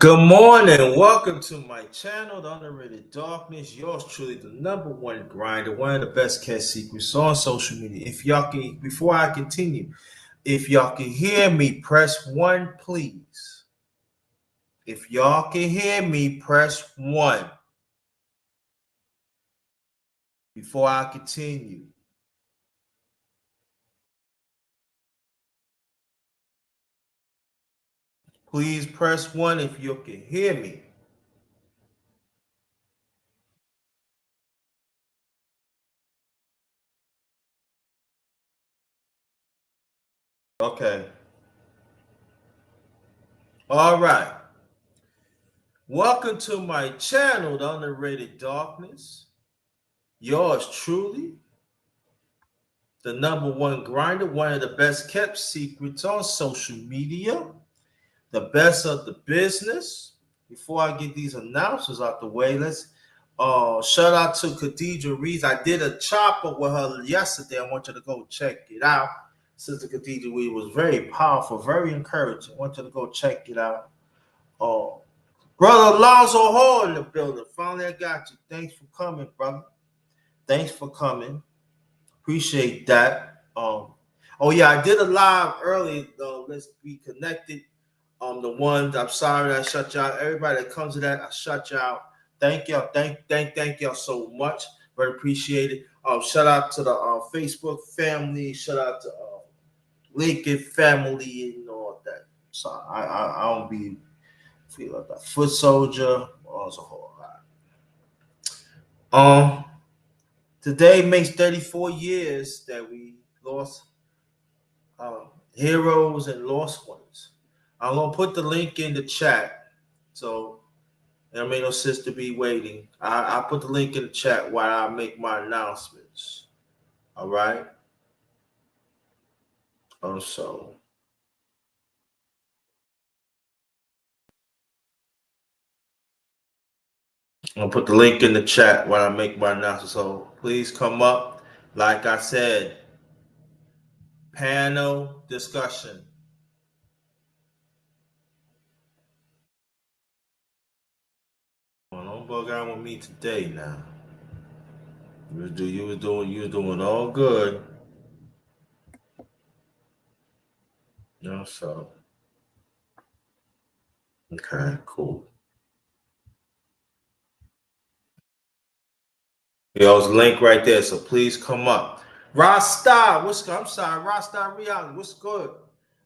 Good morning. Welcome to my channel, The Underrated Darkness. Yours truly, the #1 grinder, one of the best kept secrets on social media. If y'all can, before I continue, if y'all can hear me, press 1, please. If y'all can hear me, press 1 before I continue. Please press 1 if you can hear me. Okay. All right. Welcome to my channel, The Underrated Darkness. Yours truly, the #1 grinder, one of the best kept secrets on social media, the best of the business. Before I get these announcements out the way, let's shout out to Khadija Reeves. I did a chopper with her yesterday. I want you to go check it out. Sister Khadija Reeves was very powerful, very encouraging. I want you to go check it out. Brother Alonzo Hall in the building. Finally, I got you. Thanks for coming, brother. Thanks for coming. Appreciate that. Oh yeah, I did a live early. Let's be connected. The ones I'm sorry I shut y'all. Everybody that comes to that, I shut y'all. Thank y'all. Thank y'all so much. Very appreciate it. Shout out to the Facebook family. Shout out to Lincoln family and all that. So I don't be feel like that. Foot soldier. It's a whole lot. Today makes 34 years that we lost heroes and lost ones. I'm gonna put the link in the chat, so there may no sense to be waiting. I put the link in the chat while I make my announcements. All right. So I'm gonna put the link in the chat while I make my announcements. So please come up. Like I said, panel discussion. Don't bug out with me today now. You was doing all good. So okay, cool. There's a link right there, so please come up. Rasta, what's good? I'm sorry, Rasta Reality, what's good?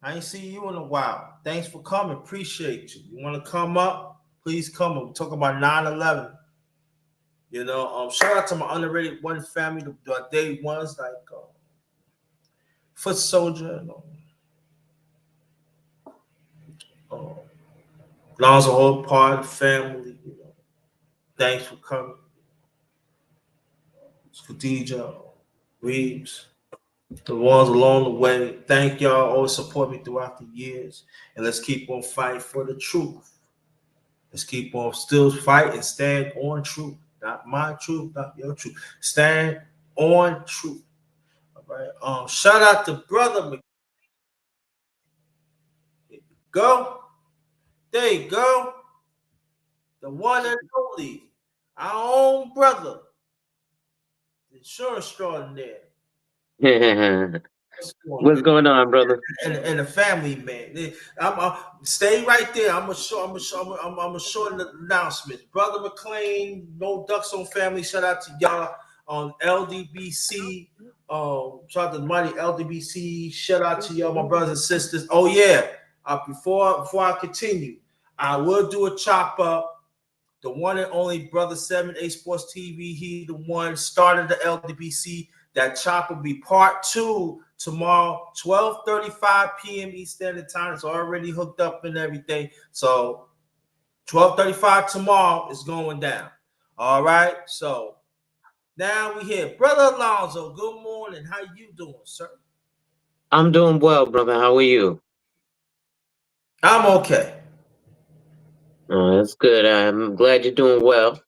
I ain't see you in a while. Thanks for coming. Appreciate you. You want to come up? Please come up. We're talking about 9/11. Shout out to my underrated one family, the day ones like Foot Soldier, Lonzo whole part of the family. Thanks for coming. Khadija, Reeves, the ones along the way. Thank y'all. Always support me throughout the years. And let's keep on fighting for the truth. Let's keep on still fighting. Stand on truth. Not my truth, not your truth. Stand on truth. All right. Shout out to Brother Go. There you go. The one and only. Our own brother. The insurance extraordinaire. What's going on, brother? And the family, man. Stay right there. I'm gonna shorten the announcement. Brother McLean, no ducks on family. Shout out to y'all on LDBC. Shout out to the mighty LDBC. Shout out to y'all, my brothers and sisters. Oh yeah. Before I continue, I will do a chop up. The one and only brother 7A Sports TV. He the one started the LDBC. That chop will be part 2 tomorrow, 12:35 p.m. East Standard Time. It's already hooked up and everything. So 12:35 tomorrow is going down. All right. So now we here. Brother Alonzo, good morning. How you doing, sir? I'm doing well, brother. How are you? I'm okay. That's good. I'm glad you're doing well.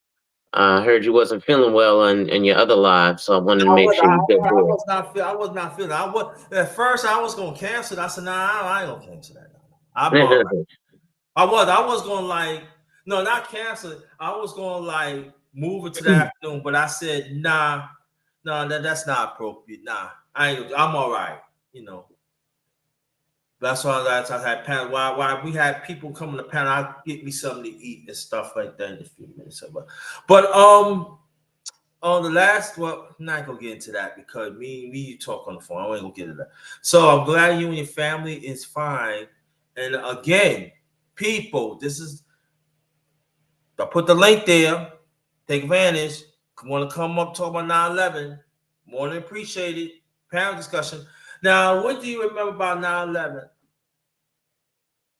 I heard you wasn't feeling well in your other live, so I wanted to make sure you did good. I was not feeling. At first I was gonna cancel it. I said, nah, I ain't gonna cancel that. I was gonna like, no, not cancel it. I was gonna like move it to the afternoon, but I said, nah, no, that's not appropriate. Nah, I'm all right, you know. That's why I had panel. Why we had people coming to panel, I'll get me something to eat and stuff like that in a few minutes. But on the last, well, I'm not gonna get into that because me you talk on the phone. I ain't gonna get into that. So I'm glad you and your family is fine. And again, people, this is, I put the link there. Take advantage. Want to come up talk about 9/11? More than appreciated. Panel discussion. Now, what do you remember about 9/11?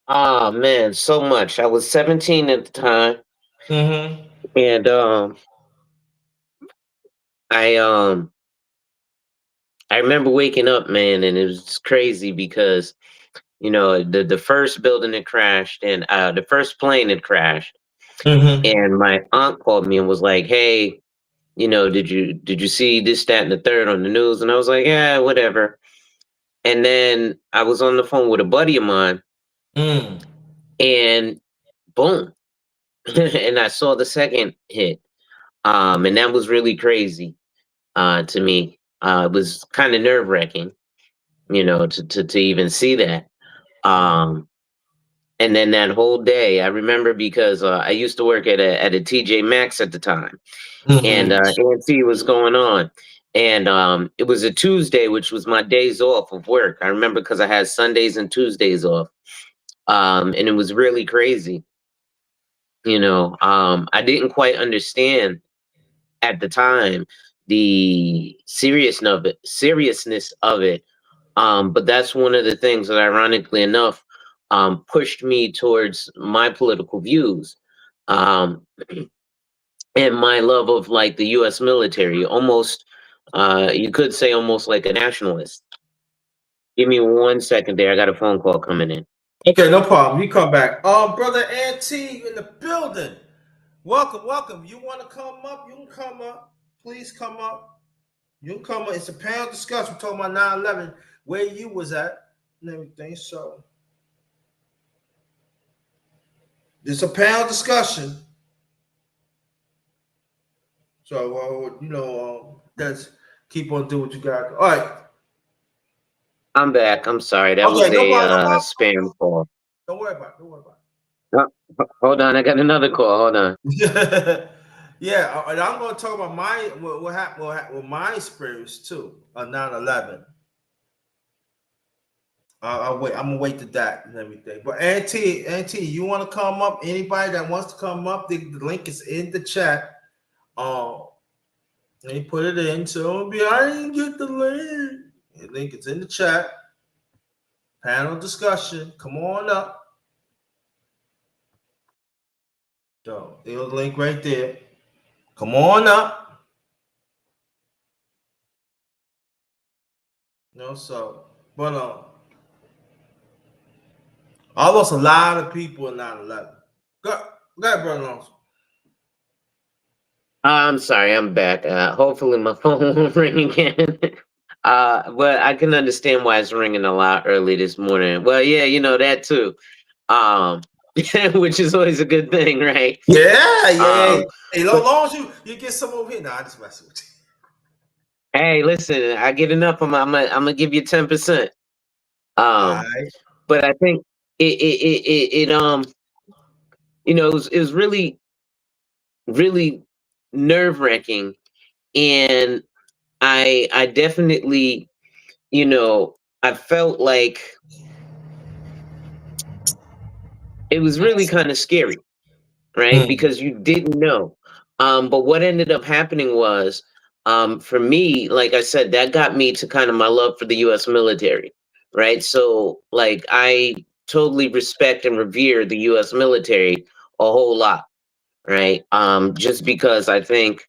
Oh man, so much. I was 17 at the time, Mm-hmm. and I I remember waking up, man, and it was crazy because the first building had crashed, and the first plane had crashed, Mm-hmm. and my aunt called me and was like, "Hey, did you see this, that, and the third on the news?" And I was like, "Yeah, whatever." And then I was on the phone with a buddy of mine, Mm. and boom, and I saw the second hit, and that was really crazy to me. It was kind of nerve wracking, to even see that. Um, and then that whole day, I remember because I used to work at a TJ Maxx at the time, and Mm-hmm. ANC was going on. And it was a Tuesday, which was my days off of work. I remember because I had Sundays and Tuesdays off. And it was really crazy. I didn't quite understand at the time the seriousness of it. But that's one of the things that, ironically enough, pushed me towards my political views. Um, and my love of like the U.S. military, almost, you could say almost like a nationalist. Give me 1 second there. I got a phone call coming in. Okay, no problem. You come back. Brother Auntie in the building. Welcome, welcome. You want to come up? You can come up. Please come up. You can come up. It's a panel discussion. We're talking about 9/11, where you was at and everything. So it's a panel discussion. So let's keep on doing what you got. All right. I'm back. I'm sorry. That Okay, was no a problem. No spam call. Don't worry about it. Don't worry about Hold on. I got another call. Hold on. it. Yeah, and I'm going to talk about what happened with my experience too on 9/11. I'll wait. I'm gonna wait to that and everything. But Auntie, you want to come up? Anybody that wants to come up, the link is in the chat. Let me put it in. So I didn't get the link. The link is in the chat. Panel discussion. Come on up. So there's the link right there. Come on up. But I lost a lot of people in 9/11. Go ahead, brother Lawrence. I'm sorry. I'm back. Hopefully my phone won't ring again. But I can understand why it's ringing a lot early this morning. Well, yeah, that too. Um, which is always a good thing, right? Yeah. Um, Hey, long as you get some over here. Nah, I just messing with you. Hey, listen, I get enough. I'm gonna give you 10%. All Um, right. but I think it was really, really nerve wracking, and I definitely, I felt like it was really kind of scary, right? Mm. Because you didn't know. But what ended up happening was, for me, like I said, that got me to kind of my love for the U.S. military, right? So, like, I totally respect and revere the U.S. military a whole lot, right? Just because I think,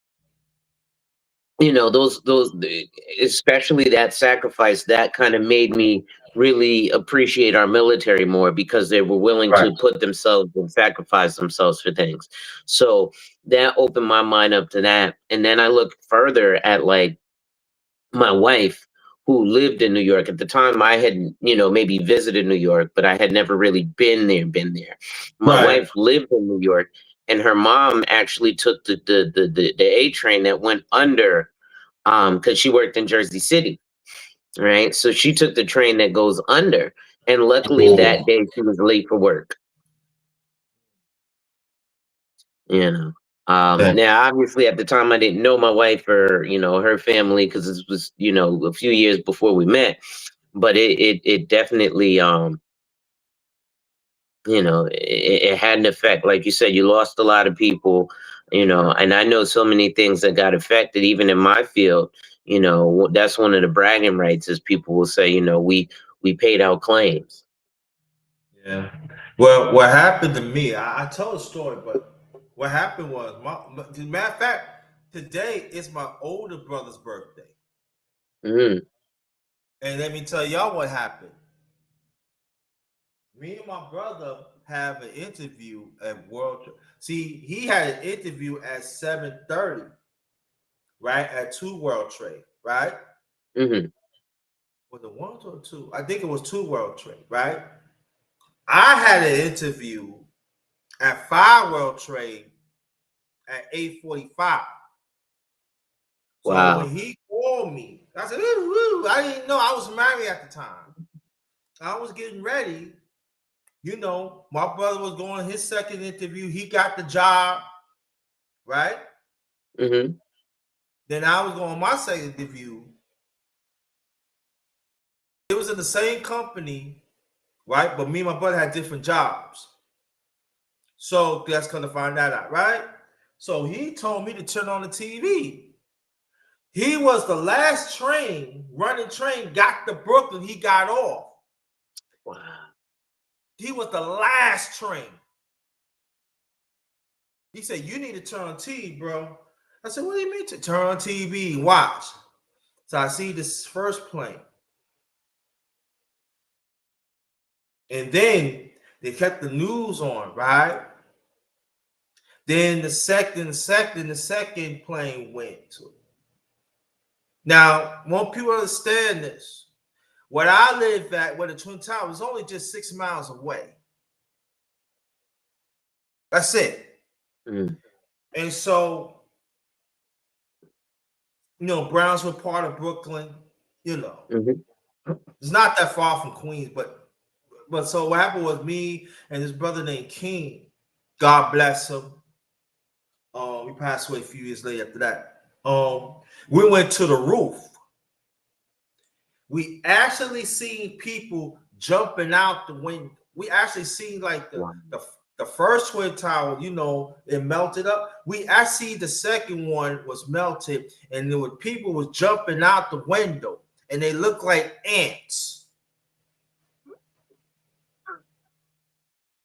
especially that sacrifice, that kind of made me really appreciate our military more because they were willing Right. to put themselves and sacrifice themselves for things. So that opened my mind up to that. And then I look further at like my wife, who lived in New York. At the time, I had, maybe visited New York, but I had never really been there. My Right. wife lived in New York, and her mom actually took the A train that went under, because she worked in Jersey City, right? So she took the train that goes under, and luckily that day she was late for work. Yeah. Now, obviously, at the time, I didn't know my wife or her family, because this was a few years before we met. But it definitely it had an effect. Like you said, you lost a lot of people, and I know so many things that got affected, even in my field. That's one of the bragging rights, is people will say, we paid our claims. Yeah. Well, what happened to me, I told a story, but what happened was, as a matter of fact, today is my older brother's birthday. Mm. And let me tell y'all what happened. Me and my brother have an interview at World. See, he had an interview at 7:30, right? At 2 World Trade, right? Mm-hmm. Was it 1 or 2? I think it was 2 World Trade, right? I had an interview at 5 World Trade at 8:45. So when Wow. he called me, I said, ooh, I didn't know I was married at the time. I was getting ready. My brother was going his second interview. He got the job, right? Mm-hmm. Then I was going my second interview. It was in the same company, right? But me and my brother had different jobs. So that's gonna find that out, right? So he told me to turn on the TV. He was the last running train, got to Brooklyn. He got off. Wow. He was the last train. He said, "You need to turn on TV, bro." I said, "What do you mean to turn on TV and watch?" So I see this first plane. And then they kept the news on, right? Then the second plane went to it. Now, won't people understand this? Where I live at, where the Twin Towers, is only just 6 miles away. That's it. Mm. And so, Brownsville, part of Brooklyn, Mm-hmm. it's not that far from Queens, but so what happened was me and his brother named King, God bless him. He passed away a few years later after that. We went to the roof. We actually seen people jumping out the window. We actually seen like the first Twin Tower, it melted up. We actually the second one was melted, and there were people was jumping out the window, and they looked like ants.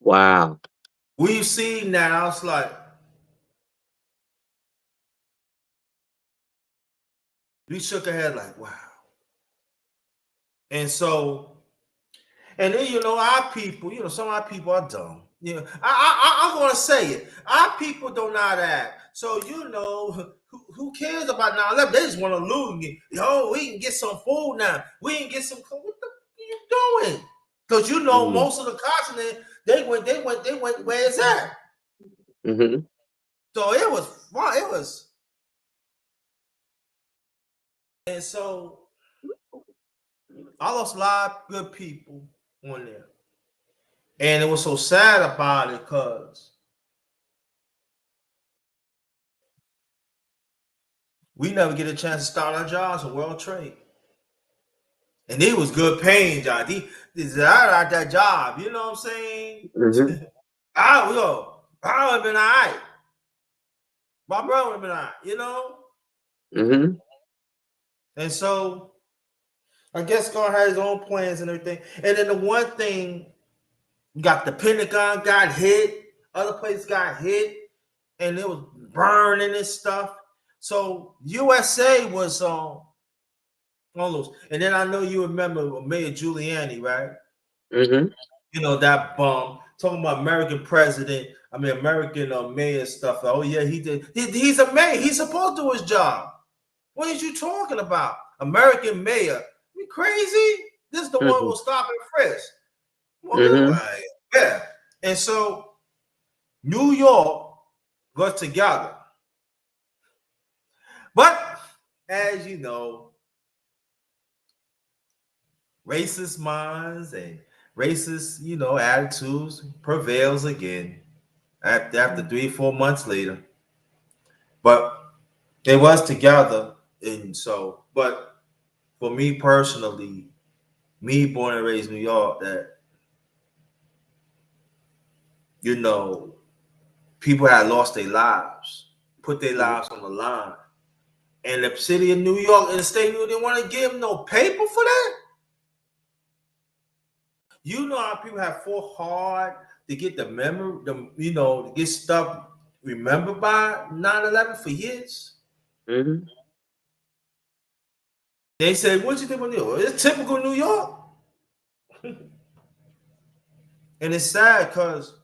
Wow. We've seen that. I was like, we shook our head like, wow. And so, and then our people, some of our people are dumb. I'm gonna say it. Our people don't know how to act. So who cares about 9/11? They just want to loot. We can get some food now. We can get some. What the are you doing? Because most of the continent they went where it's at. Mm-hmm. So it was fun. It was, and so I lost a lot of good people on there. And it was so sad about it because we never get a chance to start our jobs in World Trade. And it was good paying job. I got that job, you know what I'm saying? Mm-hmm. I would have been all right. My brother would have been all right, Mm-hmm. And so I guess God had his own plans and everything. And then the one thing, you got the Pentagon got hit, other places got hit, and it was burning and stuff. So USA was on those. And then I know you remember Mayor Giuliani, right? Mm-hmm. That bum talking about American mayor stuff. Oh yeah, he did. He's a mayor. He's supposed to do his job. What are you talking about? American mayor. You crazy? This is the one who will stop and frisk. Well, like, yeah. And so New York was together. But as you know, racist minds and racist, attitudes prevails again after 3-4 months later. But they was together, and so. But for me personally, me born and raised in New York, that people had lost their lives, put their lives on the line, and the city of New York and the state of New York didn't want to give them no paper for that. You know how people have fought hard to get the memory, to get stuff remembered by 9/11 for years. They said, "What you think about New York?" It's typical New York, and it's sad because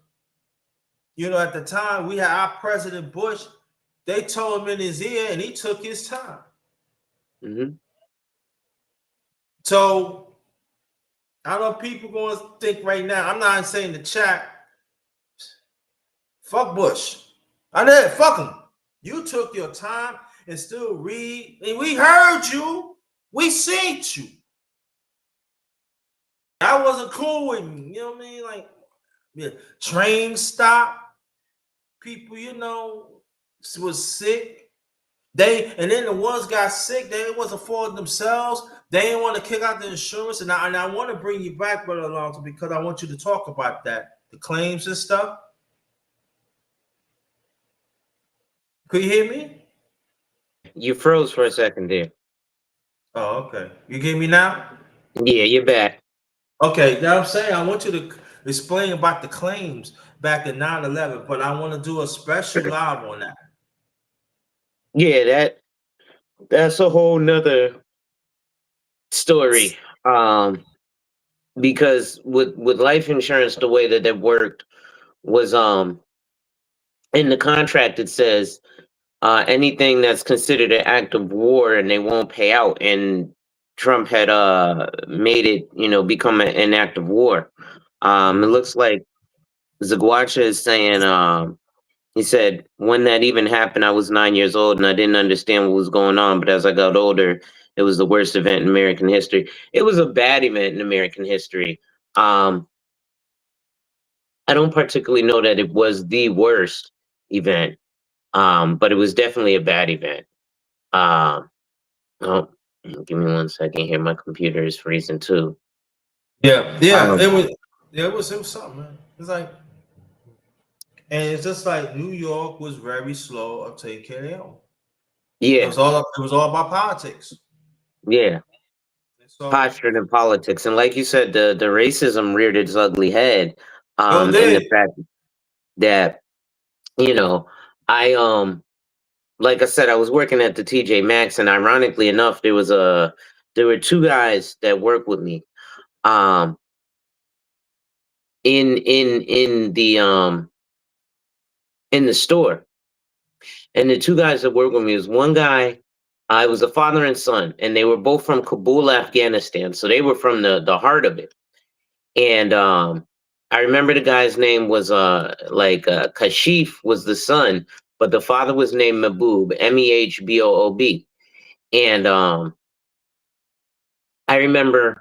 at the time we had our President Bush. They told him in his ear, and he took his time. So I know people going to think right now. I'm not saying the chat. Fuck Bush. I did. Fuck him. You took your time and still read, and we heard you. We seen you. I wasn't cool with me. You know what I mean? Like, train stop. People, was sick. And then the ones got sick. They wasn't for themselves. They didn't want to kick out the insurance. And I want to bring you back, Brother Alonzo, because I want you to talk about that, the claims and stuff. Could you hear me? You froze for a second there. Oh, okay. You hear me now? Yeah, you're back. Okay, now I'm saying I want you to explain about the claims back in 9/11, but I want to do a special live on that. Yeah, that's a whole nother story. Because with life insurance, the way that it worked was in the contract it says anything that's considered an act of war and they won't pay out, and Trump had made it become an act of war. It looks like Zagwacha is saying he said, when that even happened, I was 9 years old and I didn't understand what was going on. But as I got older, it was the worst event in American history. It was a bad event in American history. I don't particularly know that it was the worst event, but it was definitely a bad event. Oh, give me 1 second here. My computer is freezing too. Yeah. It was something, man. It's like, and it's just like New York was very slow of taking care of them. Yeah. It was all about politics. Yeah. So, postured in politics. And like you said, the racism reared its ugly head. In the fact that, I like I said, I was working at the TJ Maxx, and ironically enough, there were two guys that worked with me. In the store. And the two guys that worked with me was one guy, I was a father and son, and they were both from Kabul, Afghanistan. So they were from the heart of it. And I remember the guy's name was Kashif was the son, but the father was named Mehboob, Mehboob. And I remember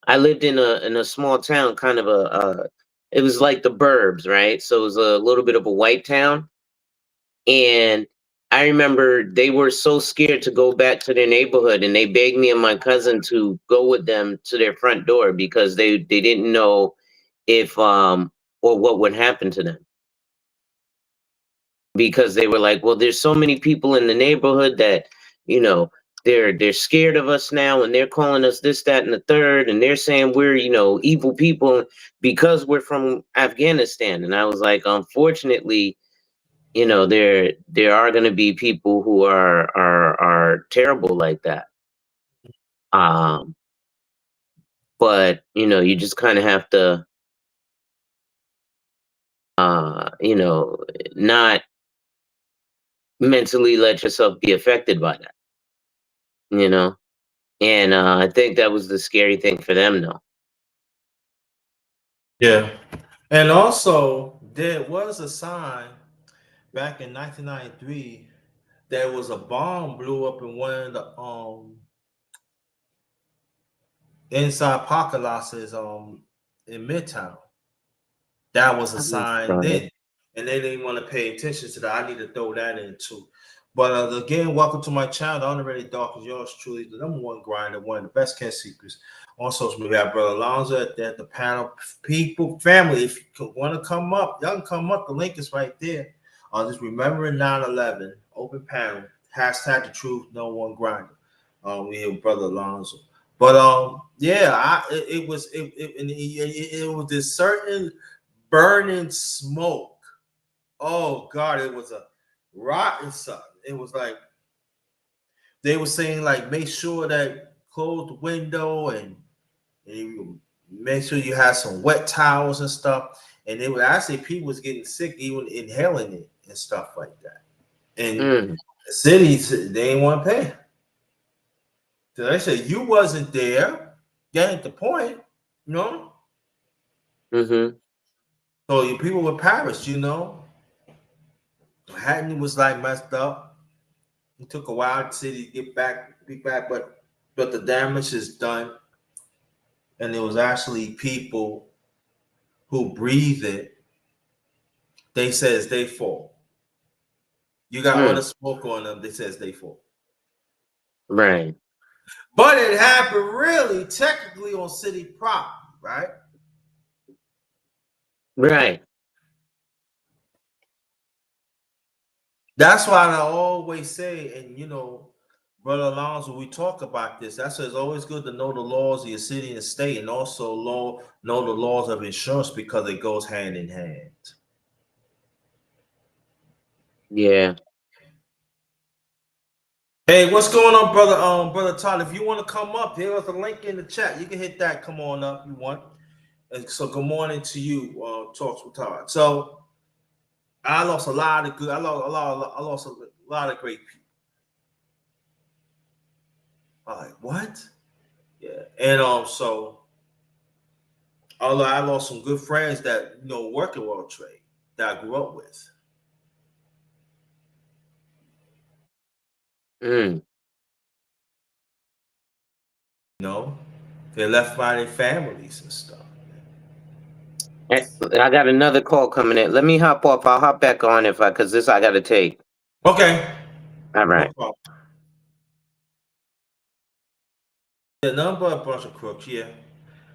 I lived in a small town, kind of it was like the burbs, right? So it was a little bit of a white town. And I remember they were so scared to go back to their neighborhood, and they begged me and my cousin to go with them to their front door because they didn't know if or what would happen to them. Because they were like, well, there's so many people in the neighborhood that, they're scared of us now, and they're calling us this, that, and the third, and they're saying we're, evil people because we're from Afghanistan. And I was like, unfortunately, there are going to be people who are terrible like that. But you just kind of have to not mentally let yourself be affected by that. And I think that was the scary thing for them, though. Yeah. And also, there was a sign back in 1993. There was a bomb blew up in one of the inside parking lots in Midtown. That was a sign Right. then, and they didn't want to pay attention to that. I need to throw that in too. But again, welcome to my channel. The Honorary Dark is yours truly, the number one grinder, one of the best Ken secrets on social media. We have Brother Alonzo at the panel. People, family, if you want to come up, y'all can come up. The link is right there. Just remembering 9/11, open panel, hashtag the truth, no one grinder. We have Brother Alonzo. But yeah, it was this certain burning smoke. Oh God, it was a rotten something. It was like they were saying, like, make sure that close the window and you make sure you have some wet towels and stuff. And they would actually people was getting sick even inhaling it and stuff like that. And cities they didn't want to pay. So they said you wasn't there. That ain't the point, you know. Mm-hmm. So you people with Paris, you know, Manhattan was like messed up. It took a while to city to be back, but the damage is done. And there was actually people who breathe it. They says they fall. You got all the smoke on them. They says they fall. Right. But it happened really technically on city property, right? Right. That's why I always say, and you know, Brother Alonzo, we talk about this. That's why it's always good to know the laws of your city and state, and also know the laws of insurance because it goes hand in hand. Yeah. Hey, what's going on, brother Todd? If you want to come up, here's the link in the chat. You can hit that. Come on up, if you want. And so, good morning to you. Talks with Todd. So, I lost a lot of good. I lost a lot of great people. I'm like, what? Yeah, and so although I lost some good friends that work in World Trade that I grew up with. Mm. You know, they left by their families and stuff. I got another call coming in. Let me hop off. I'll hop back on because this I got to take. Okay, All no right. problem. The number a bunch of crooks. Yeah,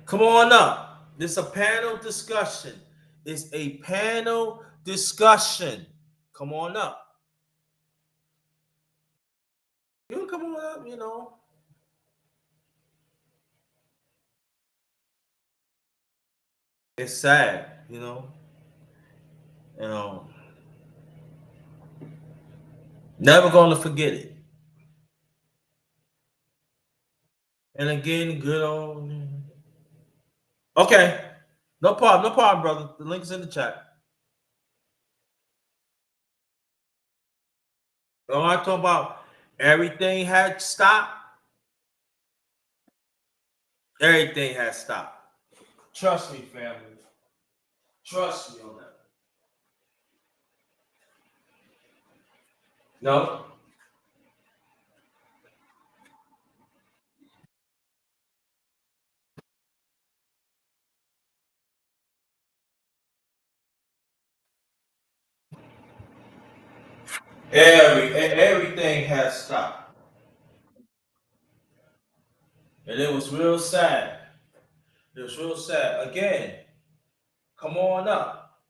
come on up. This is a panel discussion. It's a panel discussion. Come on up. You can come on up. You know. It's sad. You know. You know. Never gonna forget it. And again, good old. Okay. No problem, brother. The link's in the chat. Oh, I talking about everything had stopped. Everything has stopped. Trust me, family. Trust me on that. No. Everything has stopped. And it was real sad. It was real sad. Again, come on up.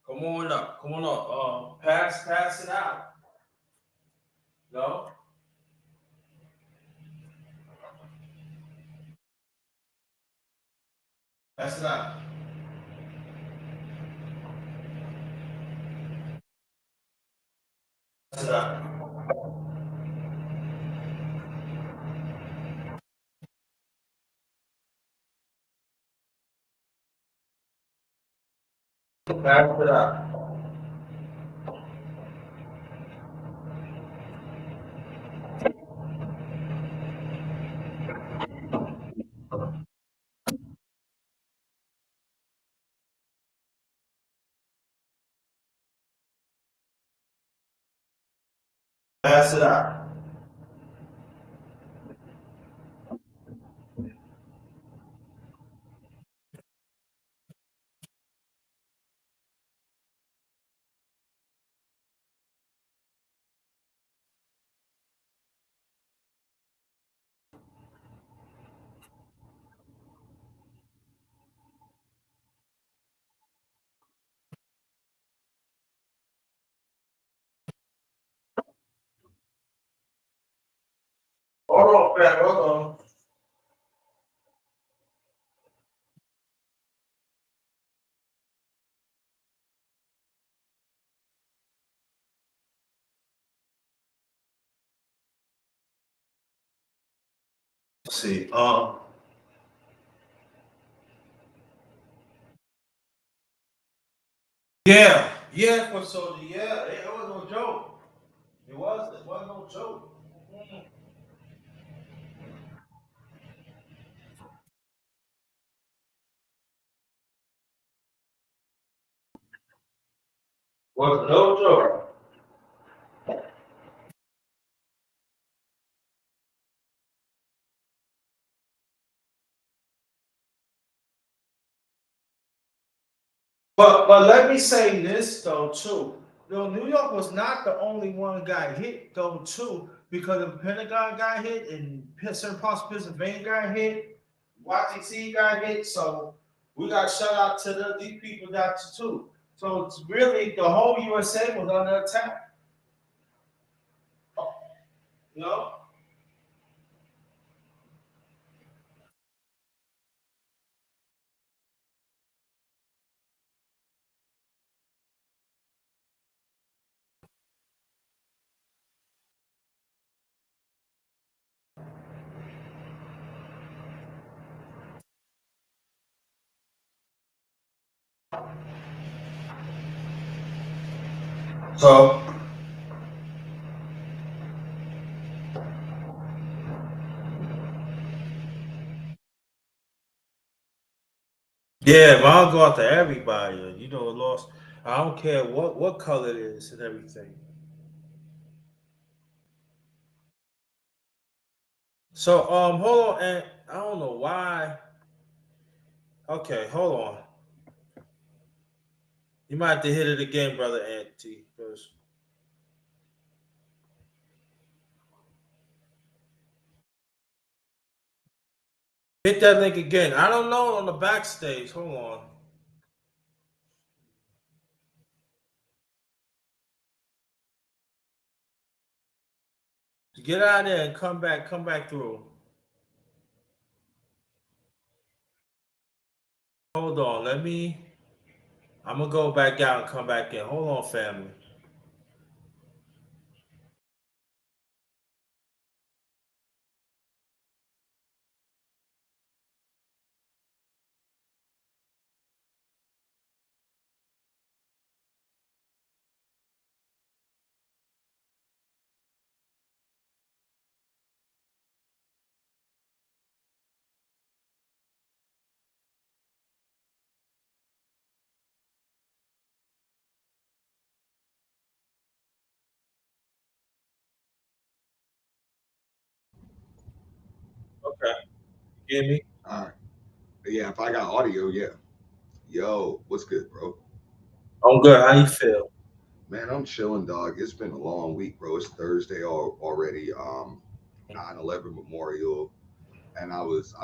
Come on up. Come on up. Pass it out. No? Pass it out. Pass it out. Pass it out. Pass it out. Hold on, fam. Hold on. Let's see. Yeah, yeah, for soldier. Yeah, it was no joke. It wasn't no joke. Mhm. Was no joke. But let me say this though too. Though New York was not the only one got hit though too, because the Pentagon got hit and certain parts of Pennsylvania got hit, Washington D.C. got hit. So we got shout out to these people that too. So it's really the whole USA was under attack. You know. So yeah, mine go out to everybody. You know, lost. I don't care what color it is and everything. So hold on, and I don't know why. Okay, hold on. You might have to hit it again, brother Anthony. First, hit that link again. I don't know on the backstage. Hold on. Get out of there and come back. Come back through. Hold on. Let me. I'm gonna go back out and come back in. Hold on, family. Okay. Hear me? All right. Yeah, if I got audio, yeah. Yo, what's good, bro? I'm good. How you feel? Man, I'm chilling, dog. It's been a long week, bro. It's Thursday already. 9/11 Memorial, and I was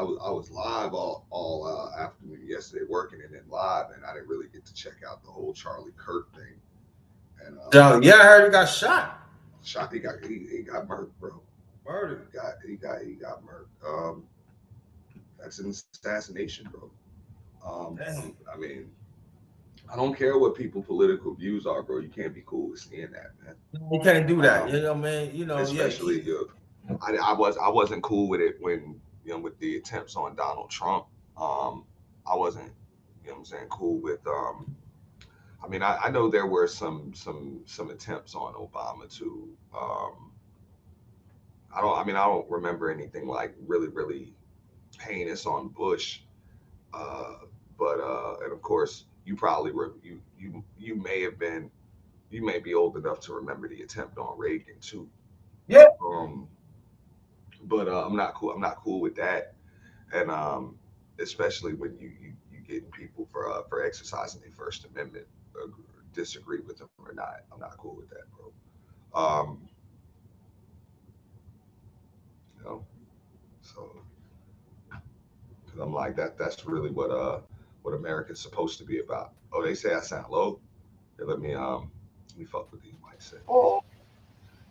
live all afternoon yesterday working, and then live, and I didn't really get to check out the whole Charlie Kirk thing. And So, yeah, I heard you got shot. shot he got murked, bro. Murdered. He got murked. That's an assassination, bro. Dang. I mean, I don't care what people political views are, bro. You can't be cool with seeing that, man. You can't do that. Um, You know, man. You know, yeah. especially if I wasn't cool with it when with the attempts on Donald Trump. Um, I wasn't what I'm saying cool with. I mean, I know there were some attempts on Obama too. I don't remember anything like really heinous on Bush. Uh, but and of course you probably were you may have been you may be old enough to remember the attempt on Reagan too. Yeah. But I'm not cool. I'm not cool with that. And especially when you get people for exercising their First Amendment, disagree with them or not. I'm not cool with that, bro. You know, so because I'm like that's really what America's supposed to be about. Oh, they say I sound low. They let me fuck with these mics.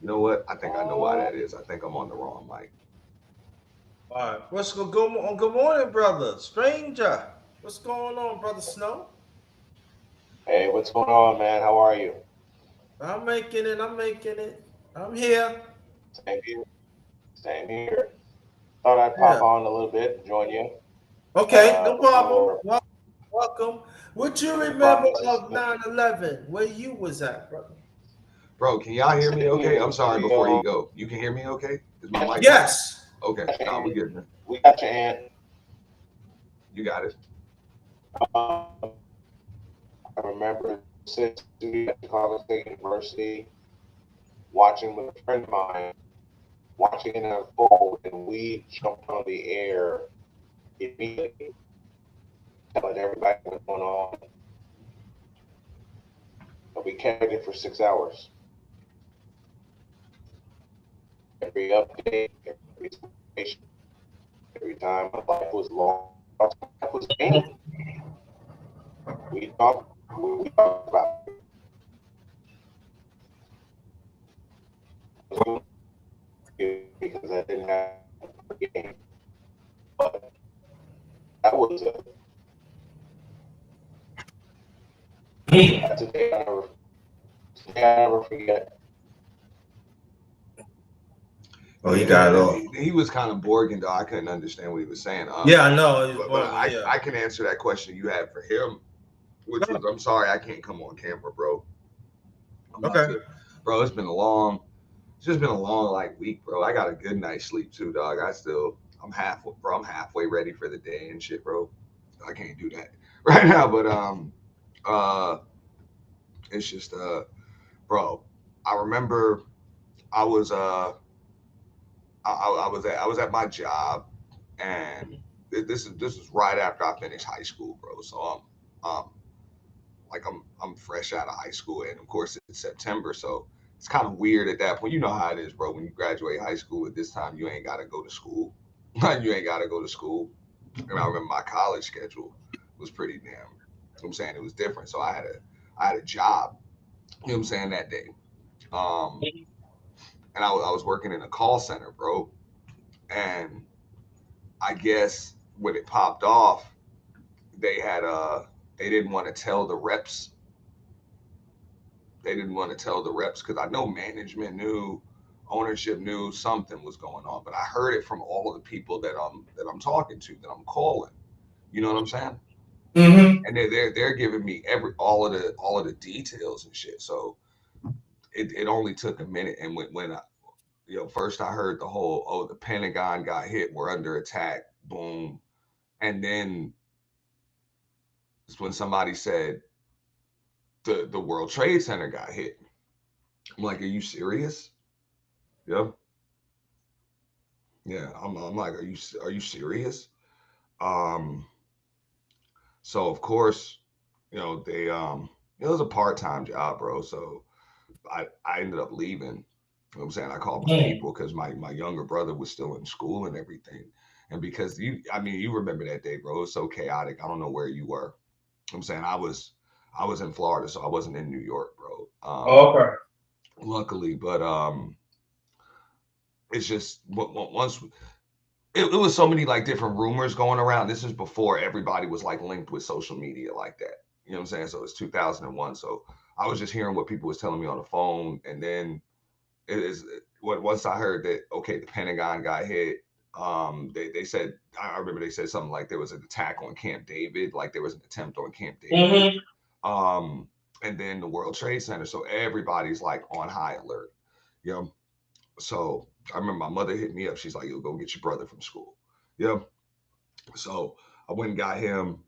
You know what? I think I know why that is. I think I'm on the wrong mic. All right. What's going on? Good morning, brother. Stranger. What's going on, brother Snow? Hey, what's going on, man? How are you? I'm making it. I'm making it. I'm here. Same here. Same here. Thought I'd pop Yeah. on a little bit and join you Okay. No problem. before Welcome. What you the remember process. of 9/11? Where you was at, brother? Bro, can y'all hear me Sitting okay? here I'm with sorry before you video. go. You can hear me okay? Is my mic working? Yes. Okay. Nah, we good, man. We got your aunt. You got it. Um, I remember sitting at Chicago State University, watching with a friend of mine, watching it unfold, and we jumped on the air immediately, telling everybody what's going on. And we carried it for 6 hours. Every update, every situation, every time my life was lost, my life was gained. We talked about it because I didn't have a game. But that was that's a day I never forget. Oh, he got it Yeah, all. he was kind of Borgen though. I couldn't understand what he was saying. Yeah, I know. He's But Morgan, yeah. I can answer that question you had for him, which was I'm sorry I can't come on camera, bro. I'm about Okay. to, bro. It's just been a long like week, bro. I got a good night's sleep too, dog. I'm halfway, bro. I'm halfway ready for the day and shit, bro. I can't do that right now, but uh, it's just bro. I remember I was I was at my job, and this is right after I finished high school, bro. So I'm fresh out of high school, and of course it's September, so it's kind of weird at that point. You know how it is, bro. When you graduate high school, at this time you ain't got to go to school. You ain't got to go to school. And I remember my college schedule was pretty damn. You know what I'm saying it was different, so I had a job. You know what I'm saying that day. Um, and I was working in a call center, bro. And I guess when it popped off, they had they didn't want to tell the reps. They didn't want to tell the reps because I know management knew, ownership knew something was going on, but I heard it from all of the people that I'm talking to, that I'm calling. You know what I'm saying? Mm-hmm. And they're giving me all of the details and shit. So it only took a minute, and when I, first I heard the whole, oh, the Pentagon got hit, we're under attack, boom, and then it's when somebody said the World Trade Center got hit. I'm like, are you serious? Yeah, yeah. I'm like, are you serious? Um, so of course, they it was a part time job, bro. So I ended up leaving. You know what I'm saying? I called my people because my younger brother was still in school and everything. And because you remember that day, bro. It was so chaotic. I don't know where you were. You know what I'm saying I was in Florida, so I wasn't in New York, bro. Okay. Luckily, but it's just once it was so many like different rumors going around. This is before everybody was like linked with social media like that. You know what I'm saying? So it's 2001. So I was just hearing what people was telling me on the phone, and then it is what once I heard that okay, the Pentagon got hit. They said I remember they said something like there was an attack on Camp David, like there was an attempt on Camp David. Um, and then the World Trade Center. So everybody's like on high alert. You know. So I remember my mother hit me up. She's like, "Yo, go get your brother from school." Yeah. So I went and got him.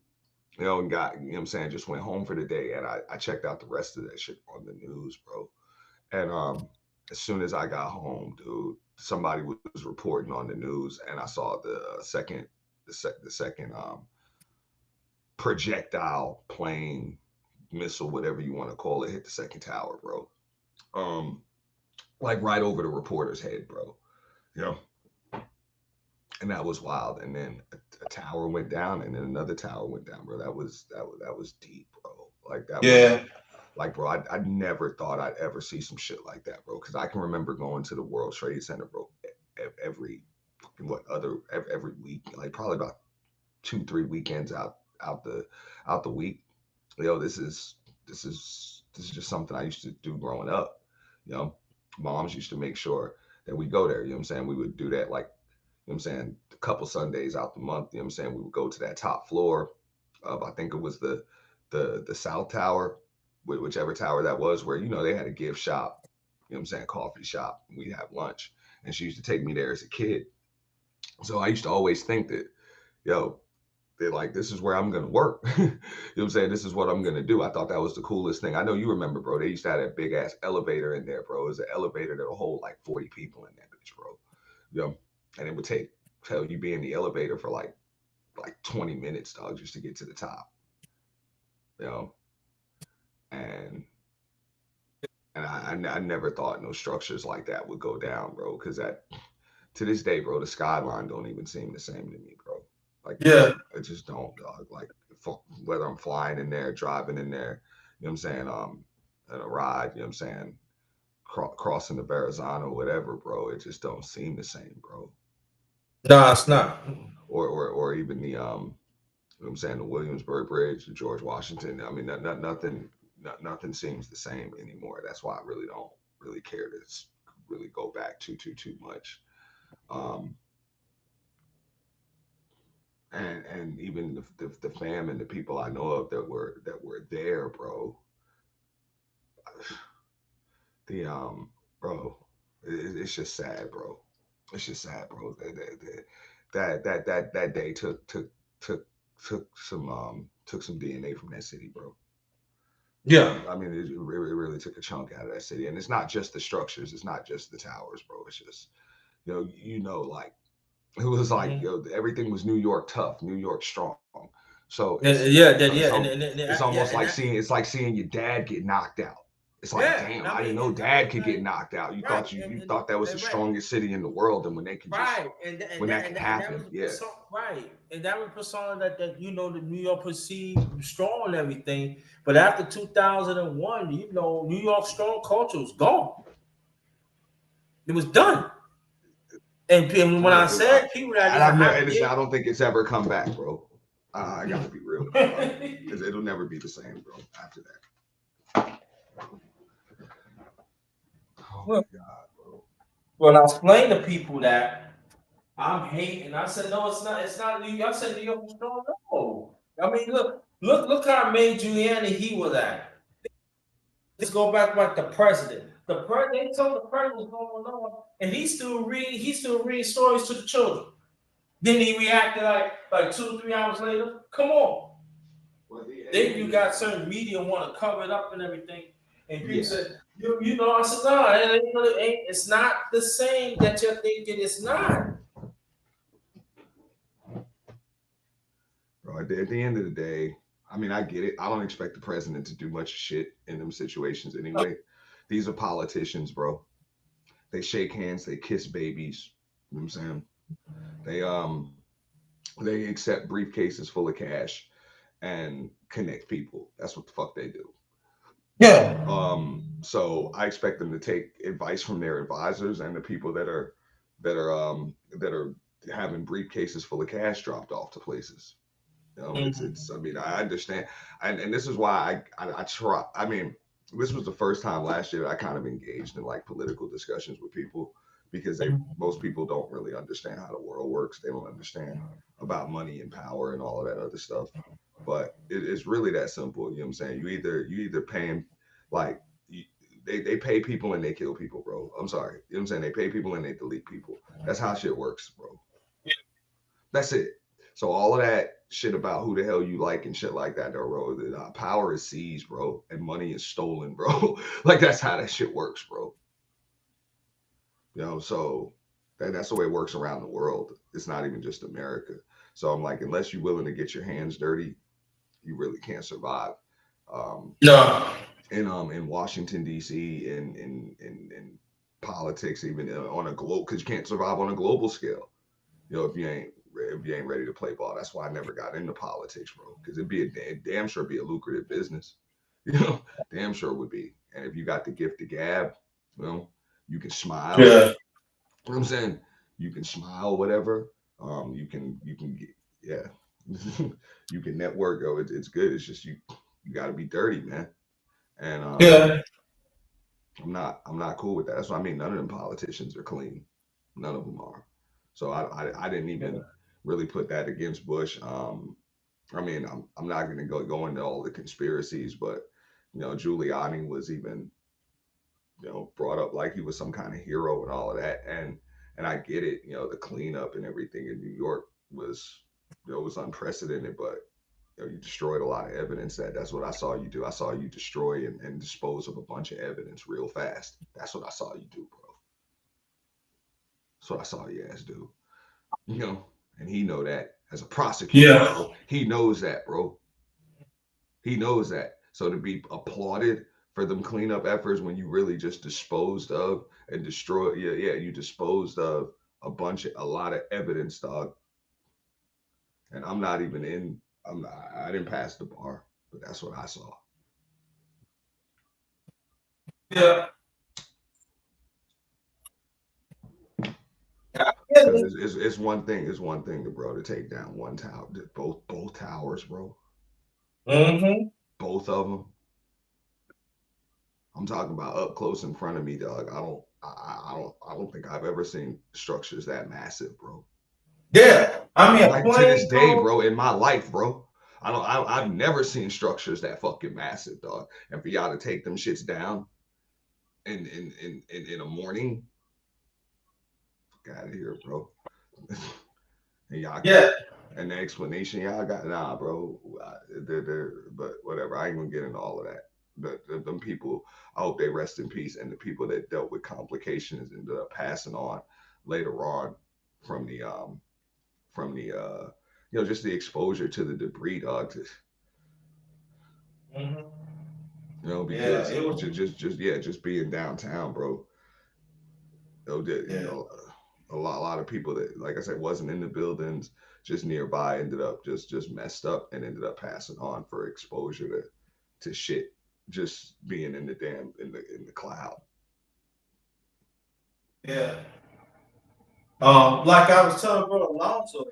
And got you know what I'm saying, just went home for the day, and I checked out the rest of that shit on the news, bro. And as soon as I got home, dude, somebody was reporting on the news, and I saw the second projectile plane missile, whatever you want to call it, hit the second tower, bro. Um, like right over the reporter's head, bro. You know, and that was wild. And then a tower went down, and then another tower went down, bro. That was deep, bro. Like that Yeah. was like, bro. I never thought I'd ever see some shit like that, bro. Because I can remember going to the World Trade Center, bro, every every week, like probably about 2-3 weekends out the week. Yo, this is just something I used to do growing up. You know, moms used to make sure that we go there. You know what I'm saying? We would do that like, you know what I'm saying, a couple Sundays out the month. You know what I'm saying? We would go to that top floor of, I think it was the South Tower, whichever tower that was, where, you know, they had a gift shop, you know what I'm saying, coffee shop. We'd have lunch. And she used to take me there as a kid. So I used to always think that, yo, they're like, this is where I'm gonna work. You know what I'm saying? This is what I'm gonna do. I thought that was the coolest thing. I know you remember, bro. They used to have that big ass elevator in there, bro. It was an elevator that'll hold like 40 people in that bitch, bro. You know, and it would tell you be in the elevator for like 20 minutes, dog, just to get to the top. You know, and I never thought no structures like that would go down, bro. Because that to this day, bro, the skyline don't even seem the same to me, bro. Like, Yeah. I just don't, dog. Like, whether I'm flying in there, driving in there, you know what I'm saying, in a ride, you know what I'm saying, crossing the Verrazano, whatever, bro, it just don't seem the same, bro. No, it's not. Or even the, you know what I'm saying, the Williamsburg Bridge, the George Washington. I mean, nothing seems the same anymore. That's why I really don't really care to really go back too much. Um, and even the fam and the people I know of that were there, bro. The bro, it's just sad, bro. It's just sad, bro. That day took took some DNA from that city, bro. Yeah. I mean, it really took a chunk out of that city, and it's not just the structures, it's not just the towers, bro. It's just, like it was like, Mhm. everything was New York tough, New York strong. So Yeah, it's and almost like that, seeing your dad get knocked out. It's like, yeah. damn, I I didn't mean, know dad could get knocked out. You right, thought you thought that was the right, strongest city in the world, and when they can just right, when that can and that happen, was the yeah. right, and that was the persona that the New York perceived strong and everything. But after 2001, New York strong culture was gone. It was done. And when I Bro, said people that and even I don't think it's ever come back, bro. I gotta be real, because it'll never be the same, bro. After that. Oh well, my god, bro. when I explained to people that I'm hating, I said, no, it's not. It's not New York. I said New York was strong. No, I mean, look how May Giuliani he was at. Let's go back like the president. They told the president was going on, and he's still reading stories to the children. Then he reacted like 2 or 3 hours later. Come on. Well, Then you got certain media want to cover it up and everything. And people yeah, said, I said, no, it's not the same that you're thinking. It's not. bro. At the end of the day, I mean, I get it. I don't expect the president to do much shit in them situations anyway. These are politicians, bro. They shake hands, they kiss babies. You know what I'm saying? They accept briefcases full of cash and connect people. That's what the fuck they do. Yeah. So I expect them to take advice from their advisors and the people that are having briefcases full of cash dropped off to places. It's. I mean, I understand, and this is why I try. I mean, this was the first time last year that I kind of engaged in like political discussions with people, because most people don't really understand how the world works. They don't understand about money and power and all of that other stuff. But it's really that simple. You know what I'm saying? You either pay them, like you, they pay people and they kill people, bro. I'm sorry. You know what I'm saying? They pay people and they delete people. That's how shit works, bro. That's it. So all of that shit about who the hell you like and shit like that, though, bro. Power is seized, bro, and money is stolen, bro. Like, that's how that shit works, bro. You know, so that's the way it works around the world. It's not even just America. So I'm like, unless you're willing to get your hands dirty, you really can't survive. No. In Washington D.C. in politics, even on a global, because you can't survive on a global scale. You know, if you ain't ready to play ball. That's why I never got into politics, bro. Because it'd be damn sure be a lucrative business. You know, damn sure would be. And if you got the gift of gab, you know, you can smile. Yeah. You know what I'm saying? You can smile, whatever. You can get, yeah. You can network. Oh, it's good. It's just you got to be dirty, man. And Yeah. I'm not cool with that. That's what I mean. None of them politicians are clean. None of them are. So I didn't even really put that against Bush. I mean, I'm not going to go into all the conspiracies, but you know, Giuliani was even, you know, brought up like he was some kind of hero and all of that, and I get it. You know, the cleanup and everything in New York was, you know, was unprecedented, but you know, you destroyed a lot of evidence. That's what I saw you do. I saw you destroy and dispose of a bunch of evidence real fast. That's what I saw you do, bro. That's what I saw your ass do. You know, and he know that as a prosecutor, Yeah. bro. He knows that, bro. He knows that. So to be applauded for them cleanup efforts when you really just disposed of and destroyed, you disposed of a lot of evidence, dog. And I'm not even in. I didn't pass the bar, but that's what I saw. Yeah. Because it's one thing. It's one thing, bro, to take down one tower, both towers, bro. Mm-hmm. Both of them. I'm talking about up close in front of me, dog. I don't think I've ever seen structures that massive, bro. Yeah. I mean, Like to this day, bro, in my life, bro. I've never seen structures that fucking massive, dog. And for y'all to take them shits down in a morning, fuck out of here, bro. And y'all got and the explanation y'all got, nah, bro. But whatever. I ain't gonna get into all of that. Them people, I hope they rest in peace. And the people that dealt with complications ended up passing on later on from the you know, just the exposure to the debris, dog. Mm-hmm. You know, because it was just being downtown, bro. You know, a lot of people that, like I said, wasn't in the buildings, just nearby, ended up just messed up and ended up passing on for exposure to shit just being in the in the cloud. Yeah. Like I was telling Brother Alonso,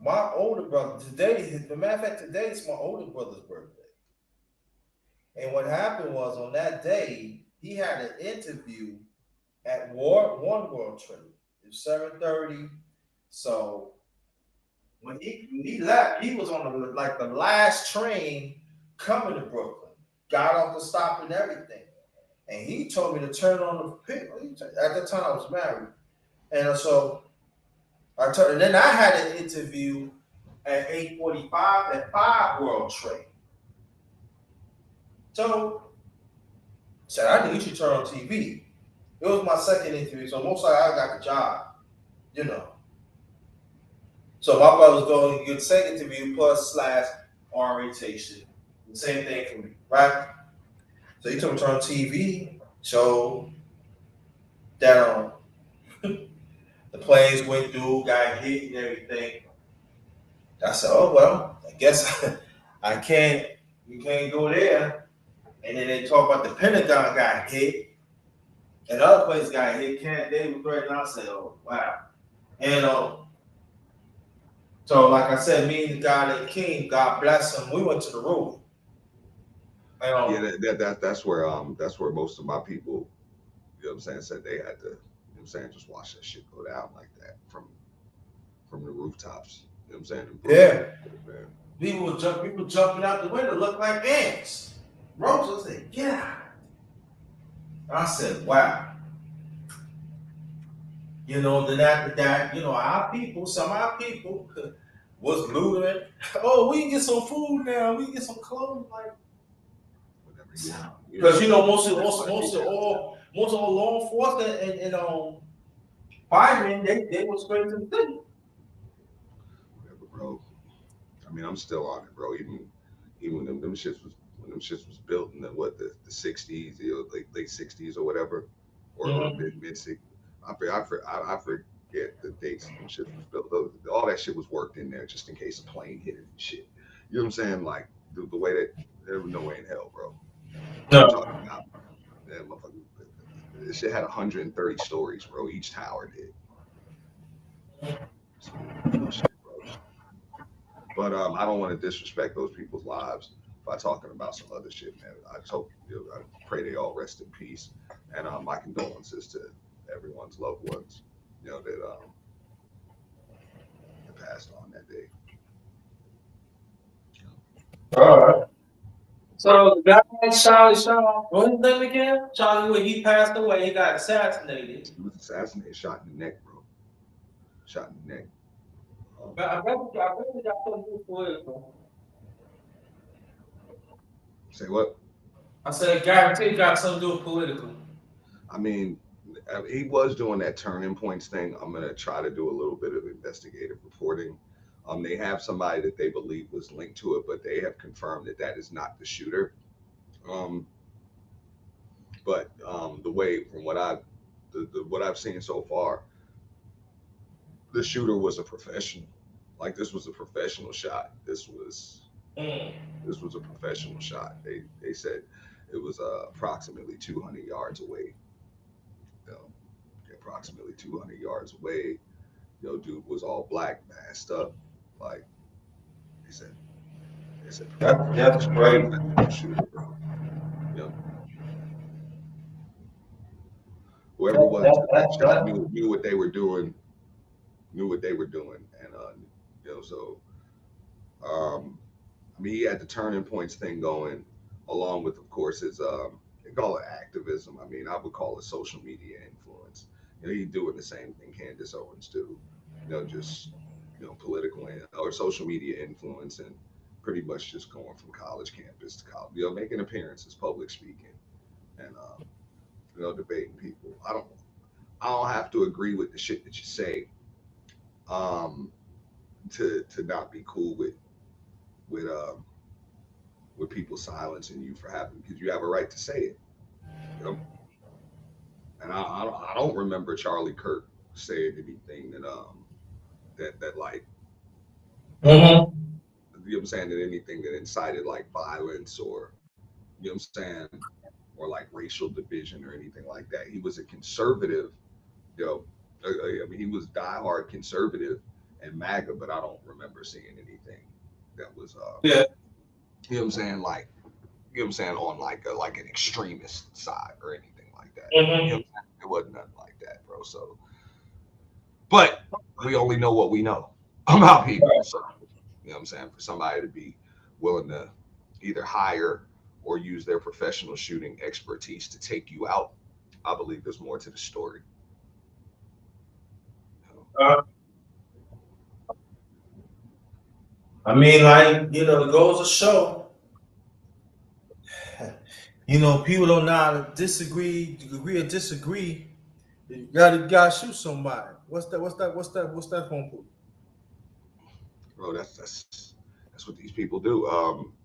my older brother today. As a matter of fact, today is my older brother's birthday. And what happened was on that day he had an interview at One World Trade. It was 7:30. So when he left, he was on the last train coming to Brooklyn. Got off the stop and everything. And he told me to turn on the pit. At the time I was married. And so I turned, and then I had an interview at 8:45 at 5 World Trade. So I said, I think you should turn on TV. It was my second interview, so most likely I got the job, you know. So my brother's going to get second interview plus / orientation. The same thing for me, right? So he told me to turn on TV, so that the planes went through, got hit and everything. I said, oh well, I guess we can't go there. And then they talk about the Pentagon got hit, and other places got hit. They were threatening. I said, oh wow. And so like I said, me and the guy named King, God bless him, we went to the room. That's where most of my people, you know what I'm saying, said they had to, you know what I'm saying, just watch that shit go down like that from the rooftops. You know what I'm saying? Yeah. People jumping out the window, look like ants. Rosa said, yeah. I said, wow. You know, then after that, you know, some of our people was looting. Oh, we can get some food now. We can get some clothes. Like, because you know, most of most of the law enforcement and firemen, they were straight to the thing. Whatever, bro. I mean, I'm still on it, bro. Even when them shits was built in the 60s, late 60s or whatever, or mid 60s. I forget the dates them shits was built. All that shit was worked in there just in case a plane hit it and shit. You know what I'm saying? Like the way that there was no way in hell, bro. No. I'm talking about that motherfucker. This shit had 130 stories, bro. Each tower did. Some real shit, bro. But I don't want to disrespect those people's lives by talking about some other shit, man. I pray they all rest in peace, and my condolences to everyone's loved ones, that passed on that day. All right. So the guy Charlie Shaw, what's his name again? Charlie, when he passed away, he got assassinated. He was assassinated, shot in the neck, bro. Shot in the neck. I bet you got something political. Say what? I said, guarantee got something to do with political. I mean, he was doing that turning points thing. I'm gonna try to do a little bit of investigative reporting. They have somebody that they believe was linked to it, but they have confirmed that that is not the shooter. But the way from what I've seen so far, the shooter was a professional. Like this was a professional shot. This was a professional shot. They said it was approximately 200 yards away. Approximately 200 yards away. Dude was all black, masked up. Like they said That's great. shooter, bro. Whoever was that shot knew what they were doing, and so I mean, he had the turning points thing going, along with, of course, his they call it activism. I mean, I would call it social media influence. He's doing the same thing Candace Owens do. Just political or social media influence, and pretty much just going from college campus to college. Making appearances, public speaking, and debating people. I don't have to agree with the shit that you say, to not be cool with people silencing you for having, because you have a right to say it. And I don't remember Charlie Kirk saying anything that like what I'm saying, that anything that incited like violence, or what I'm saying, or like racial division or anything like that. He was a conservative, I mean, he was diehard conservative and MAGA, but I don't remember seeing anything that was what I'm saying, like what I'm saying, on like an extremist side or anything like that. It wasn't nothing like that, bro. So, but we only know what we know about people. So, what I'm saying, for somebody to be willing to either hire or use their professional shooting expertise to take you out, I believe there's more to the story. I mean, like, it goes to show, people don't know how to agree or disagree. You gotta shoot somebody. What's that gonna put? Bro, that's what these people do.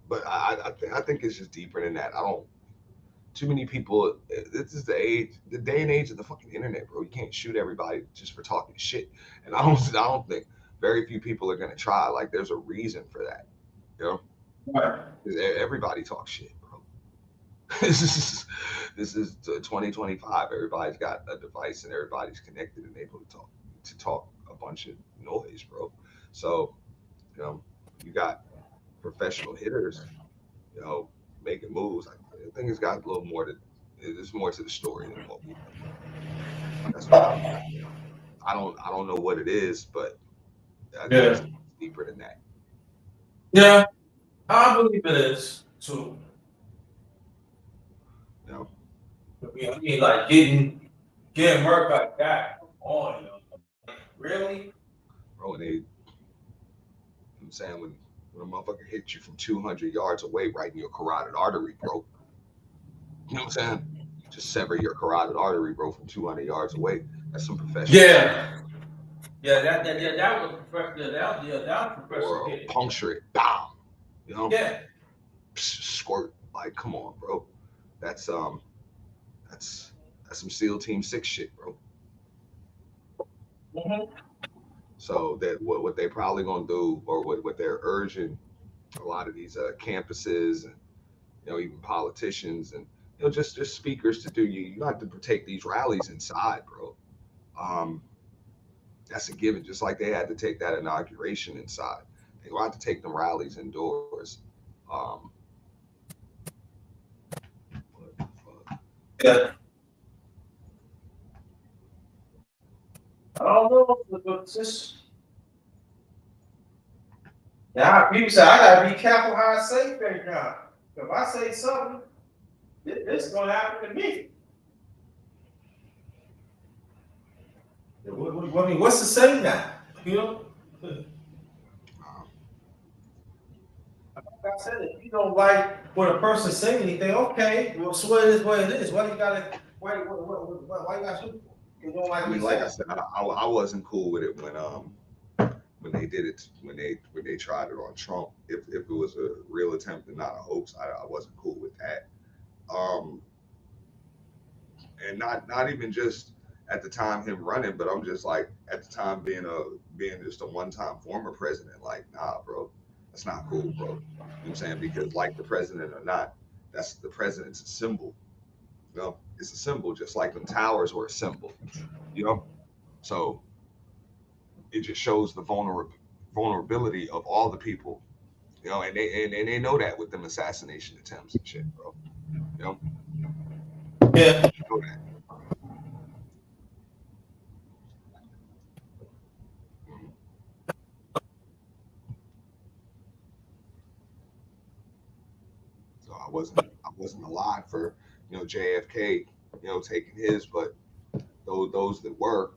But I think it's just deeper than that. I don't. Too many people. This is the day and age of the fucking internet, bro. You can't shoot everybody just for talking shit. And I don't think very few people are gonna try. Like, there's a reason for that. Right. Everybody talks shit, bro. This is 2025. Everybody's got a device and everybody's connected and able to talk a bunch of noise, bro. So, you got professional hitters, making moves. I think it's got a little more to. There's more to the story than what we know. That's what I don't know what it is, but I think it's deeper than that. Yeah, I believe it is too. I mean, like getting murked like that. On, really? Bro, I'm saying, when a motherfucker hits you from 200 yards away, right in your carotid artery, bro. You know what I'm saying? just sever your carotid artery, bro, from 200 yards away. That's some professional. Yeah, that was professional. That was professional. Or puncture it, bam. You know? Yeah. Squirt. Like, come on, bro. That's some SEAL Team 6 shit, bro. So that what they're probably gonna do, or what they're urging a lot of these campuses and even politicians and just speakers to do, you have to take these rallies inside, bro. That's a given. Just like they had to take that inauguration inside, they will have to take them rallies indoors. Yeah. I don't know, but just people say I gotta be careful how I say things now. If I say something, it's gonna happen to me. I mean, what's to say now? Like I said, if you don't like what a person say anything, okay, well, so it is what it is. Why you gotta? Why you gotta shoot? You don't like? I mean, like I said, I wasn't cool with it when they did it, when they tried it on Trump. If it was a real attempt and not a hoax, I wasn't cool with that. And not even just at the time him running, but I'm just like, at the time being just a one-time former president, like, nah, bro, that's not cool, bro. You know what I'm saying? Because like the president or not, that's the president's a symbol. It's a symbol, just like the towers were a symbol. So it just shows the vulnerability of all the people, and they know that with them assassination attempts and shit, bro. Yeah. You know that. So I wasn't alive for JFK taking his, but those that were,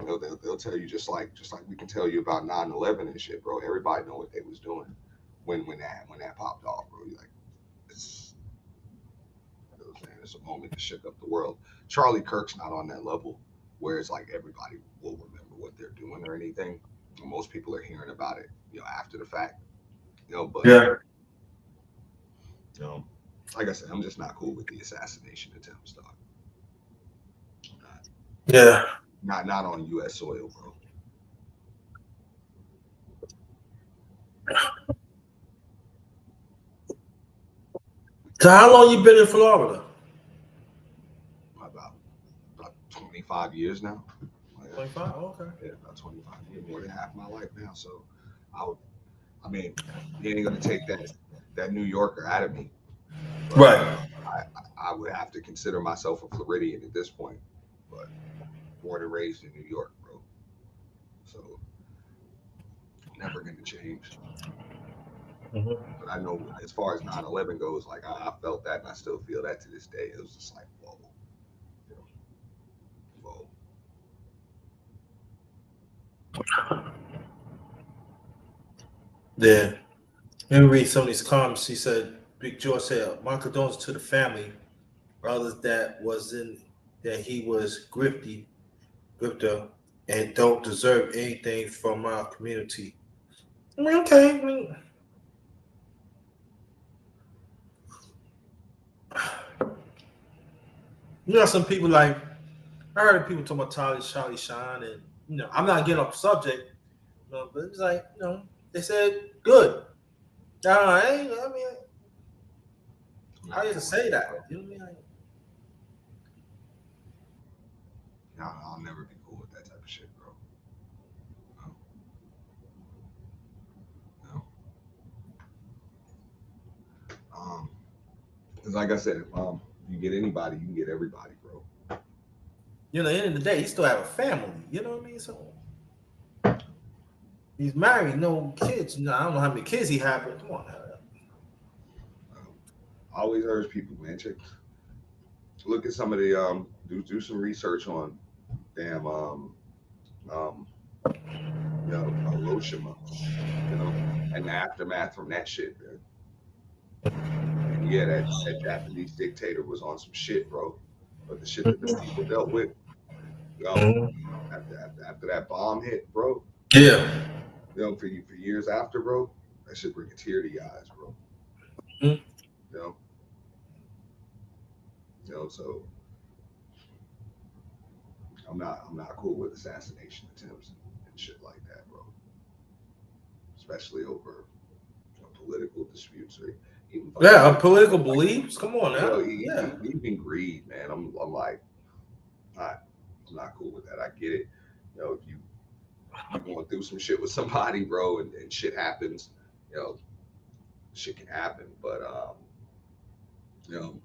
they'll tell you just like we can tell you about 9/11 and shit, bro. Everybody know what they was doing when that popped off, bro. You're like, it's a moment that shook up the world. Charlie Kirk's not on that level where it's like everybody will remember what they're doing or anything. Most people are hearing about it, after the fact. But yeah. Like I said, I'm just not cool with the assassination attempts, dog. Yeah. Not on U.S. soil, bro. So how long you been in Florida? About 25 years now. 25. Okay. Yeah, about 25 years, more than half my life now. So I mean, you ain't gonna take that New Yorker out of me. But, right. I would have to consider myself a Floridian at this point, but born and raised in New York, bro. So never gonna change. But I know as far as 9/11 goes, like I felt that, and I still feel that to this day. It was just like, whoa, whoa. Yeah. Let me read some of these comments. He said, Big George said, my condolences to the family, brothers that he was grifter, and don't deserve anything from our community. I mean, okay. Some people like, I heard people talking about Charlie Shine, and I'm not getting off the subject, but it's like, they said good. I mean, how do you say that? You know what I mean? I'll never be cool with that type of shit, bro. No. Because like I said, you get anybody, you can get everybody, bro. At the end of the day, he still have a family. You know what I mean? So he's married, no kids. I don't know how many kids he had, but come on. I always urge people, man, look at some of the do some research on damn Hiroshima, and the aftermath from that shit, man. And yeah, that Japanese dictator was on some shit, bro. But the shit that the people dealt with, after that bomb hit, bro. Yeah. For years after, bro, that should bring a tear to your eyes, bro. Mm-hmm. So I'm not cool with assassination attempts and shit like that, bro. Especially over political disputes or even political beliefs. Come on now. Even greed, man. I'm like, I'm not cool with that. I get it. If you going through some shit with somebody, bro, and shit happens, shit can happen. But we're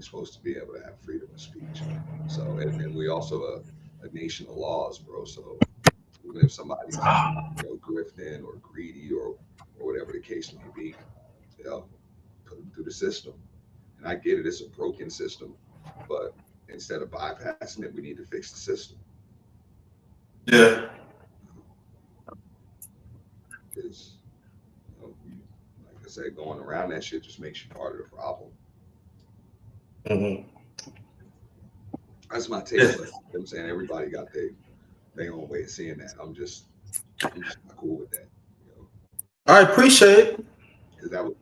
supposed to be able to have freedom of speech. So and we also a nation of laws, bro. So even if somebody's grifting or greedy or whatever the case may be, put them through the system. And I get it, it's a broken system, but instead of bypassing it, we need to fix the system. Yeah. Because, like I said, going around that shit just makes you part of the problem. Mm-hmm. That's my take. But, you know what I'm saying? Everybody got their own way of seeing that. I'm just not cool with that. I appreciate it. Because that was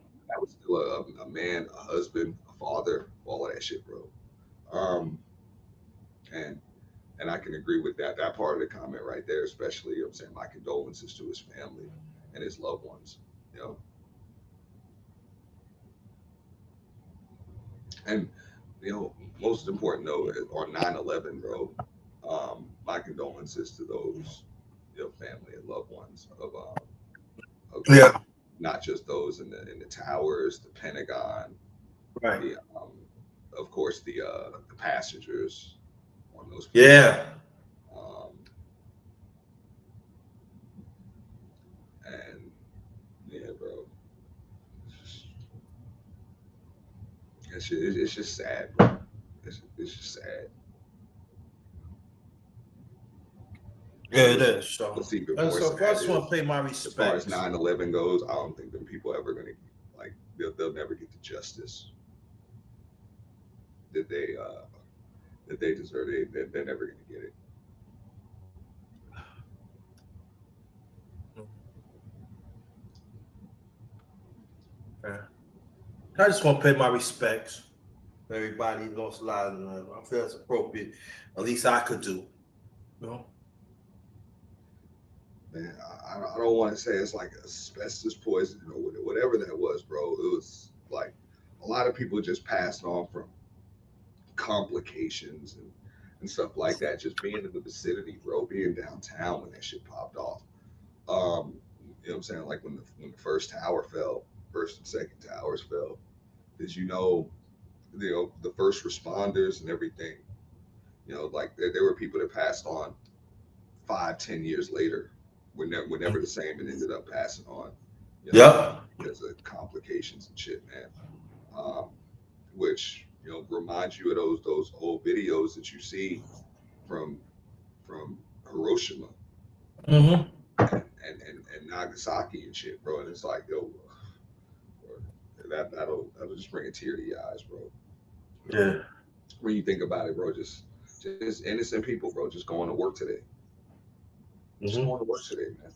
still a man, a husband, a father, all of that shit, bro. And I can agree with that part of the comment right there, especially, I'm saying, my condolences to his family and his loved ones, And, most important though, on 9/11, bro, my condolences to those, family and loved ones of not just those in the towers, the Pentagon, right? Of course, the passengers on those planes. Yeah. And yeah, bro, it's just sad, bro. It's just sad. Yeah, it is. So, what's even more so sad I just want to pay my respects. As far as 9/11 goes, I don't think them people ever gonna they'll never get the justice that they deserve. They're never gonna get it. I just want to pay my respects. Everybody lost lives. I feel it's appropriate. At least I could do. Man, I don't want to say it's like asbestos poison or whatever that was, bro. It was like a lot of people just passed on from complications and stuff like that. Just being in the vicinity, bro, being downtown when that shit popped off. You know what I'm saying? Like when the first tower fell, first and second towers fell, because the first responders and everything, like there were people that passed on 5-10 years later, were never the same and ended up passing on, because of complications and shit, man. Which reminds you of those old videos that you see from Hiroshima. Mm-hmm. And Nagasaki and shit, bro. And it's like, that'll just bring a tear to your eyes, bro. Yeah. When you think about it, bro, just innocent people, bro, just going to work today. Just going to work today, man.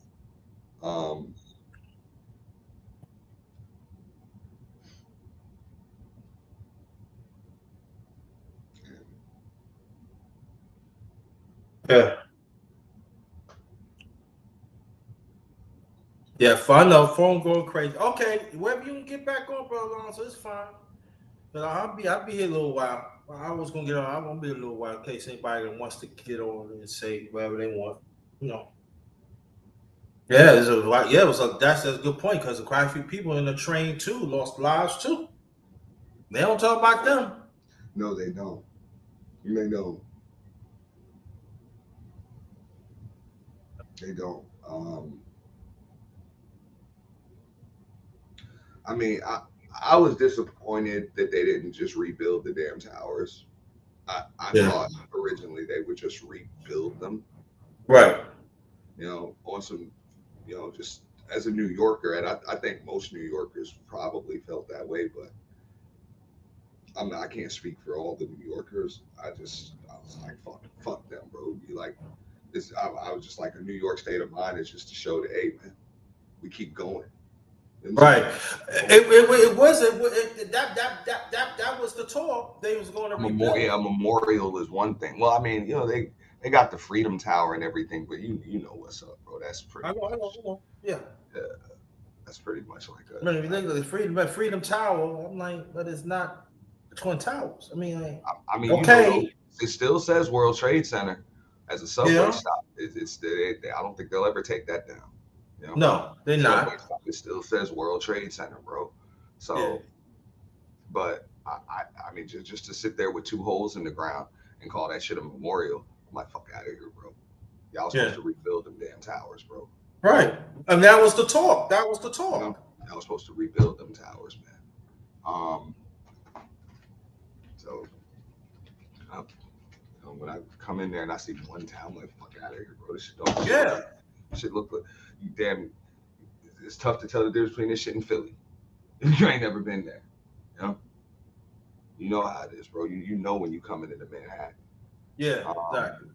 Yeah. Yeah, fine. No phone going crazy. Okay, wherever you can get back on, bro, Alonso, it's fine. But I'll be here a little while. I was gonna get on. I'm gonna be a little while in case anybody that wants to get on and say whatever they want. Yeah, it was that's a good point because quite a few people in the train too lost lives too. They don't talk about them. No, they don't. They don't. They don't. I mean, I was disappointed that they didn't just rebuild the damn towers. I thought originally they would just rebuild them. Right. On some, just as a New Yorker, and I think most New Yorkers probably felt that way, but I can't speak for all the New Yorkers. I was like, fuck them, bro. You like this? I was just like, a New York state of mind is just to show that, hey, man, we keep going. Right. It wasn't that was the talk. They was going to rebuild. A memorial is one thing. Well, I mean, they got the Freedom Tower and everything, but you know what's up, bro. That's pretty. I know. Yeah. That's pretty much like I mean, if you think of the Freedom Tower, I'm like, but it's not the Twin Towers. I mean, okay. It still says World Trade Center as a subway stop. I don't think they'll ever take that down. You know? No, they're not. It still says World Trade Center, bro. So, but I mean, just to sit there with 2 holes in the ground and call that shit a memorial, I'm like, fuck out of here, bro. Y'all supposed to rebuild them damn towers, bro. Right. And that was the talk. That was the talk. You know, I was supposed to rebuild them towers, man. So when I come in there and I see one town, I'm like, fuck out of here, bro. This shit don't. Yeah. This shit look like you damn. It's tough to tell the difference between this shit and Philly. You ain't never been there, you know. You know how it is, bro. You know when you come into Manhattan. Yeah, exactly.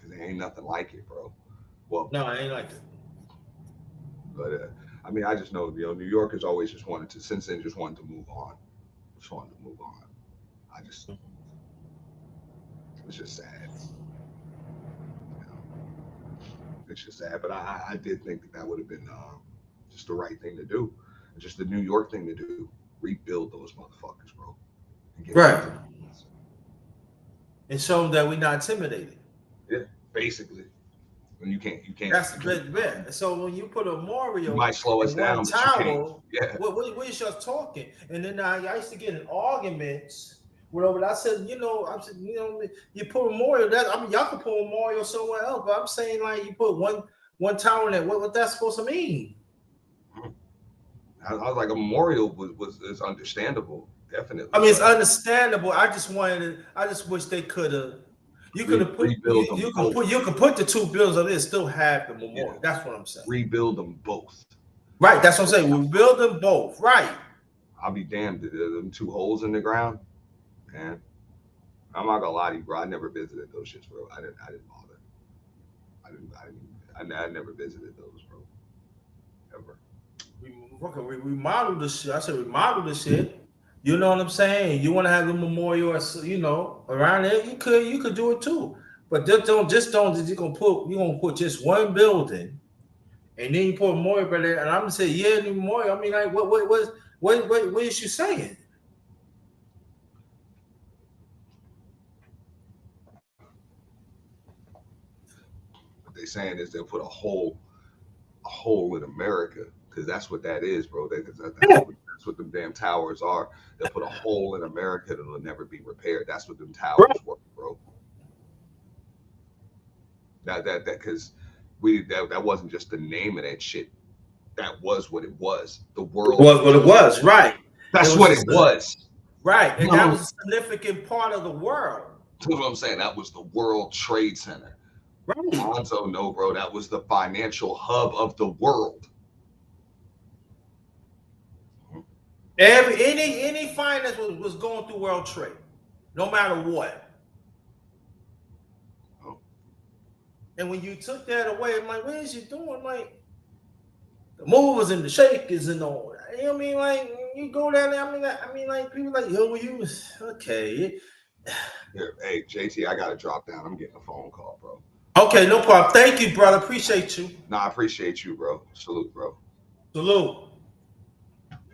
Because there ain't nothing like it, bro. Well, no, I ain't like it. But I mean, I just know, New Yorkers always just wanted to, since then, just wanted to move on. Just wanted to move on. It's just sad. It's just sad. But I did think that would have been just the right thing to do. Just the New York thing to do. Rebuild those motherfuckers, bro. Right. And show them that we're not intimidated. Yeah, basically. When you can't. That's the So when you put a memorial, you might slow us down. Tower, what is just talking? And then I used to get in arguments. Whatever. I said, you put a memorial. Y'all can put a memorial somewhere else, but I'm saying like you put one tower in there. What that's supposed to mean? I was like, a memorial is understandable, definitely. I mean, it's understandable. I just wish they could have. You could have put. You could put the 2 buildings on there and still have the memorial. Yeah. That's what I'm saying. Rebuild them both. Right. That's what I'm saying. We build them both. Right. I'll be damned. Them 2 holes in the ground, man. I'm not gonna lie to you, bro. I never visited those shits, bro. I didn't bother. I never visited those, bro. Ever. We remodeled the shit. I said remodel the shit. You know what I'm saying? You want to have the memorial, around there. You could do it too. But you're gonna put just one building, and then you put a memorial by there. And I'm gonna say, the memorial. I mean, like, what is you saying? What they're saying is they'll put a hole in America, because that's what that is, bro. That's what them damn towers are. They'll put a hole in America that'll never be repaired. That's what them towers were, bro. That because that wasn't just the name of that shit. That was what it was. The world was what it was, right? That's what it was. Right. And that was a significant part of the world. That's what I'm saying. That was the World Trade Center. Right. Lonzo, no, bro. That was the financial hub of the world. Any finance was going through World Trade, no matter what. Oh. And when you took that away, I'm like, what is you doing? Like, the movers and the shakers and all that. You know what I mean? Like, you go down there, I mean, like, people like, yo, you okay. Here, hey, JT, I gotta drop down. I'm getting a phone call, bro. Okay, no problem. Thank you, brother. Appreciate you. No, I appreciate you, bro. Salute, bro. Salute.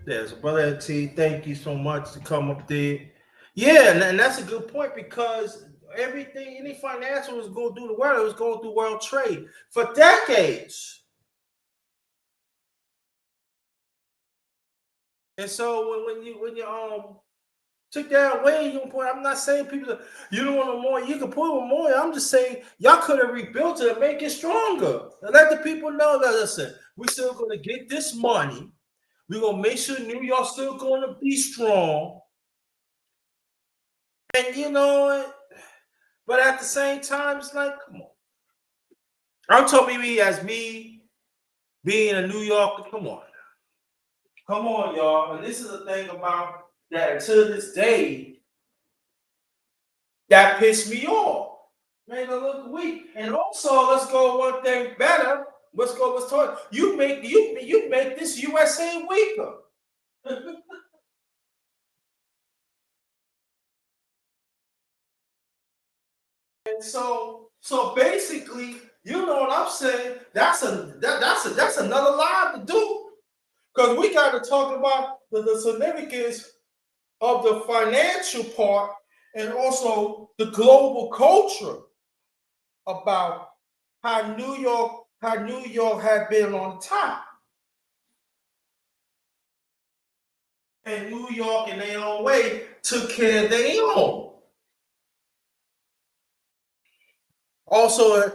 There's brother T. Thank you so much to come up there. Yeah, and that's a good point, because any financial was going through the world, it was going through world trade for decades. And so when you took that away, I'm not saying people you don't want more. You can put more. I'm just saying y'all could have rebuilt it and make it stronger. And let the people know that, listen, we're still going to get this money. We're going to make sure New York's still going to be strong. And but at the same time, it's like, come on. I'm talking me as me being a New Yorker. Come on, y'all. And this is the thing about that to this day, that pissed me off. Made it look weak. And also, let's go one thing better. Let's talk. You make this USA weaker. And so basically, you know what I'm saying? That's another lie to do. Because we got to talk about the significance of the financial part and also the global culture about how New York had been on top. And New York in their own way took care of their own. Also,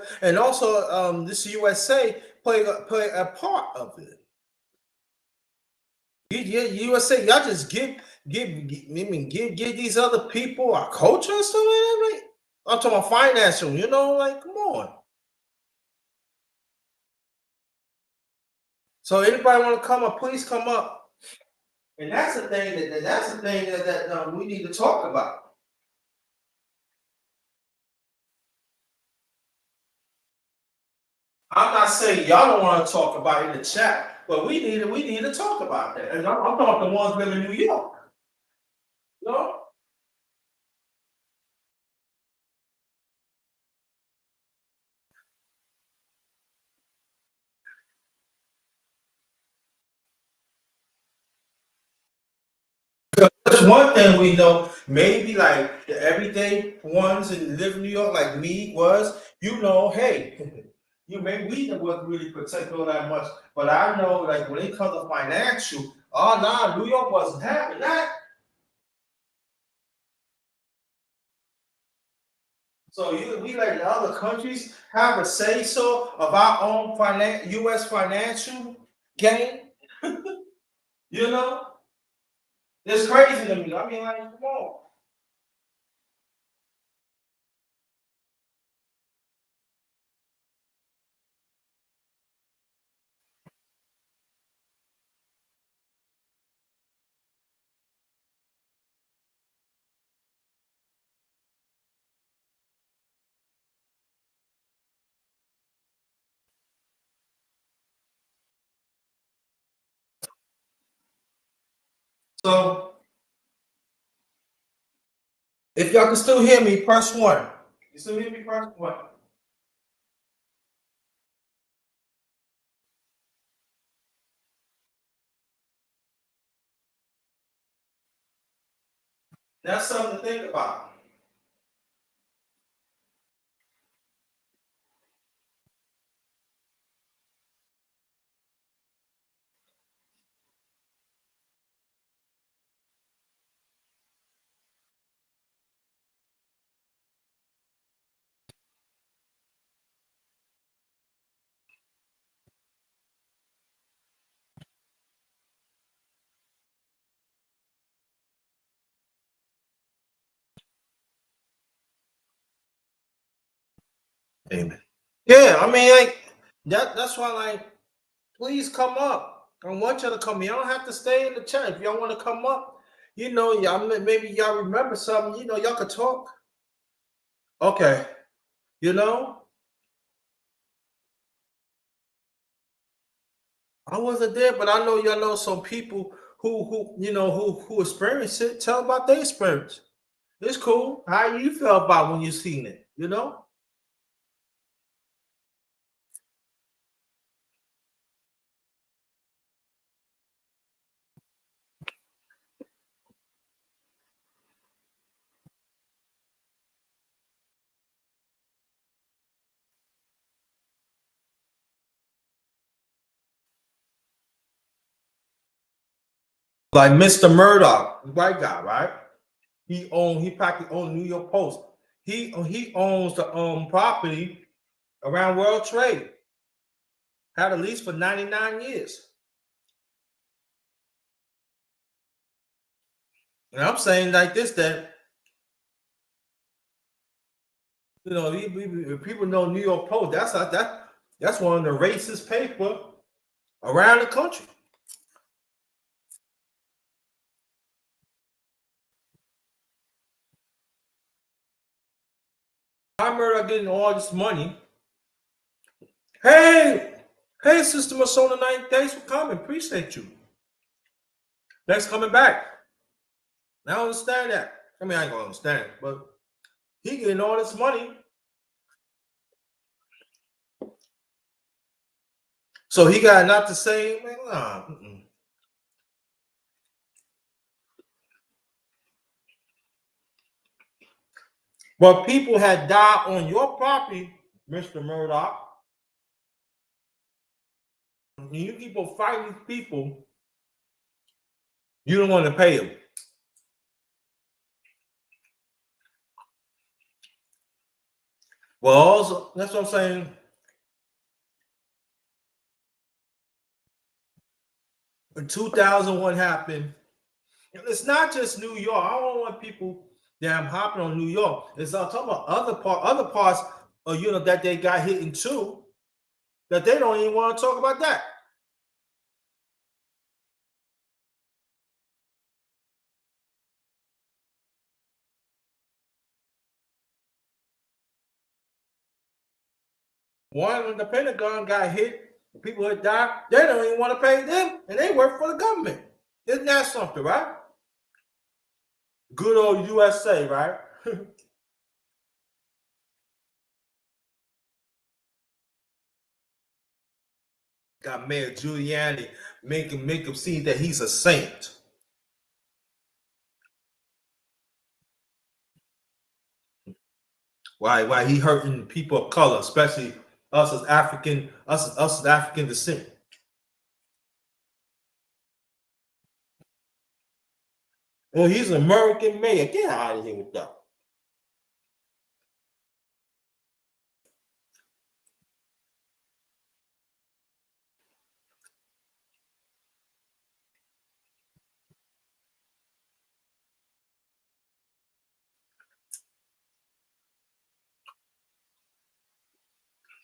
this USA played a part of it. USA, y'all just give these other people our culture and stuff like that. Right? I'm talking about financial, you know, like come on. So anybody want to come up, please come up. And that's the thing that we need to talk about. I'm not saying y'all don't want to talk about it in the chat, but we need to talk about that. And I'm talking the ones living in New York. You know? That's one thing we know. Maybe like the everyday ones and live in New York, like me was, you know, hey, we didn't really protect all that much. But I know, like when it comes to financial, oh nah, New York wasn't having that. So we like the other countries have a say so of our own U.S. financial game. You know, it's crazy to me. I mean, like, come on. So if y'all can still hear me, press 1. You still hear me? Press 1. That's something to think about. Amen. Yeah, I mean, like that's why, like, please come up. I want y'all to come. You don't have to stay in the chat. If y'all want to come up, you know, y'all maybe y'all remember something. You know, y'all could talk. Okay, you know, I wasn't there, but I know y'all know some people who experience it. Tell about their experience. It's cool. How you felt about when you seen it? You know. Like Mr. Murdoch, white guy, right? He practically owned New York Post. He owns the property around World Trade. Had a lease for 99 years. And I'm saying like this, that you know, if people know New York Post, that's one of the racist paper around the country. How Murdoch getting all this money? Hey, Sister Masona Knight, thanks for coming. Appreciate you. Thanks for coming back. I don't understand that. I mean, I ain't gonna understand it, but he getting all this money. So he got not the same, man. Nah. But people had died on your property, Mr. Murdoch. And you keep on fighting people, you don't want to pay them. Well, also, that's what I'm saying. When 2001 happened, it's not just New York. I don't want people damn hopping on New York. It's I'm talking about other parts of that they got hit in too, that they don't even want to talk about that. One when the Pentagon got hit, people had died, they don't even want to pay them, and they work for the government. Isn't that something, right? Good old USA, right? Got Mayor Giuliani make him see that he's a saint. Why he hurting people of color, especially us as African descent. Well, he's an American mayor. Get out of here with that.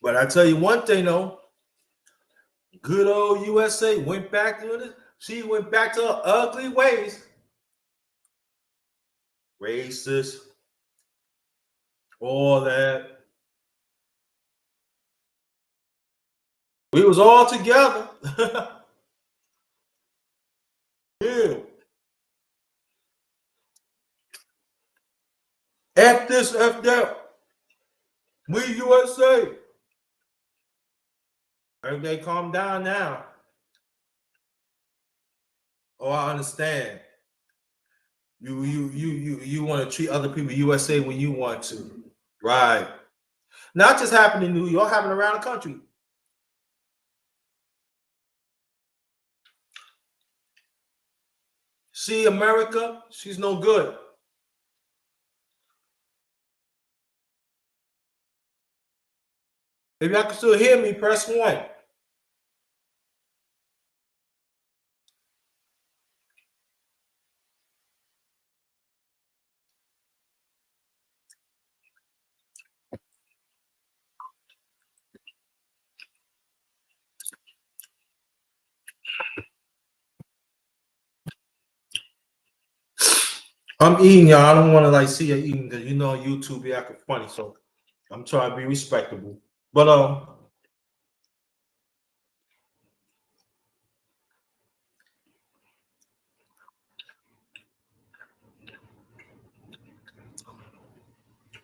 But I tell you one thing though, good old USA went back to this. She went back to her ugly ways. Racist, all that. We was all together. Yeah. F this, F that. We USA. Everybody calm down now. Oh, I understand. You want to treat other people USA when you want to. Right. Not just happening in New York, happening around the country. See, America, she's no good. If y'all can still hear me, press 1. I'm eating, y'all. I don't want to see you eating because YouTube be acting funny. So I'm trying to be respectable. But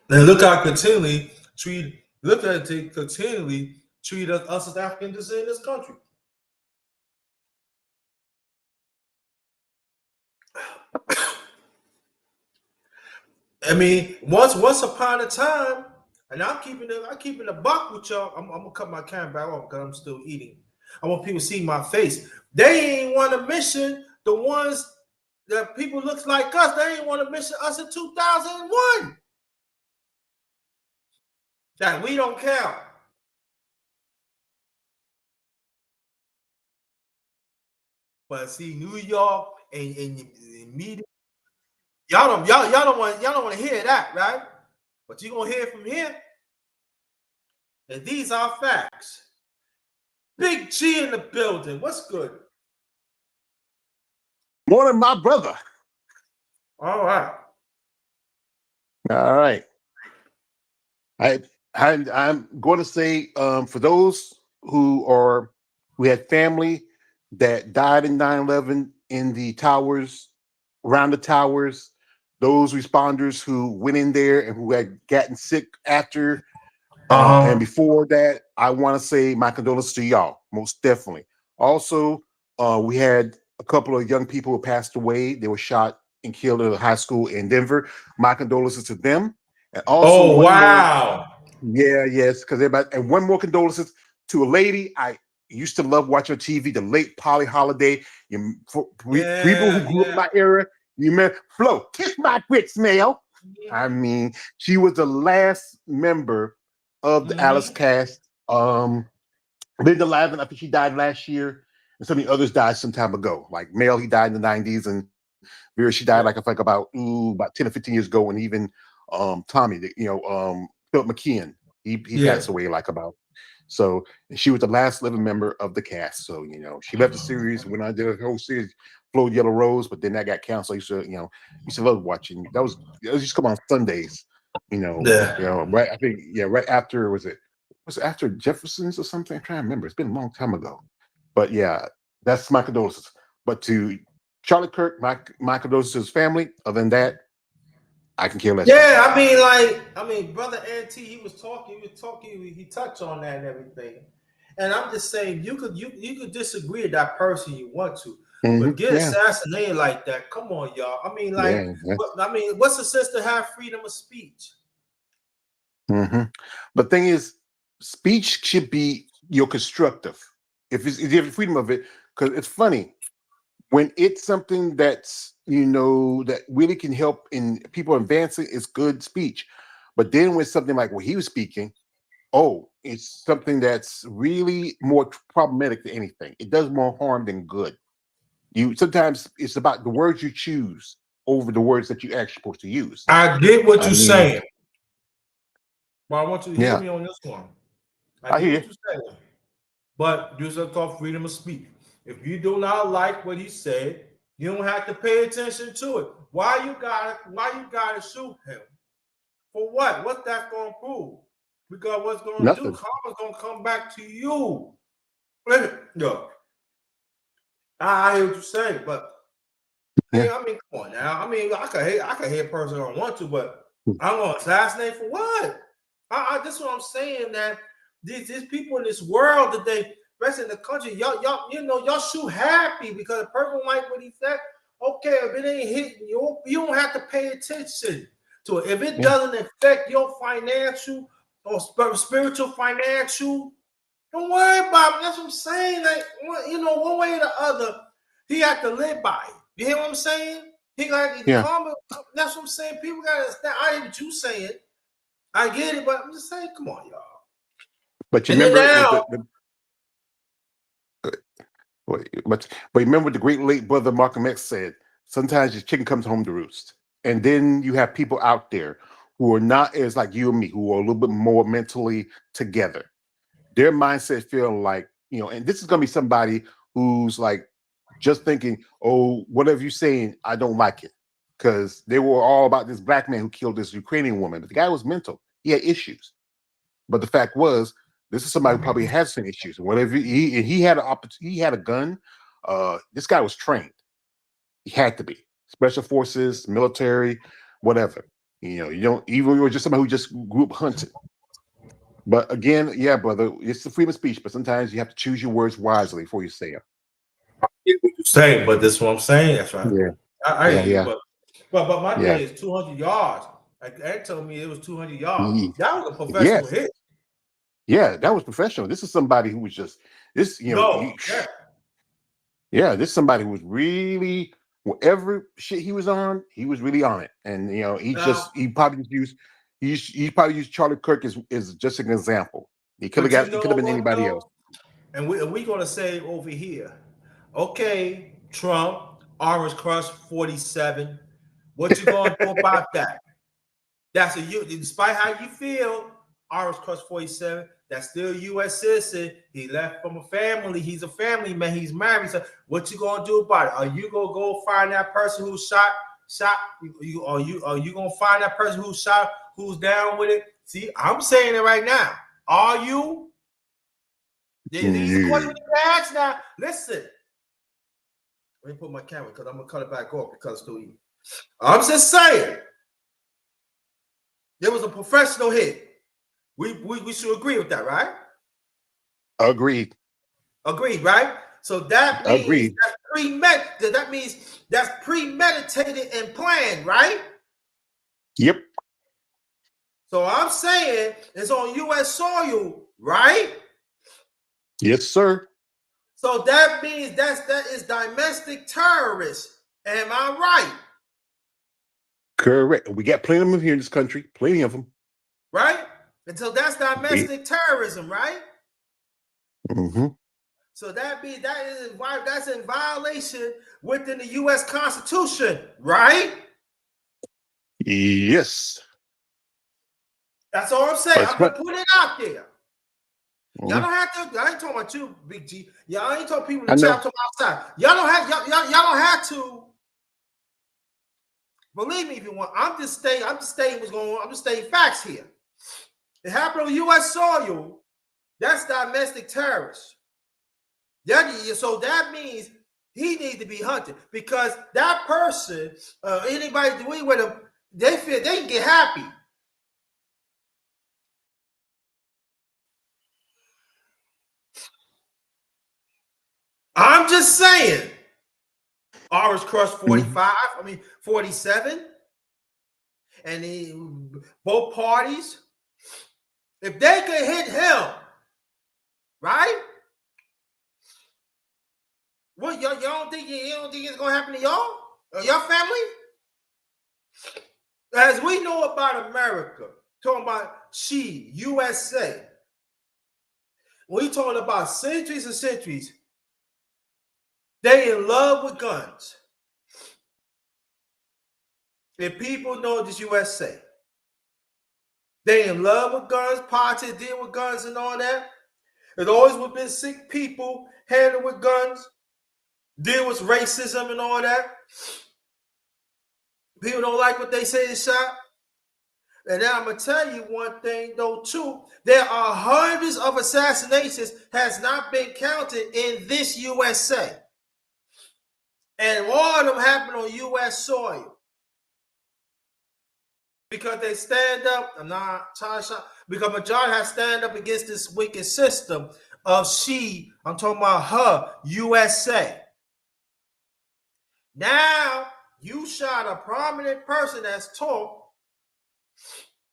and look how continually treat us as African descent in this country. I mean, once upon a time, and I'm keeping the buck with y'all. I'm gonna cut my camera back off because I'm still eating. I want people to see my face. They ain't want to mention the ones that people looks like us. They ain't want to mention us in 2001. That we don't count. But see, New York and media, y'all don't want to hear that, right? But you're gonna hear it from here. And these are facts. Big G in the building. What's good? Morning, my brother. All right. All right. I'm going to say for those who had family that died in 9/11 in the towers, around the towers, those responders who went in there and who had gotten sick after and before that, I want to say my condolences to y'all, most definitely. Also, we had a couple of young people who passed away. They were shot and killed at a high school in Denver. My condolences to them. And also Oh, wow. yes, because everybody, and one more condolences to a lady I used to love watching on TV, the late Polly Holiday. For people who grew up in my era, you remember Flo, kiss my grits, Mel. I mean, she was the last member of the Alice cast. Lived alive, and I think she died last year, and some of the others died some time ago. Like Mel, he died in the 90s, and Vera, she died like about 10 or 15 years ago, and even Tommy, Philip McKeon, he passed away like about. So she was the last living member of the cast. So she left the series when I did a whole series, Flow Yellow Rose, but then that got canceled. I used to love watching. That was used to come on Sundays. Right. I think right after was it after Jefferson's or something? I'm trying to remember. It's been a long time ago. But yeah, that's my condolences. But to Charlie Kirk, my condolences to his family. Other than that, I can care less. Yeah, I mean, Brother NT, he touched on that and everything. And I'm just saying, you could disagree with that person you want to, but get assassinated like that. Come on, y'all. I mean, what's the sense to have freedom of speech? But thing is, speech should be constructive. If you have freedom of it, because it's funny when it's something that's that really can help in people advancing. It's good speech, but then when something like what he was speaking, it's something that's really more problematic than anything. It does more harm than good. Sometimes it's about the words you choose over the words that you're actually supposed to use. I get what you're saying, but I want you to hear me on this one. I get what you're saying, but you just talk freedom of speech. If you do not like what he said, you don't have to pay attention to it. Why you gotta shoot him? For what? What's that gonna prove? Because what's gonna do? Karma's gonna come back to you. Yo, I hear what you're saying, but hey, I mean, come on now. I mean, I can hate a person I don't want to, but I'm gonna assassinate for what? This is what I'm saying. That these people in this world today, rest in the country, y'all shoot happy because the person like what he said. Okay, if it ain't hitting you, you don't have to pay attention to it. If it doesn't affect your financial or spiritual financial, don't worry about it. That's what I'm saying. Like, one way or the other, he had to live by it. You hear what I'm saying? He got karma. That's what I'm saying. People gotta understand. I hear what you saying. I get it, but I'm just saying, come on, y'all. But you remember but remember what the great late brother Malcolm X said, sometimes your chicken comes home to roost. And then you have people out there who are not as like you and me, who are a little bit more mentally together. Their mindset feel like, and this is gonna be somebody who's like just thinking, whatever you're saying, I don't like it. Because they were all about this black man who killed this Ukrainian woman. But the guy was mental. He had issues. But the fact was, this is somebody who probably has some issues. And whatever he had he had a gun. This guy was trained. He had to be. Special forces, military, whatever. You don't even just somebody who just grew up hunting. But again, brother, it's the freedom of speech, but sometimes you have to choose your words wisely before you say them. I get what you're saying, but this is what I'm saying. That's right. Yeah. I hear you, but my thing is 200 yards. Like Ed told me it was 200 yards. That was a professional hit. Yeah, that was professional. This is somebody who was just this, this is somebody who was really whatever shit he was on, he was really on it. And he probably used Charlie Kirk as just an example. He could have been anybody else. And we're gonna say over here, okay, Trump, Orange Crush 47. What you gonna do about that? That's despite how you feel, Orange Crush 47, that's still a U.S. citizen. He left from a family. He's a family man. He's married. So what you gonna do about it? Are you gonna go find that person who shot? Are you gonna find that person who shot, who's down with it See, I'm saying it right now. Are you? These are questions you ask now. Listen. Let me put my camera because I'm gonna cut it back off because it's too easy. I'm just saying. There was a professional hit. We should agree with that, right? Agreed. Agreed, right? So that means Agreed. that means that's premeditated and planned, right? Yep. So I'm saying it's on U.S. soil, right? Yes, sir. So that means that is domestic terrorists. Am I right? Correct. We got plenty of them here in this country. Plenty of them. Right? And so that's domestic terrorism, right? Mm-hmm. So that's in violation within the U.S. Constitution, right? Yes. That's all I'm saying. I'm gonna put it out there. Mm-hmm. Y'all don't have to. I ain't talking about you, Big G. Y'all ain't talking people in the chat. I'm talking outside. Y'all don't have to. Believe me if you want. I'm just stating what's going on. I'm just stating facts here. It happened on U.S. soil. That's domestic terrorists. So that means he needs to be hunted because that person, anybody doing with him, they feel they can get happy. I'm just saying. Orange Crush 45, 47. And both parties, if they could hit him, right? What y'all don't think it's gonna happen to y'all or your family? As we know about America, talking about USA. We talking about centuries and centuries. They in love with guns. And people know this USA. They in love with guns, politics, deal with guns and all that. There's always been sick people handling with guns, deal with racism and all that. People don't like what they say is shot. And now I'm going to tell you one thing, though, too. There are hundreds of assassinations has not been counted in this USA. And all of them happen on U.S. soil. Because they stand up, because majority has stand up against this wicked system of I'm talking about her, USA. Now, you shot a prominent person that's taught,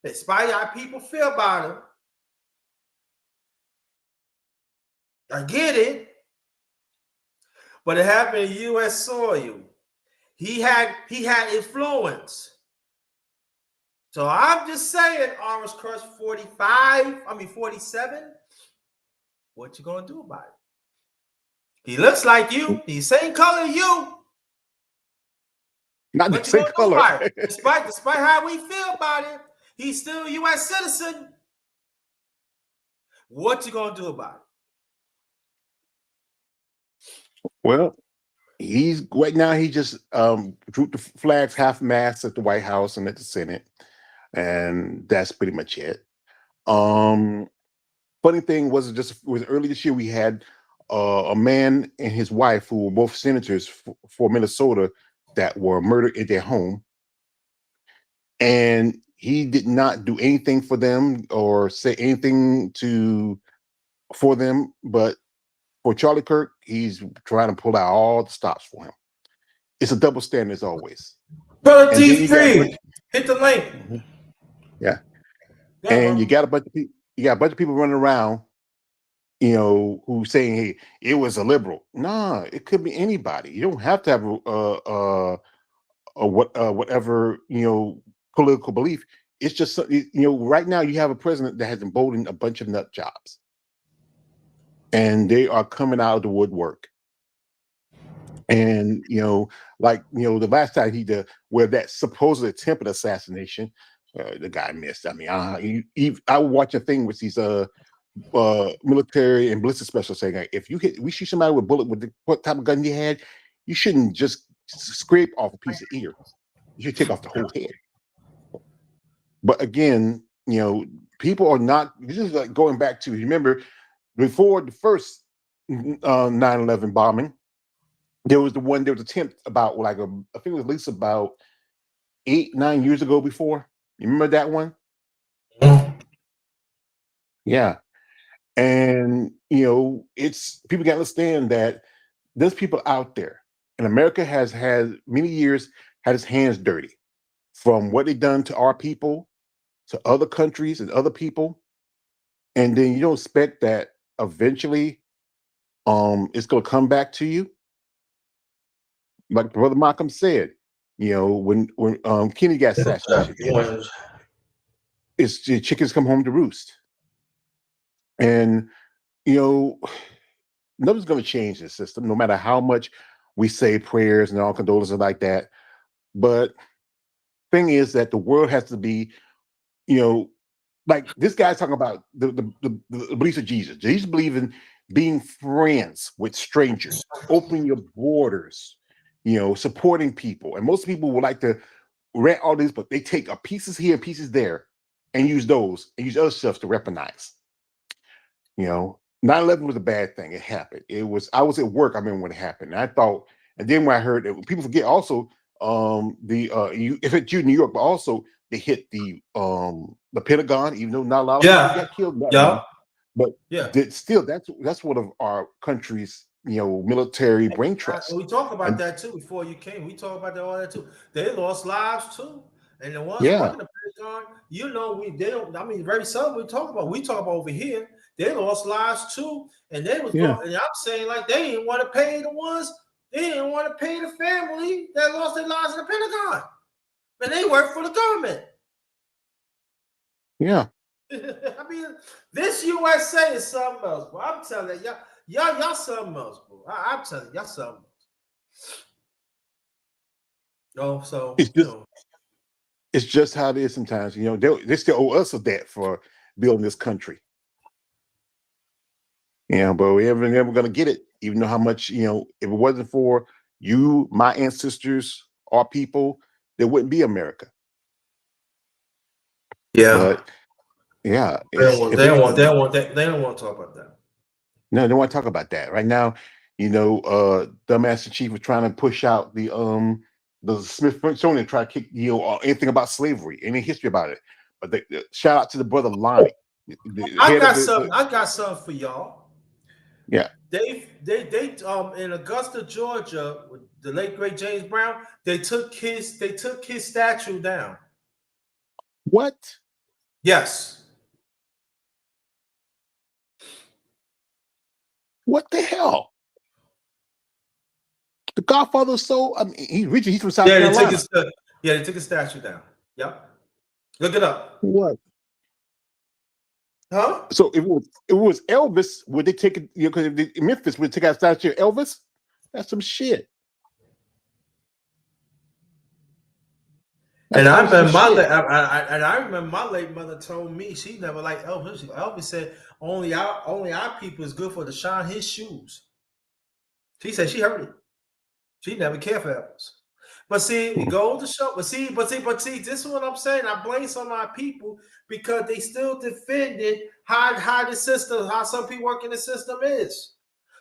despite how people feel about him. I get it. But it happened in U.S. soil. He had influence. So I'm just saying, Orange Crush 47. What you gonna do about it? He looks like you. He's same color you. Not the same color. Despite how we feel about it, he's still a U.S. citizen. What you gonna do about it? Well, he's right now. He just drooped the flags half-mast at the White House and at the Senate, and that's pretty much it. Funny thing was early this year we had a man and his wife who were both senators for Minnesota that were murdered in their home, and he did not do anything for them or say anything for them, but for Charlie Kirk, he's trying to pull out all the stops for him. It's a double standard as always. Brother D3, hit the link. Yeah. And you got a bunch of people. You got a bunch of people running around, who saying, "Hey, it was a liberal." Nah, it could be anybody. You don't have to have whatever political belief. It's just right now you have a president that has emboldened a bunch of nut jobs, and they are coming out of the woodwork. And the last time he did where that supposed attempted assassination, the guy missed. I mean, I watch a thing with these military and ballistic specialists saying, like, if we shoot somebody with a bullet with what type of gun you had, you shouldn't just scrape off a piece of ear. You should take off the whole head. But again, people are not. This is like going back to, remember, before the first 9/11 bombing, there was attempt about I think it was at least about 8-9 years ago before. You remember that one? Yeah. And it's people got to understand that there's people out there, and America has had many years had its hands dirty from what they've done to our people, to other countries and other people, and then you don't expect that eventually, it's going to come back to you. Like Brother Malcolm said, when Kennedy got assassinated, it's the chickens come home to roost, and nothing's going to change the system, no matter how much we say prayers and all condolences like that. But thing is that the world has to be, like this guy's talking about the beliefs of Jesus. Jesus believes in being friends with strangers, opening your borders, supporting people. And most people would like to rent all these, but they take a pieces here, pieces there, and use those and use other stuff to weaponize. 9/11 was a bad thing. It happened. I was at work. I remember when it happened. And I thought, and then when I heard that, people forget also, if it's in New York, but also they hit the Pentagon, even though not a lot of people got killed. But still, that's one of our country's military brain trust. We talked about that too before you came. We talked about all that too. They lost lives too, and the ones working the Pentagon, they don't. I mean, very seldom we talk about over here. They lost lives too, and they was going, and I'm saying like they didn't want to pay the ones. They didn't want to pay the family that lost their lives in the Pentagon, but they work for the government. Yeah. I mean, this USA is something else, bro. I'm telling you, y'all something else, bro. I'm telling you, y'all something else. So it's just how it is sometimes. They still owe us a debt for building this country. But we're never going to get it, even though how much, if it wasn't for you, my ancestors, our people, there wouldn't be America. Yeah. But yeah. They don't want to talk about that. No, they don't want to talk about that. Right now, the Master Chief was trying to push out the Smithsonian, try to kick, anything about slavery, any history about it. But shout out to the brother Lonnie. I got something for y'all. Yeah. They in Augusta, Georgia, with the late great James Brown, they took his statue down. What? Yes. What the hell? The Godfather is so, I mean, he's from South Carolina. They took his statue down. Yep. Look it up. What? Huh? So if it was Elvis, would they take it? Because in Memphis would take out a statue of Elvis? That's some shit. And I remember my late mother told me she never liked Elvis. Elvis said only our people is good for to shine his shoes. She said she heard it. She never cared for Elvis. But see, it goes to show. But see, this is what I'm saying. I blame some of our people because they still defended how the system, how some people work in the system is.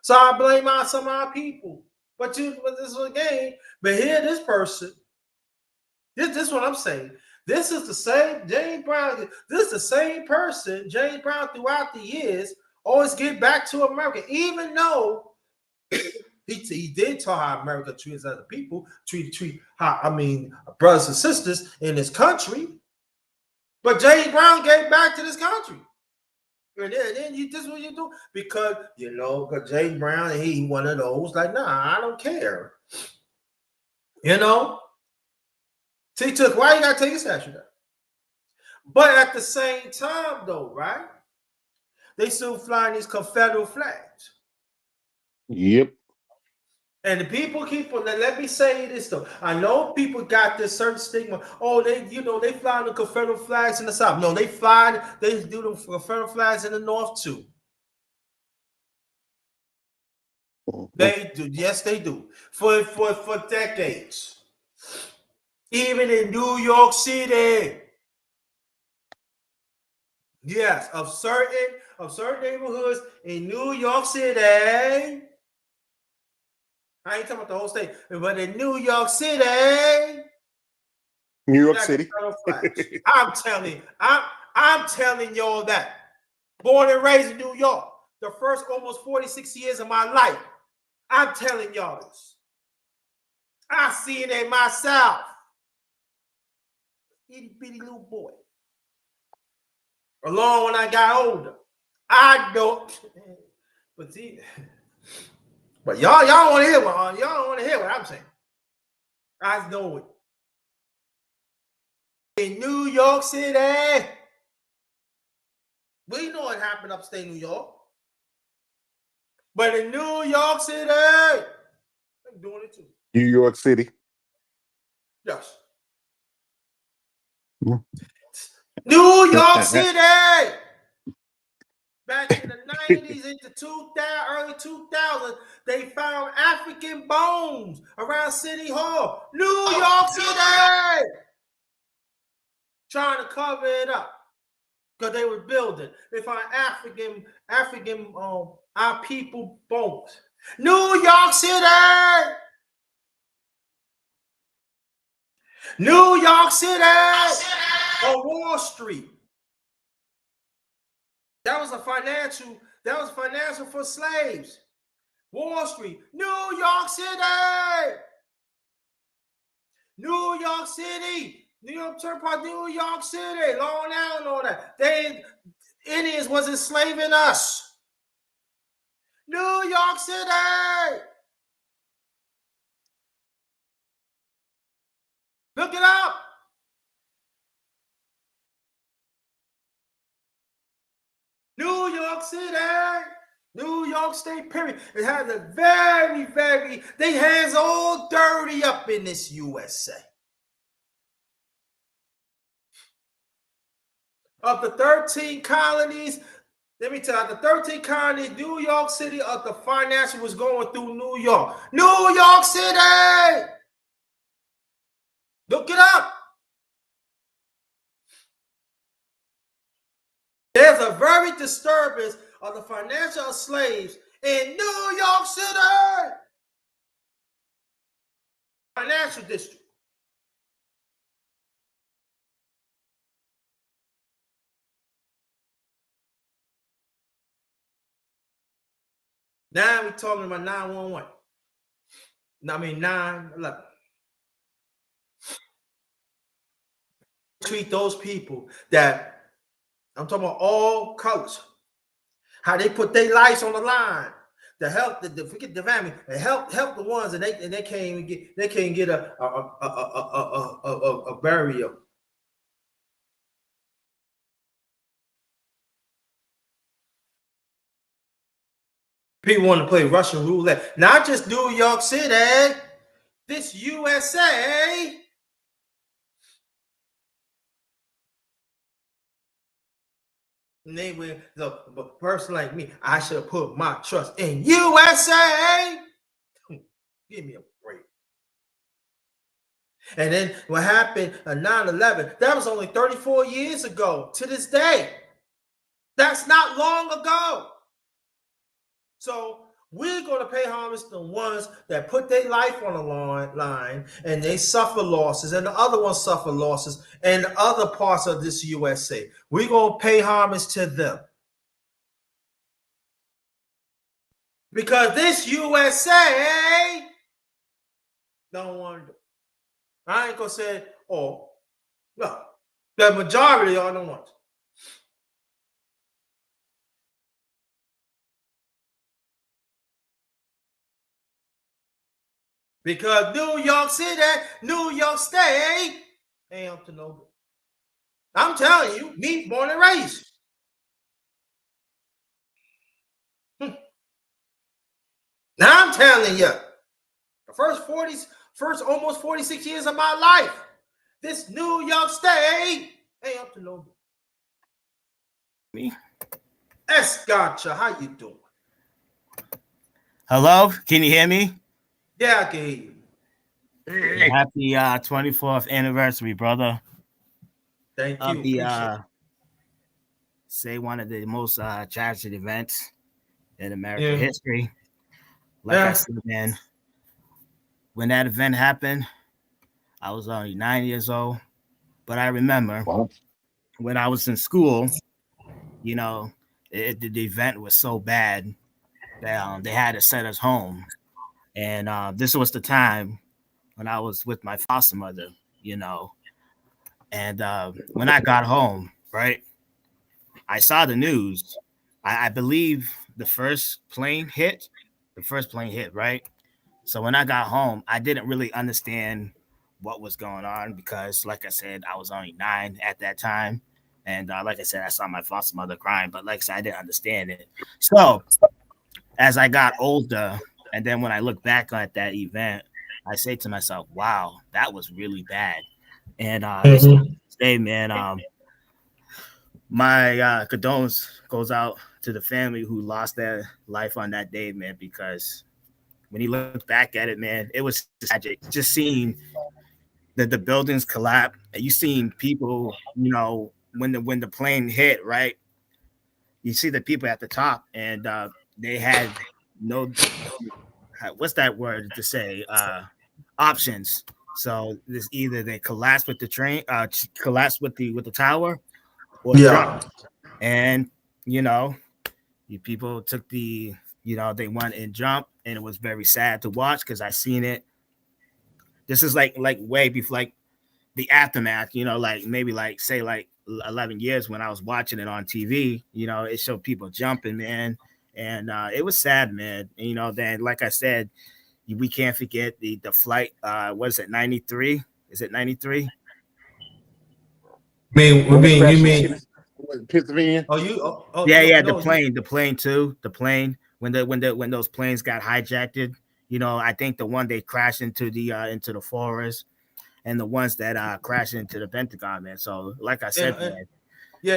So I blame some of our people. But this is a game. But here, this person, this is what I'm saying. This is the same James Brown. This is the same person James Brown throughout the years always get back to America, even though. He did tell how America treats other people, treat brothers and sisters in this country. But James Brown gave back to this country. And then this is what you do. Because, because James Brown, he one of those, like, nah, I don't care. See, why you got to take a statue down? But at the same time, though, right? They still flying these Confederate flags. Yep. And the people let me say this though. I know people got this certain stigma. Oh, they fly the Confederate flags in the South. No, they do the Confederate flags in the North too. They do, yes, they do. For decades. Even in New York City. Yes, of certain neighborhoods in New York City. I ain't talking about the whole state, but in New York City. New York City. I'm telling y'all that. Born and raised in New York, the first almost 46 years of my life. I'm telling y'all this. I seen it myself. Itty bitty little boy. Along when I got older. I know. But see, y'all want to hear what I'm saying. I know it. In New York City. We know what happened upstate New York. But in New York City, I'm doing it too. New York City. Yes. New York City. Back in the 90s into early 2000s, they found African bones around City Hall. New York City. Trying to cover it up. Because they were building. They found African our people bones. New York City. New York City. On Wall Street. That was financial for slaves. Wall Street. New York City. New York City. New York Turnpike, New York City. Long Island, all that. Indians was enslaving us. New York City. Look it up. New York City. New York State, period. It has a very, very, they hands all dirty up in this USA. Of the 13 colonies, let me tell you, the 13 colonies, New York City, of the financial was going through New York. New York City! Look it up. There's a very disturbance of the financial slaves in New York City. Financial district. Now we're talking about 911. I mean 9/11. Treat those people that I'm talking about all colors. How they put their lives on the line to help forget the family and help the ones and they can't even get a burial. People want to play Russian roulette. Not just New York City, this USA. And they will, a person like me, I should put my trust in USA. Give me a break. And then what happened on 9/11, that was only 34 years ago to this day. That's not long ago. So we're going to pay homage to the ones that put their life on the line and they suffer losses, and the other ones suffer losses in other parts of this USA. We're going to pay homage to them. Because this USA don't want to do. I ain't going to say all. No. The majority of y'all don't want to. Because New York City, New York State ain't up to no good. I'm telling you, me, born and raised. Now I'm telling you, the first almost 46 years of my life, this New York State ain't up to no good. Me? Escotcha, how you doing? Hello, can you hear me? Yeah, I can hear you. Hey. Happy 24th anniversary, brother. Thank of you. the say one of the most tragic events in American history. Like I said, man, when that event happened, I was only 9 years old. But I remember when I was in school, you know, the event was so bad that they had to send us home. And this was the time when I was with my foster mother, you know. And when I got home, right, I saw the news. I believe the first plane hit, right? So when I got home, I didn't really understand what was going on because, like I said, I was only 9 at that time. And like I said, I saw my foster mother crying, but like I said, I didn't understand it. So as I got older, and then when I look back at that event, I say to myself, wow, that was really bad. And this day, man, my condolence goes out to the family who lost their life on that day, man, because when you look back at it, man, it was tragic. Just seeing the buildings collapse, and you seen people, you know, when the plane hit, right? You see the people at the top, and they had no, what's that word to say? Options. So this either they collapse with the train, collapse with the tower, or jump. And you know, you people took the, you know, they went and jumped, and it was very sad to watch because I seen it. This is like way before, like the aftermath, you know, like maybe like say like 11 years when I was watching it on TV, you know, it showed people jumping, man. And it was sad, man. And, you know, then like I said, we can't forget the flight. What is it, 93? Is it 93? You mean Pennsylvania? Yeah, the plane too. The plane when those planes got hijacked. You know, I think the one they crashed into the forest, and the ones that crashed into the Pentagon, man. So, like I said, man,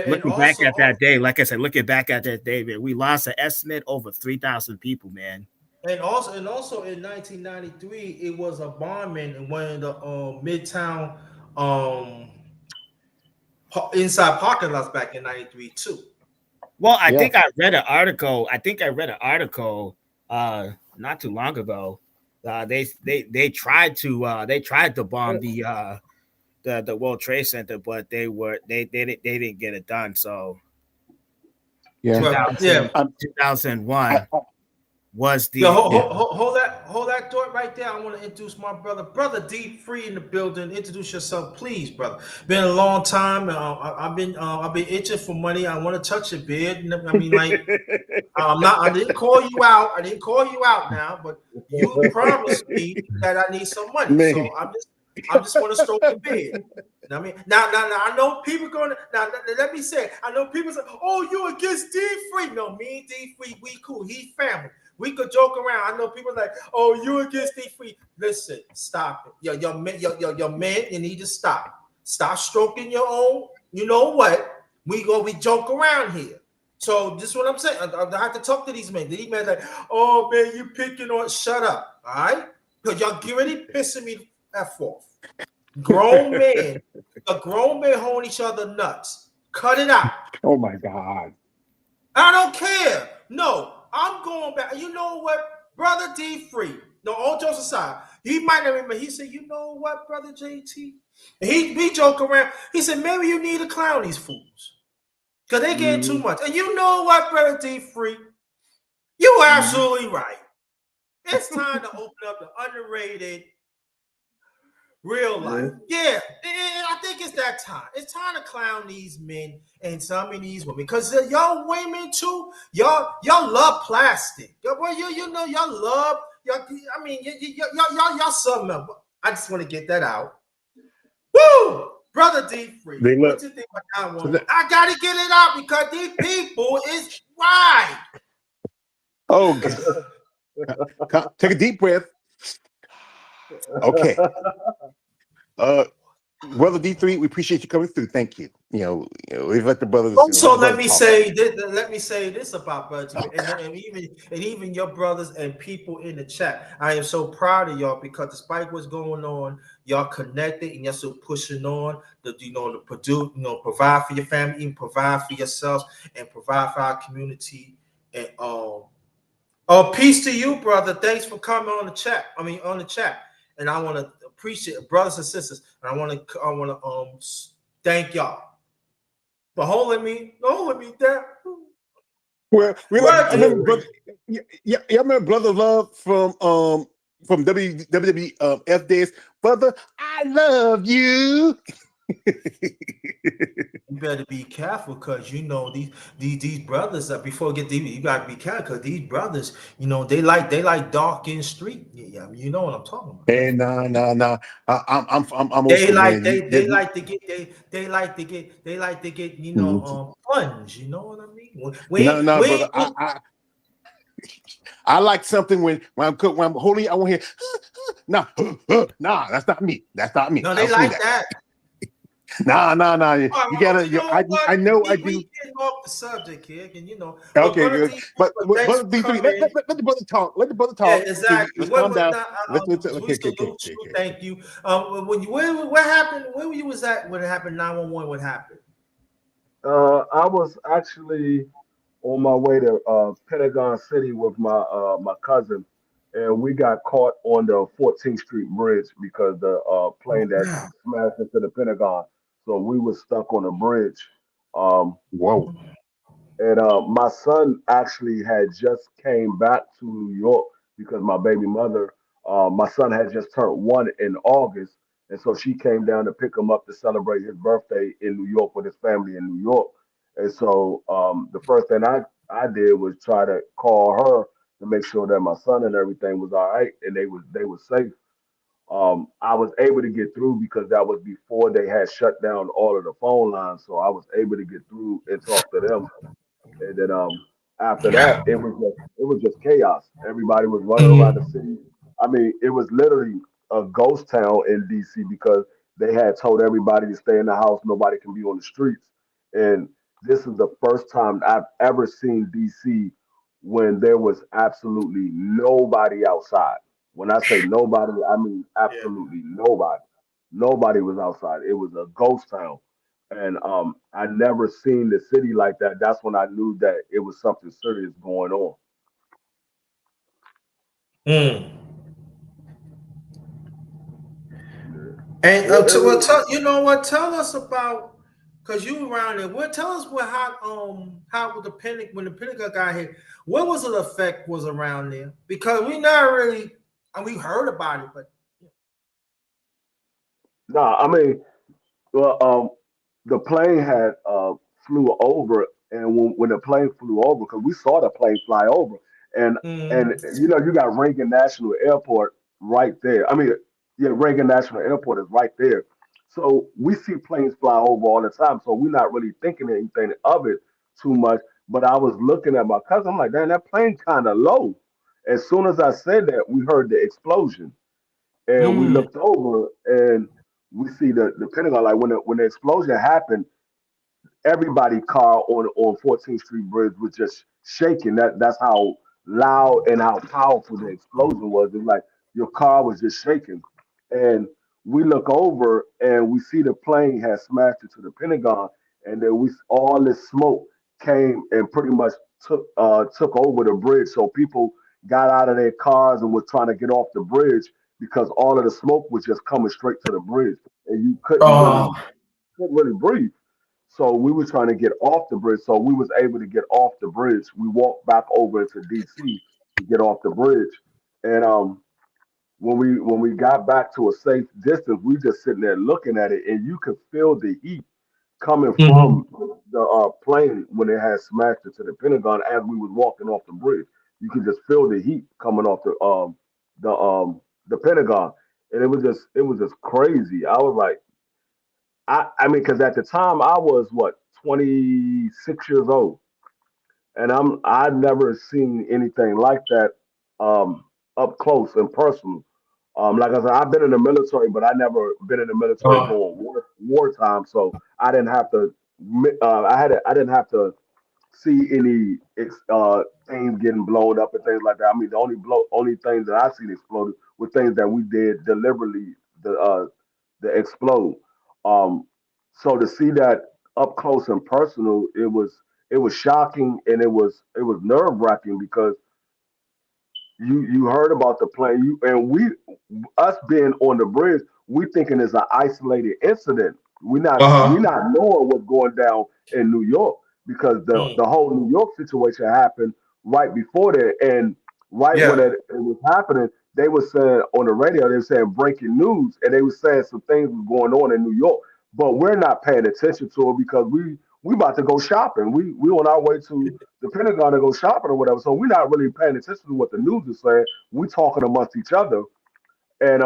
looking back at that day, like I said, looking back at that day, man, we lost an estimate over 3,000 people, man. And also in 1993, it was a bombing in one of the Midtown inside parking lots back in 93 too. Well, I think I read an article. Not too long ago. They tried to bomb the World Trade Center, but they didn't get it done. So 2001 was the hold that thought right there. I want to introduce my brother D Free in the building. Introduce yourself, please, brother. Been a long time. I've been itching for money. I want to touch your beard. I mean, like, I didn't call you out. I didn't call you out now, but you promised me that I need some money. Man. So I'm just want to stroke your beard. I mean, now I know people going. Now let me say, I know people say, "Oh, you against D Free?" No, me and D Free, we cool. He's family. We could joke around. I know people like, "Oh, you against D Free?" Listen, stop it. Your man, you need to stop. Stop stroking your own. You know what? We joke around here. So this is what I'm saying. I have to talk to these men. These men like, "Oh man, you picking on." Shut up, all right? Because y'all already pissing me off. Grown men holding each other nuts. Cut it out. Oh my God. I don't care. No, I'm going back. You know what, brother D Free? No, all jokes aside, he might not remember. He said, "You know what, brother JT?" And he joke around. He said, "Maybe you need to clown these fools because they getting too much." And you know what, brother D Free? You absolutely right. It's time to open up the underrated real life. Yeah, I think it's that time. It's time to clown these men and some of these women because y'all women too. Y'all love plastic. You know y'all love y'all. I mean y'all something else. I just want to get that out. Woo, brother D Free. What you think about that one? I gotta get it out because these people is right. Oh, take a deep breath. Okay. Brother D3, we appreciate you coming through. Thank you. we let the brothers. Also, let me say this about brother, and even your brothers and people in the chat. I am so proud of y'all because despite what's going on, y'all connected and y'all still pushing on to produce, provide for your family, even provide for yourselves, and provide for our community. And peace to you, brother. Thanks for coming on the chat. On the chat, and I want to appreciate brothers and sisters, and I want to thank y'all. But holding me down. Well, I remember brother. Yeah, I remember Brother Love from WWF days. Brother, I love you. You better be careful because these brothers before get to you gotta be careful because these brothers, they like dark in street. Yeah, you know what I'm talking about. Hey, no. I'm They also, like man. they like to get funds. You know what I mean? No, brother. I like something when I'm holding. I want to hear. Nah, that's not me. That's not me. No, they like that. Nah. You gotta. I know. I do. We getting off the subject here, and Okay, good. But brother D3, let the brother talk. Let the brother talk. Yeah, exactly. Let's calm down. We salute you. Thank you. What happened? Where you was at when it happened? 911. What happened? I was actually on my way to Pentagon City with my cousin, and we got caught on the 14th Street Bridge because the plane that Wow. smashed into the Pentagon. So we were stuck on the bridge. Whoa. And my son actually had just came back to New York because my baby mother, my son had just turned 1 in August, and so she came down to pick him up to celebrate his birthday in New York with his family in New York. And so the first thing I did was try to call her to make sure that my son and everything was all right and they were safe. I was able to get through because that was before they had shut down all of the phone lines, so I was able to get through and talk to them. And then after that, it was just chaos. Everybody was running around the city. I mean, it was literally a ghost town in DC because they had told everybody to stay in the house. Nobody can be on the streets. And this is the first time I've ever seen DC when there was absolutely nobody outside. When I say nobody, I mean Yeah. absolutely nobody. Nobody was outside. It was a ghost town, and I never seen the city like that. That's when I knew that it was something serious going on. Mm. Yeah. And It was you know what? Tell us about because you around there. What tell us how the panic when the Pentagon got hit. What was the effect was around there? Because we not really and we heard about it, but nah. I mean, well, the plane had flew over, and when the plane flew over, because we saw the plane fly over, and mm, and you got Reagan National Airport right there. I mean, yeah, Reagan National Airport is right there. So we see planes fly over all the time. So we're not really thinking anything of it too much. But I was looking at my cousin. I'm like, damn, that plane kind of low. As soon as I said that, we heard the explosion, and we mm. looked over and we see the Pentagon. Like when the explosion happened, everybody car on 14th Street Bridge was just shaking. That's how loud and how powerful the explosion was. It's like your car was just shaking. And we look over and we see the plane has smashed into the Pentagon, and then we all this smoke came and pretty much took over the bridge. So people got out of their cars and were trying to get off the bridge because all of the smoke was just coming straight to the bridge, and you Oh, couldn't really breathe. So we were trying to get off the bridge. So we was able to get off the bridge. We walked back over into DC to get off the bridge. And when we got back to a safe distance, we just sitting there looking at it, and you could feel the heat coming mhm. from the plane when it had smashed into the Pentagon as we was walking off the bridge. You could just feel the heat coming off the Pentagon, and it was just crazy. I was like, I mean, because at the time I was what 26 years old, and I'd never seen anything like that um, up close and personal. Like I said, I've been in the military, but I never been in the military Oh, during wartime, so I didn't have to. I didn't have to see any things getting blown up and things like that. I mean, the only things that I seen exploded were things that we did deliberately to explode. Um, so to see that up close and personal, it was shocking, and it was nerve wracking because you heard about the plane, us being on the bridge, we thinking it's an isolated incident. We not knowing what's going down in New York, because Mm. the whole New York situation happened right before that, and right when Yeah. it was happening, they were saying on the radio, they were saying breaking news, and they were saying some things was going on in New York, but we're not paying attention to it because we about to go shopping. We on our way to the Pentagon to go shopping or whatever. So we're not really paying attention to what the news is saying. We talking amongst each other, and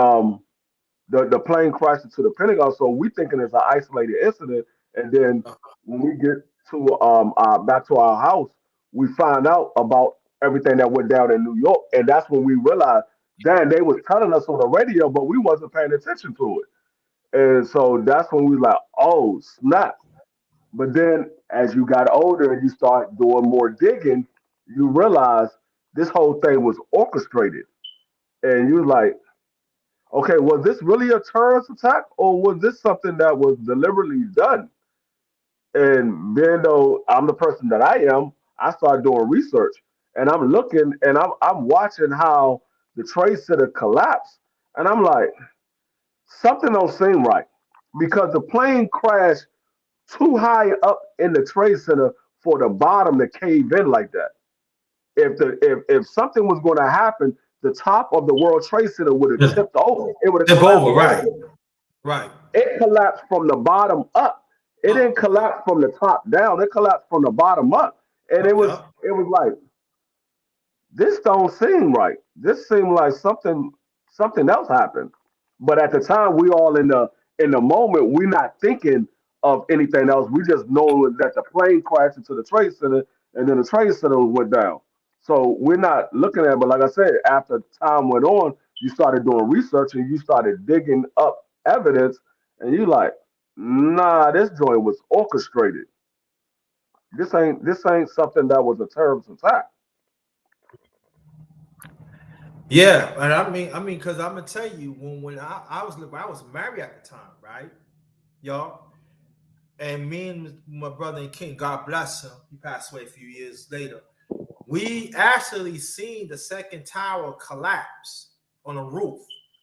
the plane crashed into the Pentagon. So we thinking it's an isolated incident, and then when we get to back to our house, we find out about everything that went down in New York, and that's when we realized, damn, they was telling us on the radio, but we wasn't paying attention to it. And so that's when we was like, oh snap. But then as you got older and you start doing more digging, you realize this whole thing was orchestrated. And you like, okay, was this really a terrorist attack, or was this something that was deliberately done? And being though I'm the person that I am, I started doing research, and I'm looking and I'm watching how the Trade Center collapsed. And I'm like, something don't seem right, because the plane crashed too high up in the Trade Center for the bottom to cave in like that. If something was going to happen, the top of the World Trade Center would have Yeah. tipped over. It would have Tip collapsed over, right. over. Right. It collapsed from the bottom up. It didn't collapse from the top down. It collapsed from the bottom up. And it was Yeah. it was like, this don't seem right. This seemed like something else happened. But at the time, we all in the moment, we're not thinking of anything else. We just know that the plane crashed into the Trade Center, and then the Trade Center went down. So we're not looking at it. But like I said, after time went on, you started doing research and you started digging up evidence, and you like, nah, this joint was orchestrated. This ain't something that was a terrorist attack. Yeah, and I mean, because I'm gonna tell you, when I was married at the time, right, y'all, and me and my brother in King, God bless him, he passed away a few years later. We actually seen the second tower collapse on the roof.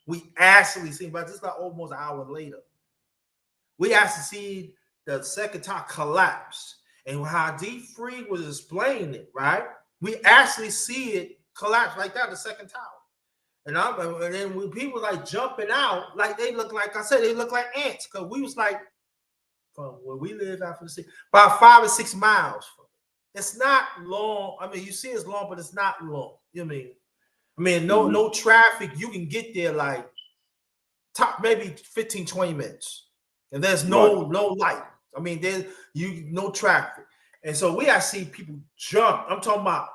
We actually seen, but this is like almost an hour later. We actually see the second tower collapse, and how D Free was explaining it, right? We actually see it collapse like that, the second tower. And then when people like jumping out, like they look like I said, they look like ants, because we was like from where we live after the city, about 5 or 6 miles from it. It's not long. I mean, you see it's long, but it's not long. You know what I mean? I mean, Mhm. no traffic. You can get there like top maybe 15, 20 minutes. And there's Right. no light. I mean, there's no traffic. And so we have seen people jump. I'm talking about,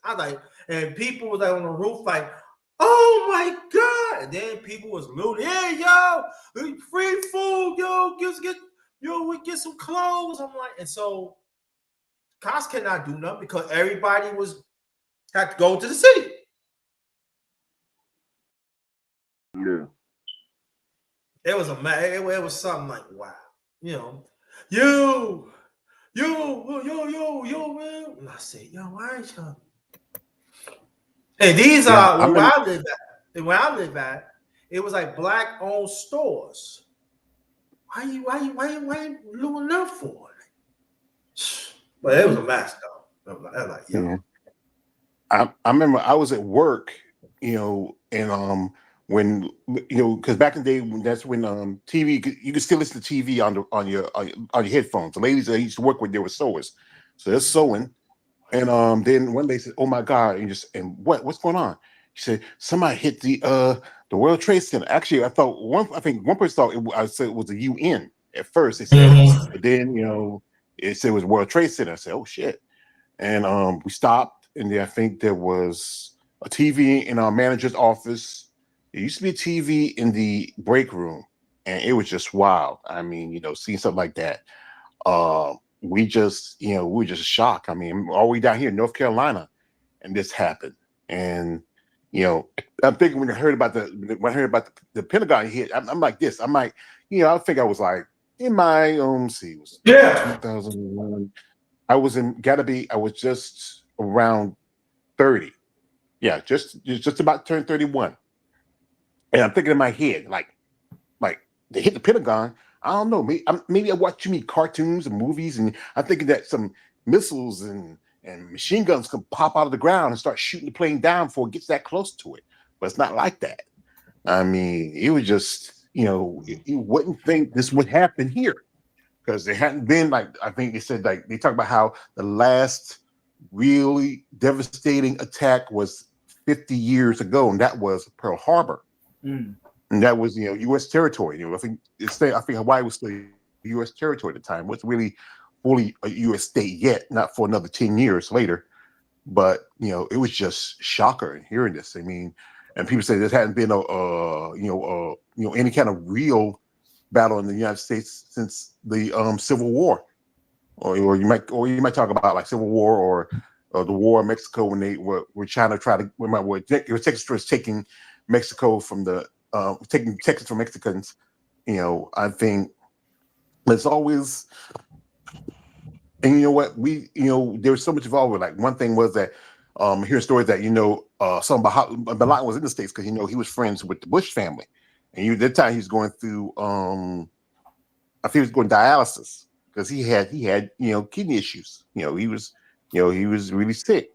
I like, and people was like on the roof, like, oh my God. And then people was looting. Hey, yo, free food, yo, we get some clothes. I'm like, and so cops cannot do nothing because everybody had to go to the city. Yeah. It was it was something like, wow, you know, you, man. And I said, yo, why ain't you? And these Yeah, are I where remember. I live at. And where I live at, it was like black owned stores. Why you looting up for? But it was a mess though. I was like, yo. Yeah. I remember I was at work, and when because back in the day that's when TV you could still listen to TV on your headphones. The ladies that I used to work with, they were sewers, so they're sewing, and then one day said, "Oh my God!" and what's going on? She said somebody hit the World Trade Center. Actually, I think one person thought I said it was the UN at first. They said, Mhm. but then it said it was World Trade Center. I said, "Oh shit." And we stopped, and then I think there was a TV in our manager's office. There used to be a TV in the break room, and it was just wild. I mean, seeing something like that. we just, we were just shocked. I mean, all the way down here in North Carolina, and this happened. And I'm thinking when I heard about the Pentagon hit, I'm like this. I'm like, I think I was like in my it was 2001. I was just around 30. Yeah, just about turned 31. And I'm thinking in my head, like they hit the Pentagon. I don't know. Maybe I watch too many cartoons and movies, and I'm thinking that some missiles and machine guns can pop out of the ground and start shooting the plane down before it gets that close to it. But it's not like that. I mean, it was just, you wouldn't think this would happen here because there hadn't been, like, I think they said, like, they talk about how the last really devastating attack was 50 years ago, and that was Pearl Harbor. And that was, U.S. territory. I think Hawaii was still U.S. territory at the time. It wasn't really fully a U.S. state yet, not for another 10 years later. But it was just shocker hearing this. I mean, and people say there hadn't been any kind of real battle in the United States since the Civil War, or you might talk about like Civil War or the war in Mexico when they were trying to Texas was taking Mexico from taking Texas from Mexicans. I think there's always. And you know what? There was so much involved with, like, one thing was that hearing stories that some Bin Laden was in the States because he was friends with the Bush family, and that time he was going through I think he was going dialysis because he had kidney issues. He was really sick.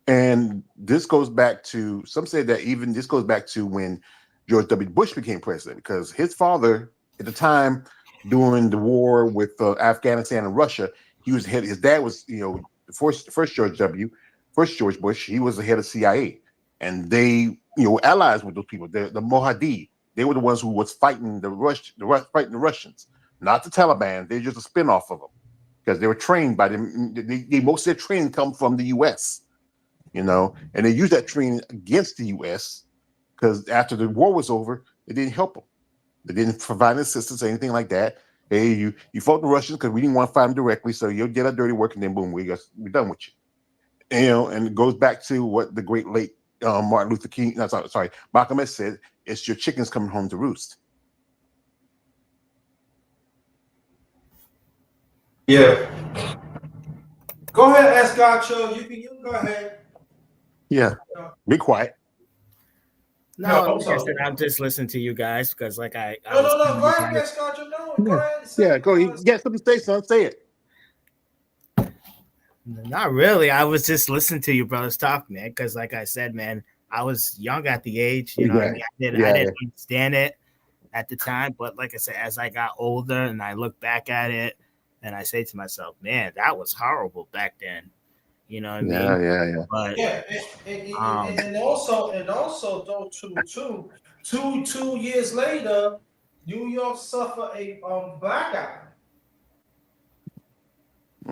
And this goes back to, some say that even this goes back to when George W. Bush became president, because his father at the time, during the war with Afghanistan and Russia, his dad was, the first George Bush, he was the head of CIA. And they, were allies with those people, the Mojahideen. They were the ones who was fighting the Russians, not the Taliban. They're just a spinoff of them because they were trained by them. Most of their training come from the U.S., and they used that training against the U.S. because after the war was over, it didn't help them. They didn't provide assistance or anything like that. Hey, you fought the Russians because we didn't want to fight them directly, so you did our dirty work, and then boom, we're done with you. And it goes back to what the great late Malcolm X said: "It's your chickens coming home to roost." Yeah. Go ahead, Escacho. You can go ahead. Yeah. Be quiet. No, like I said, I'm just listening to you guys because, like, I no. Go ahead, Escacho. No, go ahead. Yeah, go ahead. Get something to say, son. Say it. Not really. I was just listening to you brothers talk, man, because, like I said, man, I was young at the age, what I mean? I didn't understand it at the time, but like I said, as I got older and I look back at it, and I say to myself, man, that was horrible back then. You know what I mean? Yeah. But and also though, too, 2 years later, New York suffered a blackout.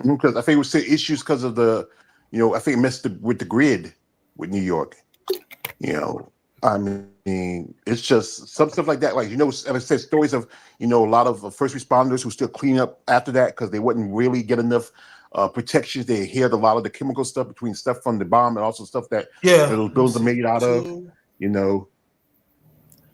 Because I think it was issues because of the, I think it messed with the grid with New York. I mean, it's just some stuff like that. Like, and I said, stories of, a lot of first responders who still clean up after that because they wouldn't really get enough protections. They hid a lot of the chemical stuff between stuff from the bomb and also stuff that those buildings are made out of.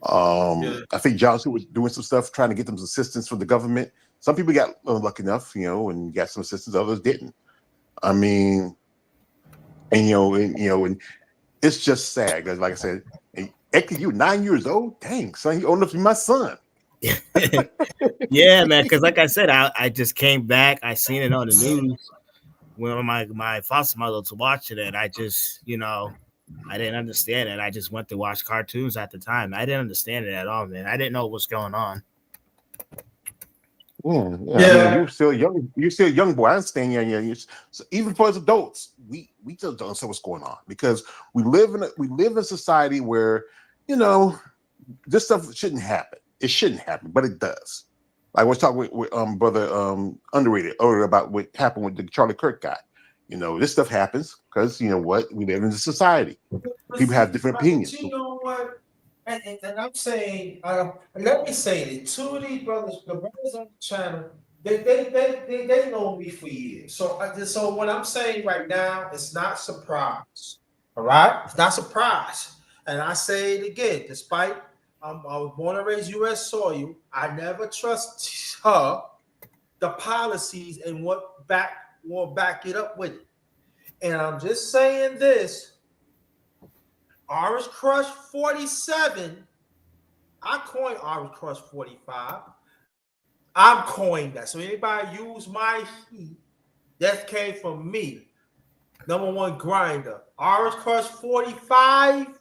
I think Johnson was doing some stuff trying to get them some assistance from the government. Some people got lucky enough, and got some assistance. Others didn't. I mean, and it's just sad because, like I said, Eki, you 9 years old? Dang, son, you old enough to be my son. Yeah, man. Because, like I said, I just came back. I seen it on the news when my foster mother was watching it. I just, I didn't understand it. I just went to watch cartoons at the time. I didn't understand it at all, man. I didn't know what was going on. Yeah. I mean, you're still young. You're still a young boy. I understand. Yeah. So even for us adults, we just don't know what's going on because we live in a society where this stuff shouldn't happen. It shouldn't happen, but it does. I was talking with brother Underrated earlier about what happened with the Charlie Kirk guy. This stuff happens because we live in a society. People have different opinions. You know what? And I'm saying, let me say that two of these brothers, the brothers on the channel, they know me for years. So what I'm saying right now, it's not surprise. All right, it's not surprise. And I say it again, despite I was born and raised U.S. soil, I never trust her, the policies and what will back it up with it. And I'm just saying this: Orange Crush 47. I coined Orange Crush 45. I'm coined that. So anybody use my heat, that came from me. Number one grinder. Orange Crush 45.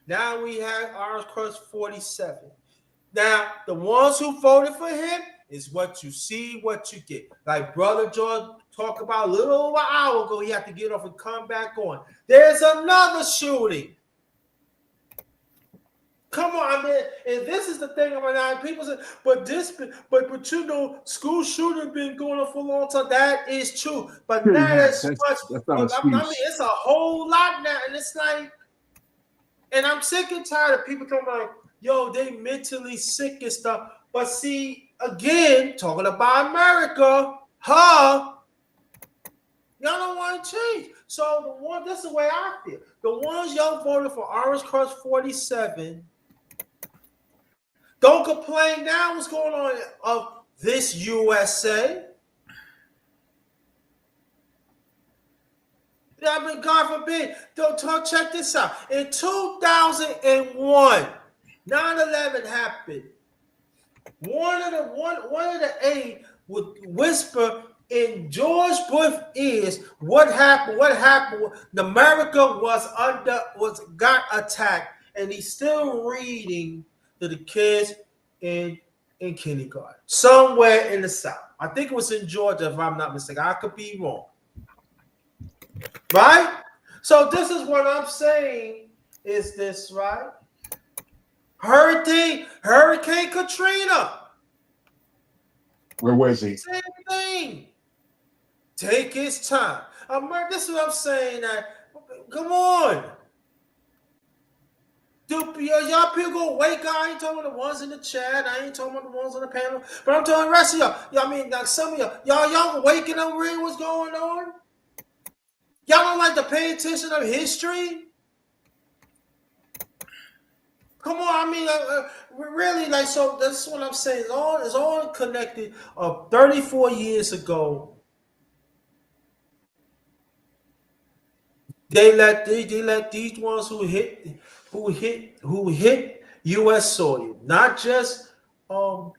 Now we have Orange Crush 47. Now, the ones who voted for him is what you see, what you get. Like Brother George talked about a little over an hour ago, he had to get off and come back on. There's another shooting. Come on, I mean, and this is the thing about now. People say, but you know, school shooting been going on for a long time. That is true, but not as much. That's not an I mean, excuse. it's a whole lot now, and it's like, and I'm sick and tired of people talking like, yo, they mentally sick and stuff. But see, again, talking about America, y'all don't want to change. So this is the way I feel. The ones y'all voted for Orange Crush 47. Don't complain now what's going on of this USA. I mean, God forbid. Don't check this out. In 2001, 9/11 happened. One of the aides would whisper in George Bush's ears, what happened? What happened? America got attacked, and he's still reading to the kids in kindergarten, somewhere in the South. I think it was in Georgia, if I'm not mistaken. I could be wrong. Right? So this is what I'm saying is this, right? Hurricane Katrina. Where was he? Same thing. Take his time. This is what I'm saying. Come on. Y'all people go wake up. I ain't talking about the ones in the chat. I ain't talking about the ones on the panel. But I'm talking the rest of y'all. I mean, like some of y'all waking up, reading what's going on. Y'all don't like to pay attention to history. Come on, I mean, really, like, so that's what I'm saying. It's all connected. 34 years ago, they let these ones who hit U.S. soil, not just World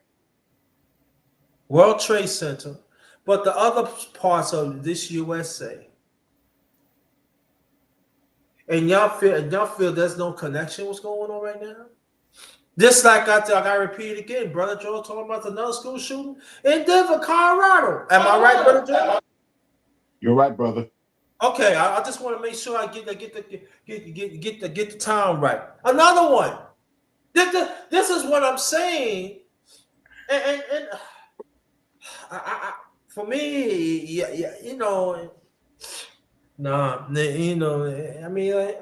Trade Center, but the other parts of this USA. And y'all feel there's no connection what's going on right now? Just like I got to repeat it again. Brother Joe talking about another school shooting in Denver, Colorado. Am I right, Brother Joe? You're right, brother. Okay, I just want to make sure I get the time right. Another one. This is what I'm saying. And for me, yeah, you know. Nah, you know, I mean, like,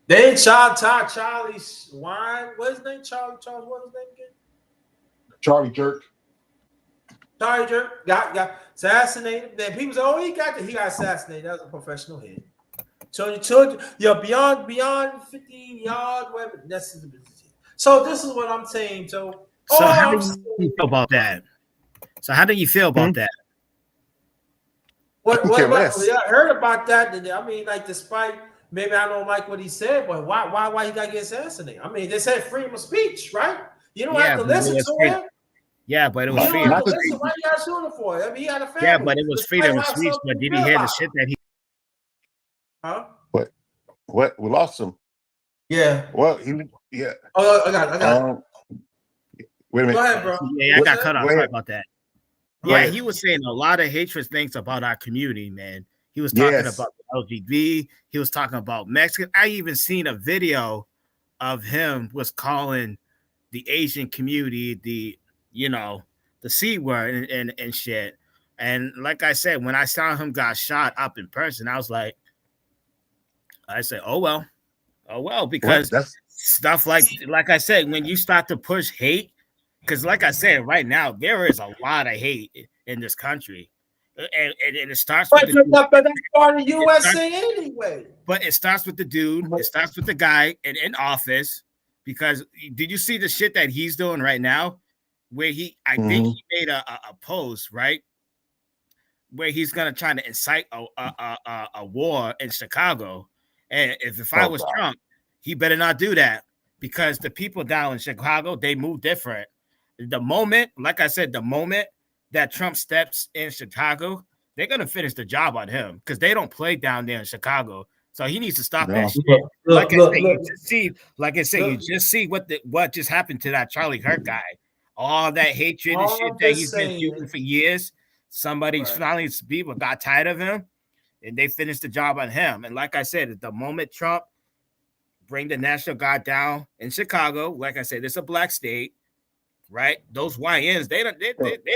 they ain't Charlie Wine. What's his name? Charles, what's his name again? Charlie Jerk. Charlie Jerk got assassinated. Then people say, oh, he got assassinated. That was a professional hit. So you children, you're beyond 50 yards, whatever. So this is what I'm saying. So how do you feel about that? So how do you feel about that? What I heard about that. I mean, like, despite maybe I don't like what he said, but why he got to get assassinated? I mean, they said freedom of speech, right? You don't have to listen to him. Yeah, but it was freedom. Why you got to sue him for it? I mean, he had a family. Yeah, but it was freedom of speech. But did he hear the shit that he? Huh? What? We lost him. Yeah. Well, yeah. Oh, I got it. Wait a minute. Go ahead, bro. Yeah, I got cut off. Sorry about that. Yeah, he was saying a lot of hatred things about our community, man. He was talking about the LGBT. He was talking about Mexican. I even seen a video of him was calling the Asian community the C word and shit. And like I said, when I saw him got shot up in person, I said, oh well, because stuff like I said, when you start to push hate, because like I said, right now there is a lot of hate in this country, and it starts with but that's part of the USA anyway. But it starts with the dude. It starts with the guy in office. Because did you see the shit that he's doing right now? Where I think he made a post, right? Where he's gonna try to incite a war in Chicago. And if I was Trump, he better not do that, because the people down in Chicago, they move different. The moment, like I said, the moment that Trump steps in Chicago, they're gonna finish the job on him, because they don't play down there in Chicago. So he needs to stop that shit. You just see what just happened to that Charlie Kirk guy. All that hatred and shit that he's been doing for years. Finally, people got tired of him, and they finished the job on him. And like I said, at the moment Trump bring the National Guard down in Chicago, like I said, it's a black state, right? Those YNs, they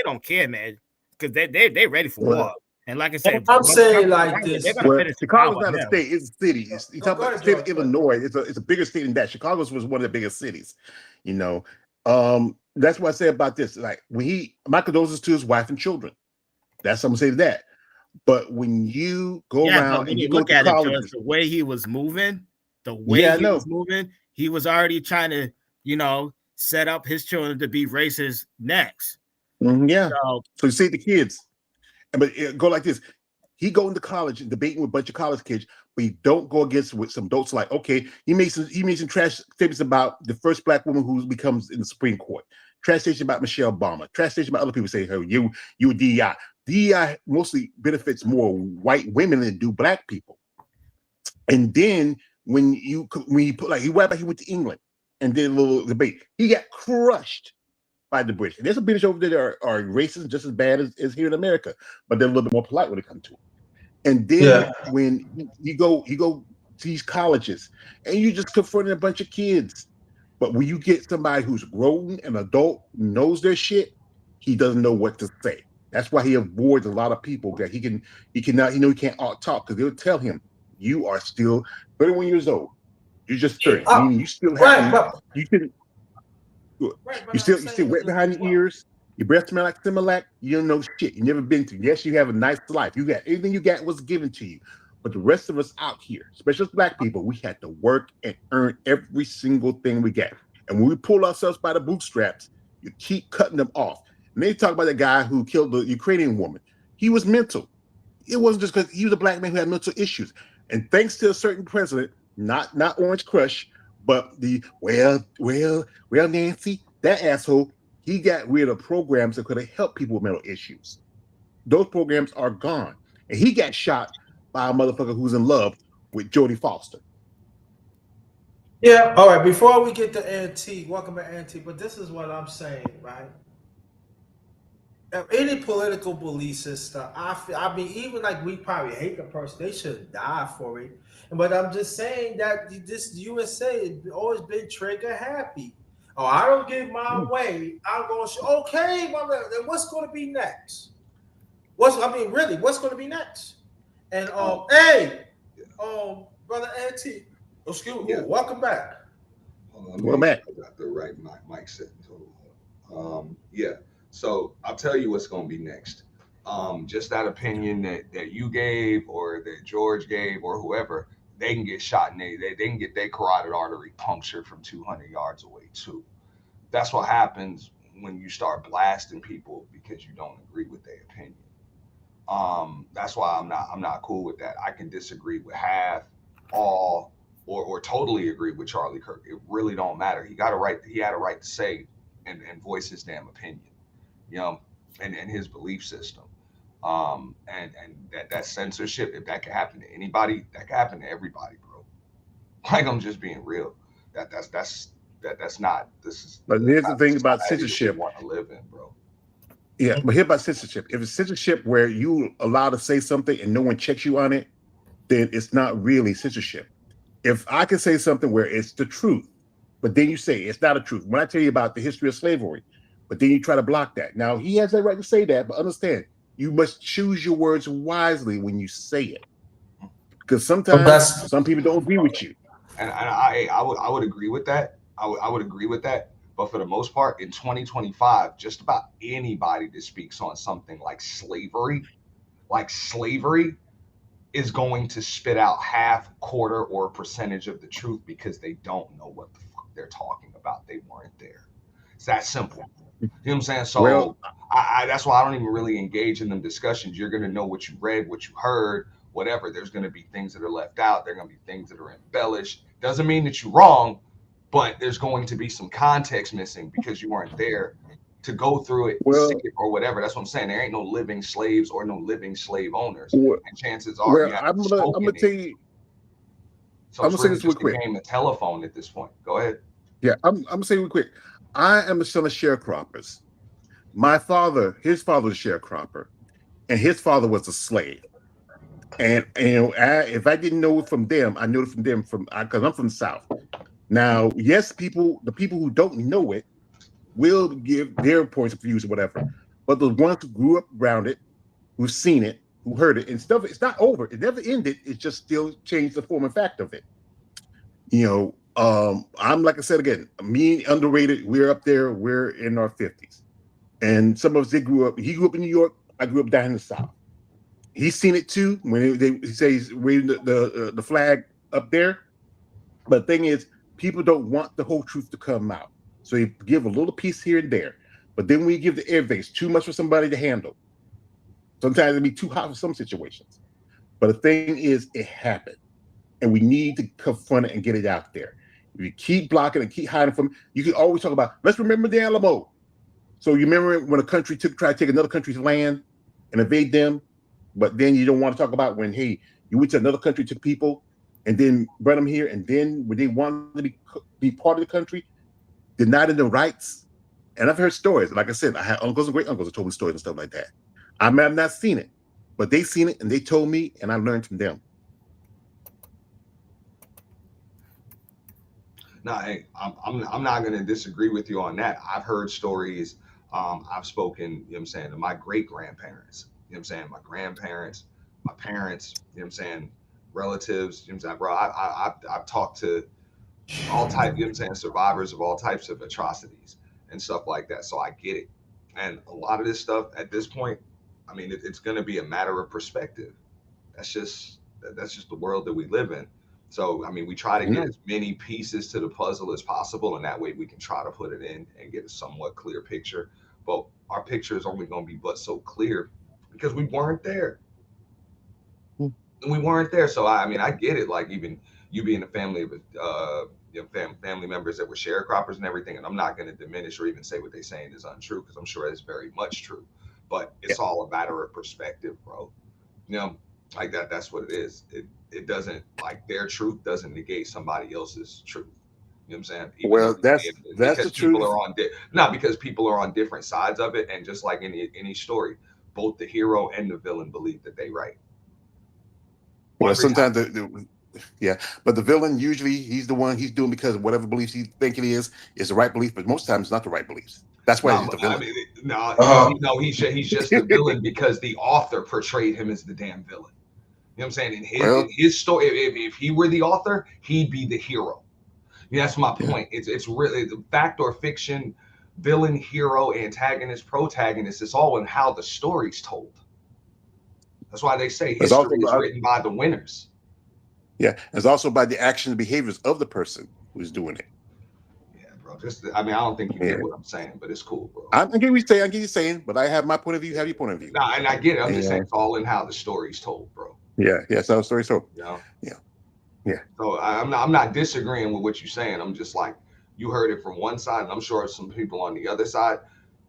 don't care, man, because they ready for war. And like I said, I'm saying like this. Chicago's not a state; it's a city. You talk about the state of Illinois. It's a bigger state than that. Chicago was one of the biggest cities. You know, that's what I say about this. Like when my condolences to his wife and children. That's something to say to that. But when you go around and you look at it, the way he was moving, he was already trying to, set up his children to be racist next. Yeah. So you see the kids. But it go like this. He go into college and debating with a bunch of college kids, but he don't go against with some adults like, okay, he made some trash statements about the first black woman who becomes in the Supreme Court. Trash station about Michelle Obama. Trash station about other people saying, hey, you DEI. DEI mostly benefits more white women than do black people. And then when he put like he went to England and did a little debate, he got crushed by the British. And there's a British over there that are racist just as bad as here in America, but they're a little bit more polite when it comes to it. And then when you go to these colleges and you just confronting a bunch of kids, but when you get somebody who's grown and adult, knows their shit, he doesn't know what to say. That's why he avoids a lot of people that he cannot, he can't talk, because they'll tell him, you are still 31 years old. You're just 30. Meaning you still have you still wet behind the ears. Your breath smell like Similac. You don't know shit. You never been through. Yes, you have a nice life. You got everything you got was given to you. But the rest of us out here, especially as black people, we had to work and earn every single thing we get. And when we pull ourselves by the bootstraps, you keep cutting them off. And they talk about the guy who killed the Ukrainian woman. He was mental. It wasn't just because he was a black man who had mental issues. And thanks to a certain president, not Orange Crush, but Nancy, that asshole, he got rid of programs that could have helped people with mental issues. Those programs are gone. And he got shot by a motherfucker who's in love with Jodie Foster. Yeah, all right. Before we get to Antique, welcome to Antique, but this is what I'm saying, right? Any political belief system, I mean, even like we probably hate the person, they should die for it. But I'm just saying that this USA has always been trigger happy. Oh, I don't get my way. I'm going to okay, then what's going to be next? What's going to be next? And brother Antique, excuse me, welcome back. Welcome back. I got the right mic set. Yeah. So I'll tell you what's going to be next. Just that opinion that you gave or that George gave or whoever, they can get shot and they can get their carotid artery punctured from 200 yards away too. That's what happens when you start blasting people because you don't agree with their opinion. That's why I'm not cool with that. I can disagree with half, all, or totally agree with Charlie Kirk. It really don't matter. He had a right to say and voice his damn opinion. And his belief system, and that censorship, if that can happen to anybody, that can happen to everybody, bro. Like, I'm just being real. That's not. This is. But here's the thing about censorship. Want to live in, bro. Yeah, but here about censorship. If it's censorship where you allowed to say something and no one checks you on it, then it's not really censorship. If I can say something where it's the truth, but then you say it's not a truth. When I tell you about the history of slavery, but then you try to block that. Now, he has that right to say that, but understand, you must choose your words wisely when you say it. Because sometimes some people don't agree with you. And I would agree with that. I would agree with that. But for the most part, in 2025, just about anybody that speaks on something like slavery is going to spit out half, quarter, or a percentage of the truth because they don't know what the fuck they're talking about. They weren't there. It's that simple. You know what I'm saying? So Well, that's why I don't even really engage in them discussions. You're going to know what you read, what you heard, whatever. There's going to be things that are left out. There are going to be things that are embellished. Doesn't mean that you're wrong, but there's going to be some context missing because you weren't there to go through it, see well, it, or whatever. That's what I'm saying. There ain't no living slaves or no living slave owners. well, And chances are you I'm haven't gonna spoken tell it. you. So I'm it's gonna say really this real just a quick. game of telephone at this point. Go ahead. Yeah, I'm gonna say real quick. I am a son of sharecroppers. My father, his father was a sharecropper, and his father was a slave. And if I didn't know it from them, I knew it from them because I'm from the South. Now, yes, the people who don't know it will give their points of views or whatever, but the ones who grew up around it, who've seen it, who heard it, and stuff, it's not over. It never ended. It just still changed the form and fact of it. I'm like I said again, me underrated. We're up there. We're in our 50s, and some of us did grew up. He grew up in New York. I grew up down in the South. He's seen it too when he says waving the flag up there. But the thing is, people don't want the whole truth to come out, so you give a little piece here and there. But then we give the airways too much for somebody to handle. Sometimes it be too hot for some situations. But the thing is, it happened, and we need to confront it and get it out there. If you keep blocking and keep hiding from, you can always talk about. Let's remember the Alamo. So you remember when a country tried to take another country's land and invade them, but then you don't want to talk about when, hey, you went to another country, took people, and then brought them here, and then when they wanted to be part of the country, denied them the rights. And I've heard stories. Like I said, I had uncles and great uncles that told me stories and stuff like that. I may have not seen it, but they seen it and they told me, and I learned from them. No, hey, I'm not going to disagree with you on that. I've heard stories. I've spoken, you know what I'm saying, to my great grandparents, you know what I'm saying, my grandparents, my parents, you know what I'm saying, relatives, you know what I'm saying, bro. I've talked to all type, you know what I'm saying, survivors of all types of atrocities and stuff like that. So I get it. And a lot of this stuff at this point, I mean, it's going to be a matter of perspective. That's just the world that we live in. So I mean, we try to get as many pieces to the puzzle as possible, and that way we can try to put it in and get a somewhat clear picture. But our picture is only going to be but so clear because we weren't there. And we weren't there. So I mean, I get it. Like even you being a family of family members that were sharecroppers and everything, and I'm not going to diminish or even say what they're saying is untrue because I'm sure it's very much true. But Yeah. it's all a matter of perspective, bro. You know, like that. That's what it is. It doesn't like their truth doesn't negate somebody else's truth. You know what I'm saying? Even though Well, that's the because people truth. are on not because people are on different sides of it, and just like any story, both the hero and the villain believe that they right. Well, Every time. sometimes yeah, but the villain usually he's the one he's doing because whatever beliefs he think it is the right belief, but most times it's not the right beliefs. That's why he's No, the I villain. mean, no, Uh, no, he's just the villain because the author portrayed him as the damn villain. You know what I'm saying? In Well, his story, if he were the author, he'd be the hero. Yeah, that's my yeah. point. It's really the fact or fiction, villain, hero, antagonist, protagonist. It's all in how the story's told. That's why they say It's also history is written by the winners. it's also by the actions and behaviors of the person who's doing it. Yeah, bro. Just I mean, I don't think you get Yeah. what I'm saying, but it's cool, bro. I get what you're saying, but I have my point of view, you have your point of view. No, and I get it. I'm just saying And it's all in how the story's told, bro. So story. So You know. yeah. Yeah. So I'm not disagreeing with what you're saying. I'm just like you heard it from one side, and I'm sure some people on the other side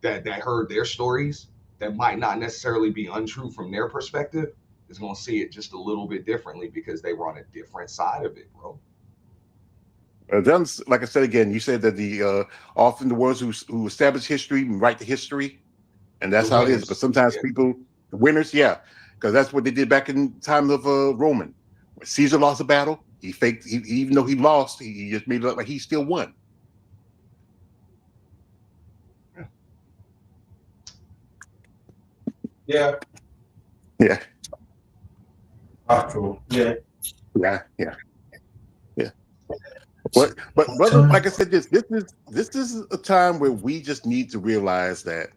that heard their stories that might not necessarily be untrue from their perspective is going to see it just a little bit differently because they were on a different side of it, bro. Then, like I said again, you said that the often the ones who establish history write the history, and The that's how it is. But winners, sometimes yeah, people, the winners, yeah, because that's what they did back in time of Roman. When Caesar lost a battle, he faked. Even though he lost, he just made it look like he still won. yeah, Yeah, that's true. Yeah. yeah, yeah, yeah. But brother, like I said, this is a time where we just need to realize that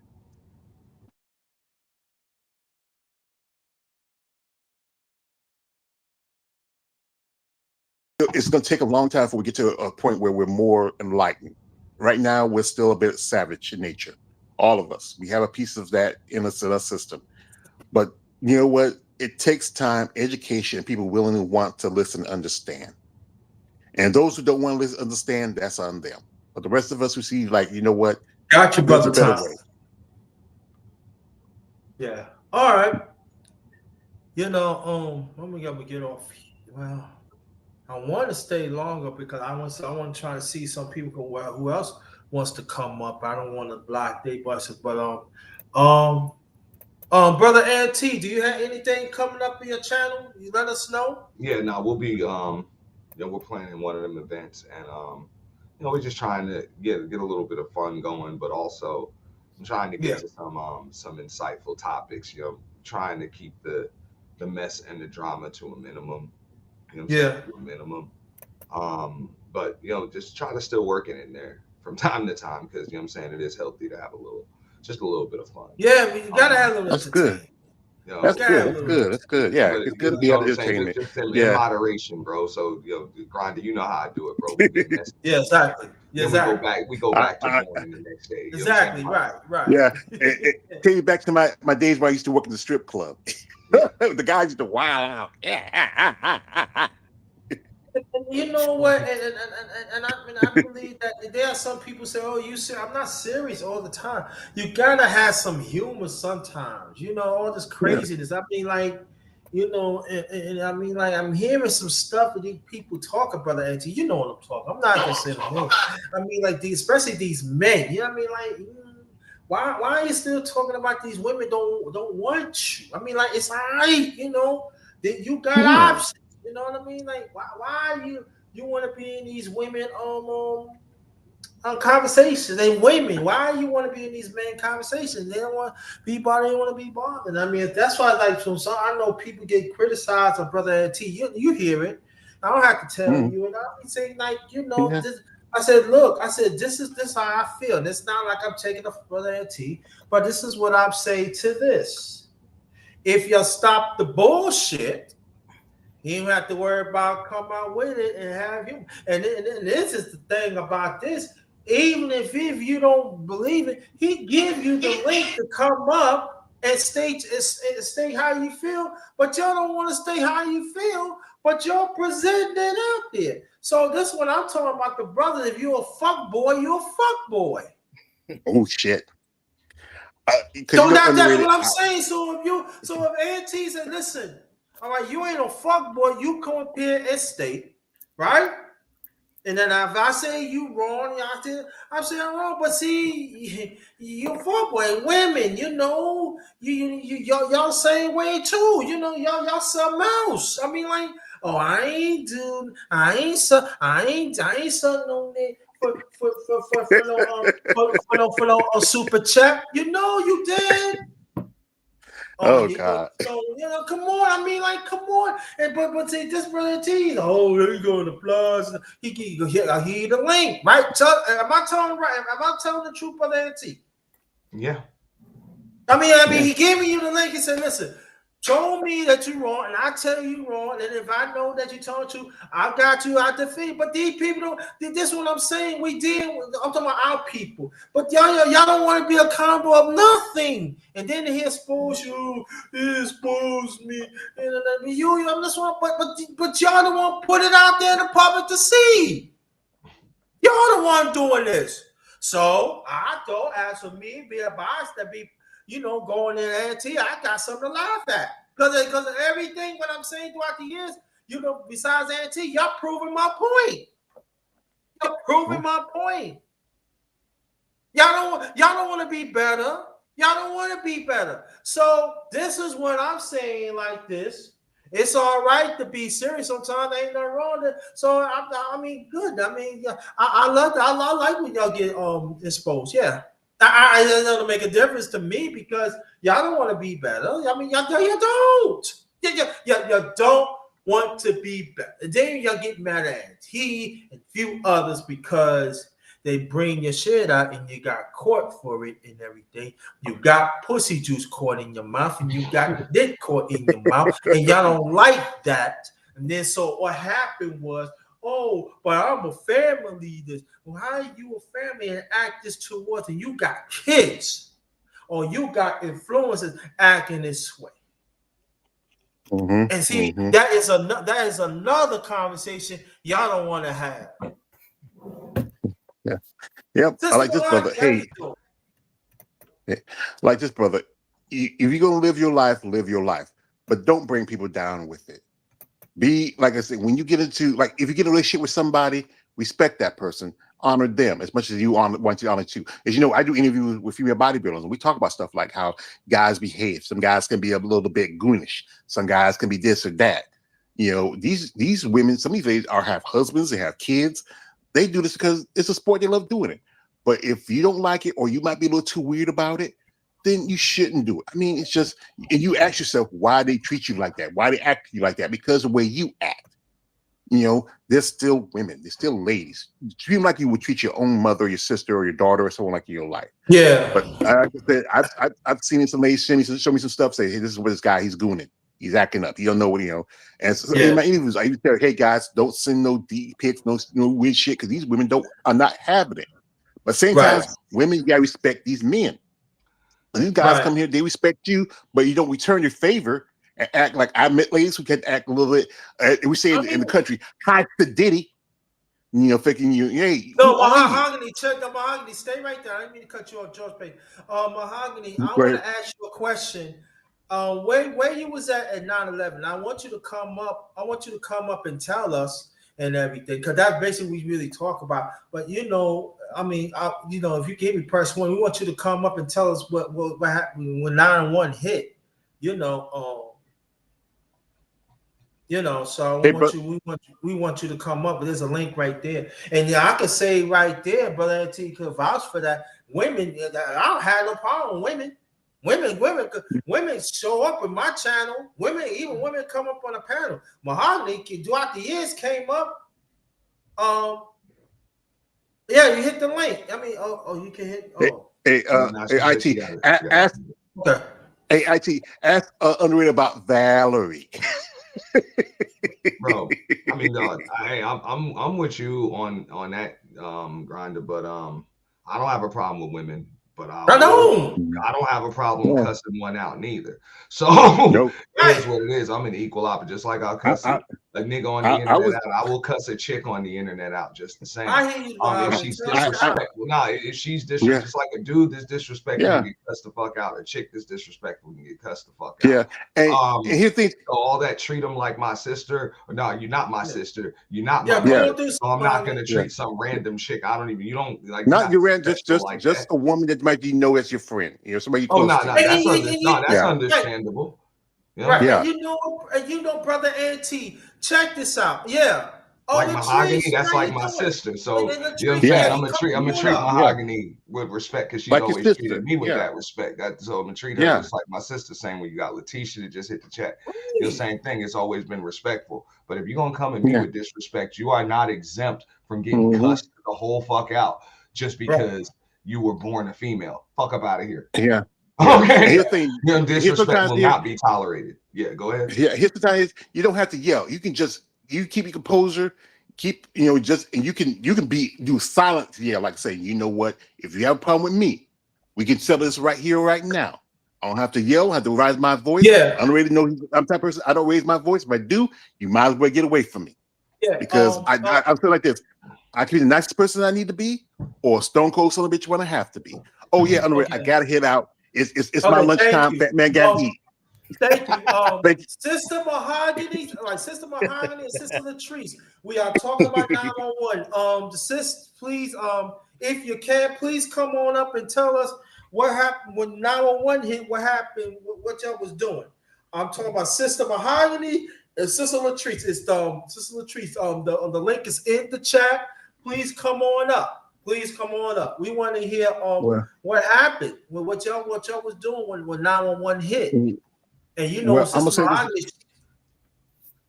it's going to take a long time before we get to a point where we're more enlightened. Right now, we're still a bit savage in nature. All of us, we have a piece of that in us, in our system. But you know what? It takes time, education, and people willing to want to listen and understand. And those who don't want to listen, understand, that's on them. But the rest of us who see, like, you know what? Got you, brother. There's a better way. Yeah. All right. You know, when we gotta get off. Well, I want to stay longer because I want to try to see some people who else wants to come up. I don't want to block their buses, but brother NT, do you have anything coming up in your channel? You let us know. Yeah, no, we'll be we're planning one of them events, and we're just trying to get a little bit of fun going, but also I'm trying to get to some insightful topics. Trying to keep the mess and the drama to a minimum. To a minimum. But just try to still work it in there from time to time, because it is healthy to have just a little bit of fun. Yeah, you gotta have a little. That's good. That's good. That's good. Yeah, but, it's good to be able to entertain it. Just in moderation, bro. So Grinda, you know how I do it, bro. Yeah, exactly. Yeah, exactly. We go back to morning the next day. Exactly. Right. Yeah. Take you back to my days where I used to work in the strip club. The guys used to wow out. You know what? And I believe that there are some people say, "Oh, you see, I'm not serious all the time." You gotta have some humor sometimes. All this craziness. I mean, like, and I mean, like, I'm hearing some stuff that these people talk about. Auntie, you know what I'm talking. I'm not gonna say no. I mean, like, especially these men. You know what I mean? Like, why are you still talking about these women don't want you? I mean, like, it's all right. That you got options. You know what I mean? Like, why you want to be in these women conversations? They women. Why you want to be in these men conversations? They don't want to be bothered. They want to be bothered. I mean, that's why, like, from some, I know people get criticized on Brother T. You hear it. I don't have to tell you. And I'm saying, like, this, I said, look, this is how I feel. And it's not like I'm taking a Brother T, but this is what I'm saying to this. If you stop the bullshit, you don't have to worry about come out with it and have him. And this is the thing about this. Even if you don't believe it, he give you the link to come up and state how you feel. But y'all don't want to stay how you feel, but y'all present it out there. So this is what I'm talking about, the brother. If you're a fuck boy, you're a fuck boy. Oh shit. So that's what I'm saying. So if Auntie said, listen, all right, you ain't a fuck boy. You come up here and state, right? And then if I say you wrong, I'm saying wrong. But see, you a fuck boy. Women, y'all same way too. Y'all something else. I mean, like, oh, I ain't something on there for no super chat. You did. Oh God! So come on. I mean, like, come on. And but see, this brother T, there you go in the plus. He the link, right? So, am I telling right? Am I telling the truth, brother T? Yeah. I mean, he gave me the link. He said, "Listen, show me that you're wrong, and I tell you wrong. And if I know that you're telling the truth, I've got you out the feed." But these people don't. This is what I'm saying. I'm talking about our people. But y'all don't want to be accountable of nothing. And then he expose you. He exposed me. And I'm just one. But y'all don't want to put it out there in the public to see. Y'all the one doing this. So I thought, as for me, be a bias to be. Going in Auntie, I got something to laugh at. Because of everything what I'm saying throughout the years, besides Auntie, y'all proving my point. Y'all proving my point. Y'all don't want to be better. Y'all don't want to be better. So this is what I'm saying like this. It's all right to be serious sometimes. There ain't nothing wrong with it. So I mean, good. I mean, I like when y'all get exposed. Yeah. It doesn't make a difference to me because y'all don't want to be better. I mean, y'all don't. You don't want to be better. Then y'all get mad at he and a few others because they bring your shit out and you got caught for it and everything. You got pussy juice caught in your mouth and you got dick caught in your mouth, and y'all don't like that. And then so what happened was, oh, but I'm a family. This, well, how are you a family and act this towards, and you got kids or you got influencers acting this way. And see, that is another conversation y'all don't want to have. Yeah. Yep. I like this, brother. Hey, like this, brother. If you're gonna live your life, but don't bring people down with it. Be like I said, when you get into, like, if you get a relationship with somebody, respect that person, honor them as much as you want to honor too. As you know, I do interviews with female bodybuilders, and we talk about stuff like how guys behave. Some guys can be a little bit goonish. Some guys can be this or that. You know, these women, some of these ladies have husbands, they have kids. They do this because it's a sport, they love doing it. But if you don't like it, or you might be a little too weird about it, then you shouldn't do it. I mean, it's just, and you ask yourself why they treat you like that, why they act to you like that, because of the way you act. You know, they're still women, they're still ladies. Treat them like you would treat your own mother, your sister, or your daughter, or someone like in your life. Yeah. But like I said, I've seen some ladies show me some stuff, say, hey, this is what this guy, he's gooning. He's acting up. He don't know what he know. And so in my interviews, I used to tell, hey guys, don't send no deep pics, no weird shit, because these women are not having it. But same time, women, you gotta respect these men. And these guys come here, they respect you, but you don't return your favor and act like, I met ladies who can act a little bit. We say in the country, hi to Diddy. You know, thinking you, hey, no, Mahogany, check the Mahogany. Stay right there. I didn't mean to cut you off, George Payne. Mahogany, I want to ask you a question. Where you was at 9/11? I want you to come up. I want you to come up and tell us and everything, because that's basically what we really talk about. But you know, I mean, you know, if you give me press one, we want you to come up and tell us what happened when 9/11 hit. You know, so we want you to come up. But there's a link right there, and yeah, I could say right there, brother T could vouch for that. Women, I don't have no problem with women. Women show up in my channel. Even women come up on a panel. Mahogany throughout the years came up. Yeah, you hit the link. I mean, you can hit. IT, ask Unreal about Valerie. Bro, I mean, dog, I'm with you on that, Grinda, but I don't have a problem with women. But I don't have a problem cussing one out neither. So it's what it is. I'm an equal opposite. Just like I'll cuss a nigga on the internet out, I will cuss a chick on the internet out just the same. If she's disrespectful, if she's disrespectful, just like a dude that's disrespectful, can get cussed the fuck out. A chick that's disrespectful can get cussed the fuck out. Yeah, and here's the thing. So all that, treat them like my sister. Or no, you're not my sister. You're not my mother. So I'm not gonna treat some random chick. You don't like. Not your random, just a woman that might be as your friend, you know, somebody close to you. That's understandable. Right. Yeah. And you know, brother Auntie, check this out. Yeah. Like Mahogany, that's like my sister. So you know what I'm saying? I'm gonna treat Mahogany with respect, because she's like always treated me with that respect. So I'm gonna treat her just like my sister. Same when you got Letitia that just hit the chat. The same thing. It's always been respectful. But if you're gonna come at me with disrespect, you are not exempt from getting cussed the whole fuck out just because you were born a female. Fuck up out of here. Yeah. Okay. Your disrespect will not be tolerated. Yeah, go ahead. Yeah, here's the time is you don't have to yell. You can just keep your composure, and you can do silent yell, like say, you know what? If you have a problem with me, we can settle this right here, right now. I don't have to yell, I have to raise my voice. Yeah. I don't really know I'm the type of person, I don't raise my voice. If I do, you might as well get away from me. Yeah. Because I feel like this. I can be the nicest person I need to be, or stone cold son of a bitch when I have to be. Oh yeah, I gotta hit out. It's my lunchtime. Fat man got eat. Thank you. Sister Mahogany, Sister Mahogany and Sister Latrice. We are talking about 911. The sis, please, if you can, please come on up and tell us what happened when 911 hit. What happened? What y'all was doing? I'm talking about Sister Mahogany and Sister Latrice. It's Sister Latrice. The link is in the chat. Please come on up. Please come on up. We want to hear what happened, what y'all was doing when 911 hit. And you know,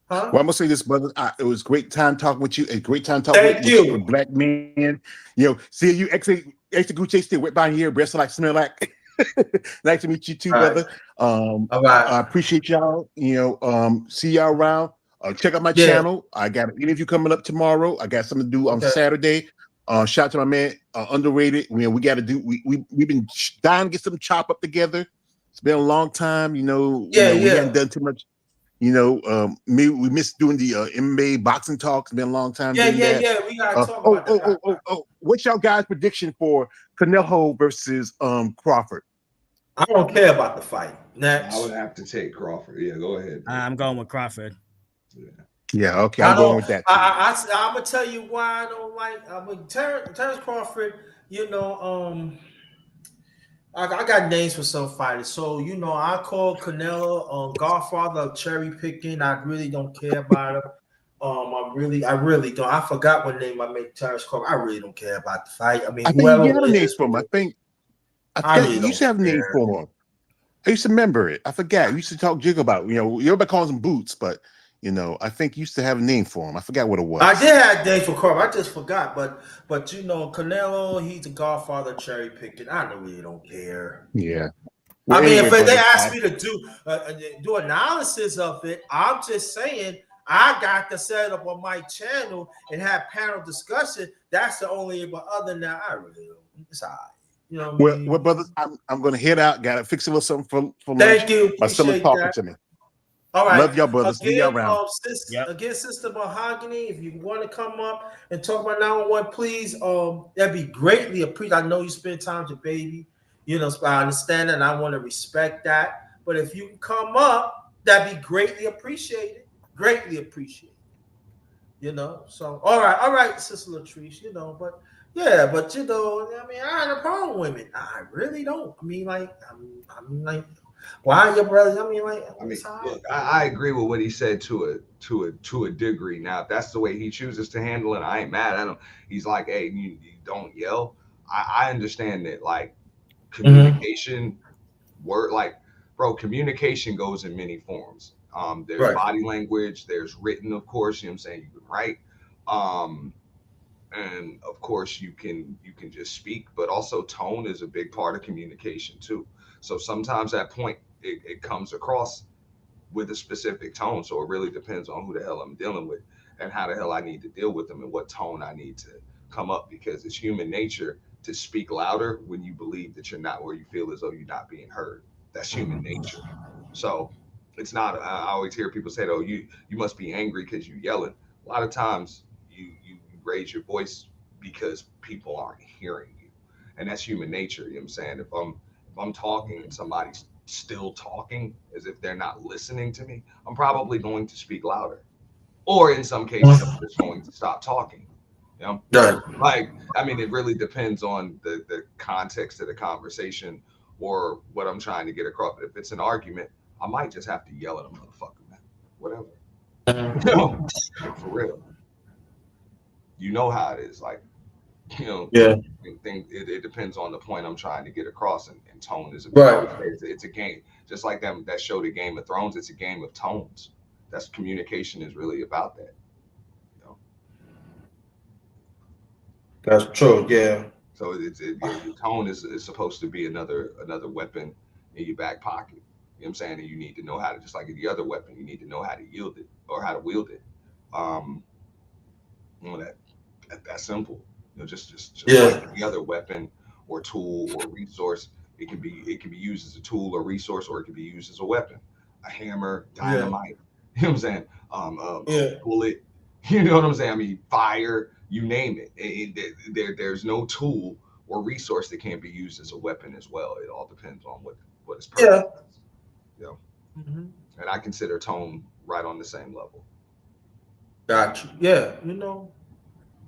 Huh? Well, I'm gonna say this, brother. It was great time talking with you. A great time talking Thank with you, a you. black man. You know, see you execute still went by here, breath like smell like. Nice to meet you too, All right. brother. All I right. appreciate y'all. You know, see y'all around. Check out my Yeah. channel. I got an interview coming up tomorrow. I got something to do on Okay. Saturday. Shout out to my man, underrated. We got to do. We've been dying to get some chop up together. It's been a long time. Yeah, We yeah. hadn't done too much. We missed doing the MMA boxing talks. It's been a long time Yeah, doing yeah, that. yeah. We gotta talk about that. What's y'all guys' prediction for Canelo versus Crawford? I don't care about the fight. I Next. would have to take Crawford. Yeah, go ahead. I'm going with Crawford. Yeah, okay, I'm going with that too. I'm gonna tell you why I don't like. Terrence Crawford. I got names for some fighters. So I call Canelo Godfather of cherry picking. I really don't care about him. I really don't. I forgot what name I made Terrence Crawford. I really don't care about the fight. I mean, I think whoever you had a name wins, for him. I think really you used to don't have a name care. for him. I used to remember it. I forgot. You used to talk jig about. Everybody calls him Boots, but I think you used to have a name for him. I forgot what it was. I did have names for Crawford. I just forgot. But Canelo, he's the Godfather of cherry picking. I really don't care. Yeah. Well, I mean, anyway, if they brother, ask me to do analysis of it, I'm just saying I got to set up on my channel and have panel discussion. That's the only. But other than that, I really don't. It's all right. You know what I mean? well, brothers, I'm gonna head out. Got to fix a little something for lunch. Thank you. My stomach Appreciate talking that. to me. All right. Love y'all, brothers. See y'all Again, around. Sister Mahogany, if you want to come up and talk about 911, please, that'd be greatly appreciated. I know you spend time with your baby, so I understand that and I want to respect that. But if you can come up, that'd be greatly appreciated. Greatly appreciated. So all right, Sister Latrice, but yeah, but I mean, I have a problem with women. I really don't. I mean, like, why your brothers? I mean, look, I agree with what he said to a degree. Now, if that's the way he chooses to handle it, I ain't mad at him. He's like, hey, you don't yell. I understand that, like, communication, communication goes in many forms. There's body language, there's written, of course, you know what I'm saying? You can write. And of course you can just speak, but also tone is a big part of communication too. So sometimes that point it comes across with a specific tone. So it really depends on who the hell I'm dealing with and how the hell I need to deal with them and what tone I need to come up, because it's human nature to speak louder when you believe that you're not, where you feel as though you're not being heard. That's human nature. So it's not, I always hear people say, oh, you must be angry because you're yelling. A lot of times you raise your voice because people aren't hearing you. And that's human nature. You know what I'm saying? If I'm talking and somebody's still talking as if they're not listening to me, I'm probably going to speak louder. Or in some cases, I'm just going to stop talking. Like, I mean, it really depends on the context of the conversation or what I'm trying to get across. If it's an argument, I might just have to yell at a motherfucker, man. Whatever. For real. You know how it is. Like, it depends on the point I'm trying to get across, and tone is it's a game. Just like that show, The Game of Thrones, it's a game of tones. That's communication is really about that. That's true, yeah. So your tone is supposed to be another weapon in your back pocket. You know what I'm saying? And you need to know how to, just like the other weapon, you need to know how to yield it or how to wield it. That's simple. Just like the other weapon or tool or resource, it can be used as a tool or resource, or it can be used as a weapon. A hammer, dynamite. You know what I'm saying? A bullet. You know what I'm saying? I mean, fire. You name it. There's no tool or resource that can't be used as a weapon as well. It all depends on what its purpose is. And I consider tone right on the same level. Got you. Yeah,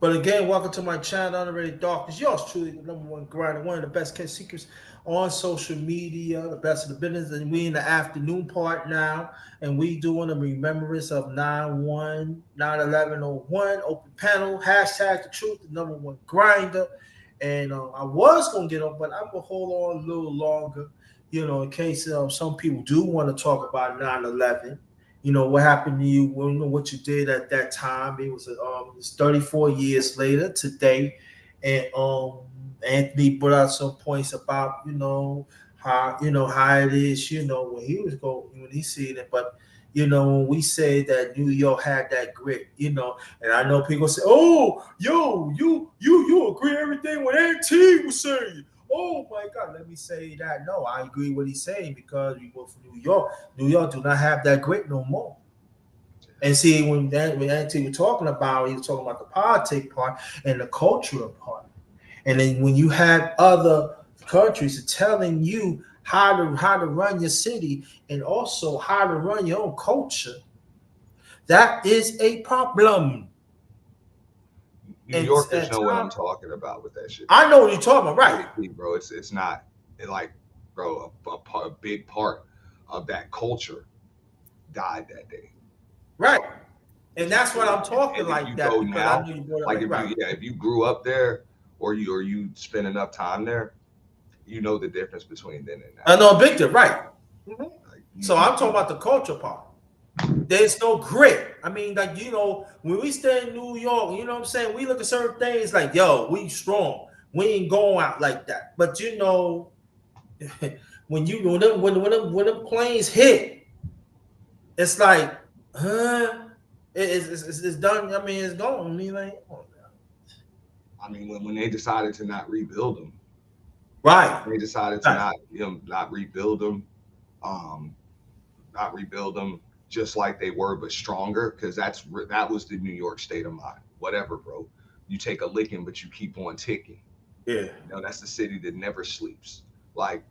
But again, welcome to my channel, Underrated Darkness. Yours truly, the #1 grinder, one of the best case seekers on social media, the best of the business. And we in the afternoon part now, and we doing a remembrance of 9/1/9/11/01 open panel, hashtag the truth, the #1 grinder. And I was gonna get on, but I'm gonna hold on a little longer, in case some people do want to talk about 9/11 you know, what happened to you, well, you know, what you did at that time. It's 34 years later today. And Anthony brought out some points about, how it is, when he seen it. But when we say that New York had that grit, and I know people say, "Oh, yo, you agree everything what NT was saying." Oh my God, let me say that. No, I agree with what he's saying, because we work for New York. New York do not have that grit no more. And see, when Anthony was talking about, he was talking about the politic part and the cultural part. And then when you have other countries telling you how to run your city and also how to run your own culture, that is a problem. New Yorkers know what I'm talking about with that shit. I know what you're talking about, right? Bro, it's not like, bro, a big part of that culture died that day. Right. And that's what I'm talking and like that, because now, I know you brought it like right. if you grew up there or you spend enough time there, you know the difference between then and now. I know a big difference, right? Mm-hmm. So I'm talking about the culture part. There's no grit. I mean, like, when we stay in New York, you know what I'm saying? We look at certain things like, yo, we strong. We ain't going out like that. But when them planes hit, it's like, it's done. I mean, it's gone. I mean, like, when they decided to not rebuild them, right? They decided to not rebuild them, just like they were, but stronger, because that was the New York state of mind. Whatever, bro. You take a licking, but you keep on ticking. Yeah. That's the city that never sleeps. Like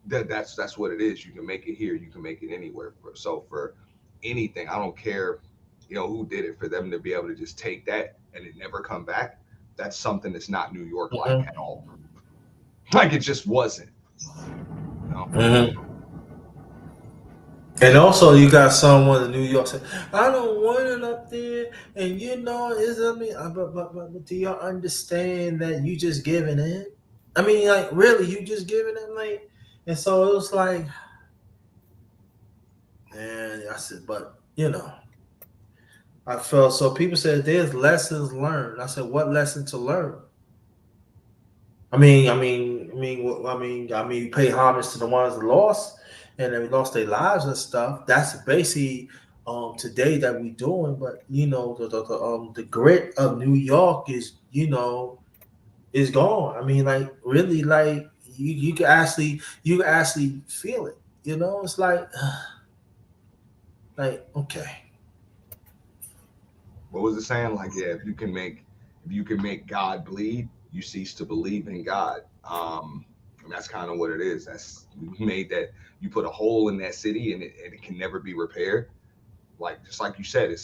that's what it is. You can make it here. You can make it anywhere. So for anything, I don't care, who did it. For them to be able to just take that and it never come back, that's something that's not New York like at all. Like it just wasn't. Mm-hmm. And also, you got someone in New York saying, "I don't want it up there," and but do y'all understand that you just giving in? I mean, like, really, you just giving in, like, and so it was like, and I said, but I felt so. People said there's lessons learned. I said, what lesson to learn? I mean, you pay homage to the ones that lost and they lost their lives and stuff. That's basically today that we doing. But the grit of New York is is gone. I mean, like, really, like, you can actually feel it. It's like okay. What was it saying? Like, yeah, if you can make God bleed, you cease to believe in God. And that's kind of what it is. That's made that you put a hole in that city and it can never be repaired. Like, just like you said,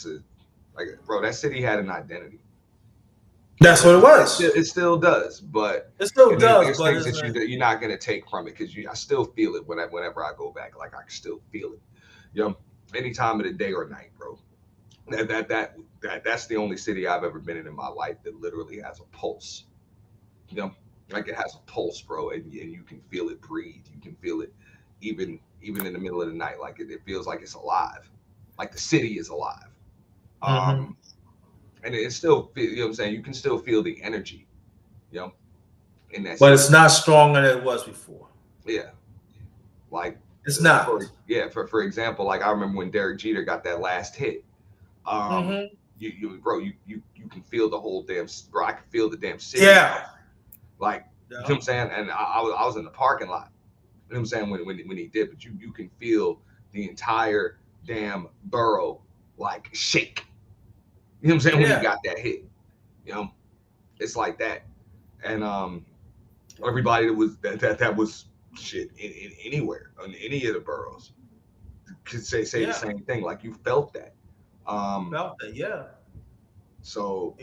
bro, that city had an identity. That's what it was. It still does, but it still does. There's but things that you're not gonna take from it, because I still feel it whenever I go back. Like, I can still feel it. Any time of the day or night, bro. That's the only city I've ever been in my life that literally has a pulse. Like, it has a pulse, bro, and you can feel it breathe. You can feel it even in the middle of the night. Like, it feels like it's alive. Like the city is alive. And it's still, what I'm saying? You can still feel the energy, in that city. But it's not stronger than it was before. Yeah. Like, it's not. For example, like, I remember when Derek Jeter got that last hit. Bro, you can feel the whole damn, bro. I can feel the damn city. Yeah. Like, you know what I'm saying? And I was in the parking lot. You know what I'm saying? When he did, but you can feel the entire damn borough like shake. You know what I'm saying? When he got that hit, it's like that. And everybody that was shit in anywhere in any of the boroughs could say the same thing. Like, you felt that. Felt that, yeah. So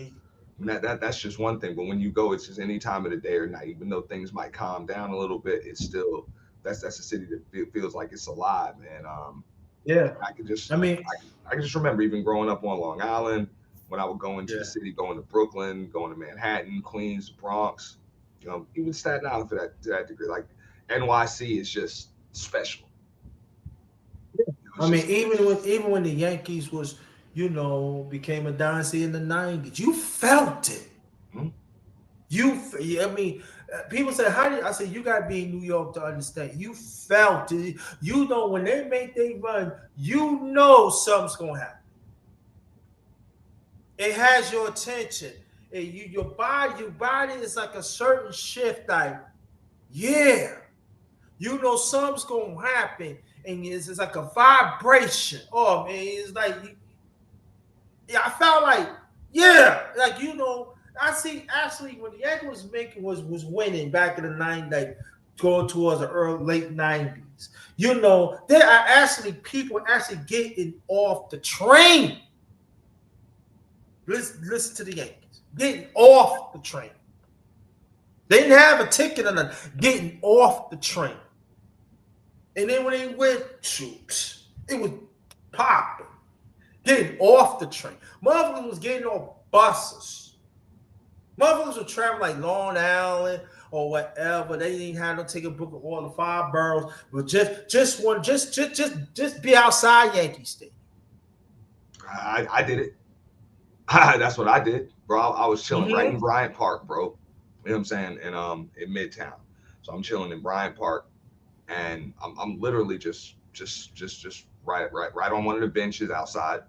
that's just one thing. But when you go, it's just any time of the day or night. Even though things might calm down a little bit, it's still that's a city that feels like it's alive. And I can just remember even growing up on Long Island, when I would go into the city, going to Brooklyn, going to Manhattan, Queens, Bronx, even Staten Island to that degree. Like, NYC is just special. I mean, even when the Yankees was, became a dynasty in the 90s, you felt it. I mean, people say, "How do you?" I said, "You got to be in New York to understand." You felt it. When they make their run, something's gonna happen. It has your attention. Your body is like a certain shift. Like, yeah, something's gonna happen, and it's like a vibration. Oh man, it's like, yeah, I felt like, yeah, like I see actually when the Yankees was winning back in the 90s, like going towards the late 90s. There are actually people actually getting off the train. Listen to the Yankees getting off the train. They didn't have a ticket or nothing. Getting off the train, and then when they went, it was popping. Getting off the train. Motherfuckers was getting on buses. Motherfuckers were traveling like Long Island or whatever. They didn't have no ticket book of all the 5 boroughs, but just be outside Yankee Stadium. I did it. That's what I did, bro. I was chilling right in Bryant Park, bro. You know what I'm saying? And in Midtown. So I'm chilling in Bryant Park, and I'm literally just right on one of the benches outside.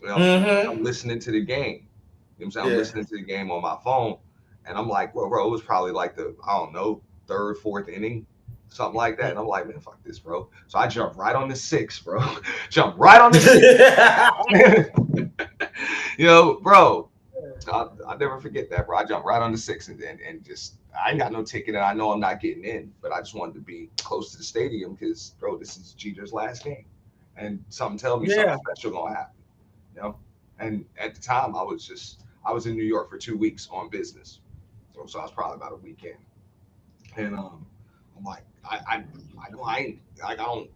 I'm listening to the game. You know what I'm saying? I'm listening to the game on my phone, and I'm like, well, bro, it was probably like the, I don't know, 3rd, 4th inning, something like that. And I'm like, man, fuck this, bro. So I jumped right on the 6, bro. Jump right on the 6. Bro, I'll never forget that, bro. I jumped right on the 6 and just, I ain't got no ticket, and I know I'm not getting in, but I just wanted to be close to the stadium because, bro, this is Jeter's last game, and something tells me something special gonna happen. And at the time I was in New York for 2 weeks on business, so I was probably about a weekend, and I'm like, I know I don't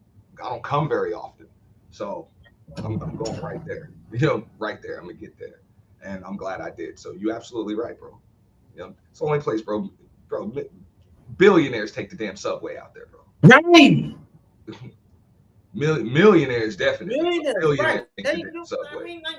come very often, so I'm going right there, right there. I'm gonna get there, and I'm glad I did. So you absolutely right, bro. It's the only place, bro. Billionaires take the damn subway out there, bro. Right. Millionaires definitely. Millionaires, right? They do. I mean, like,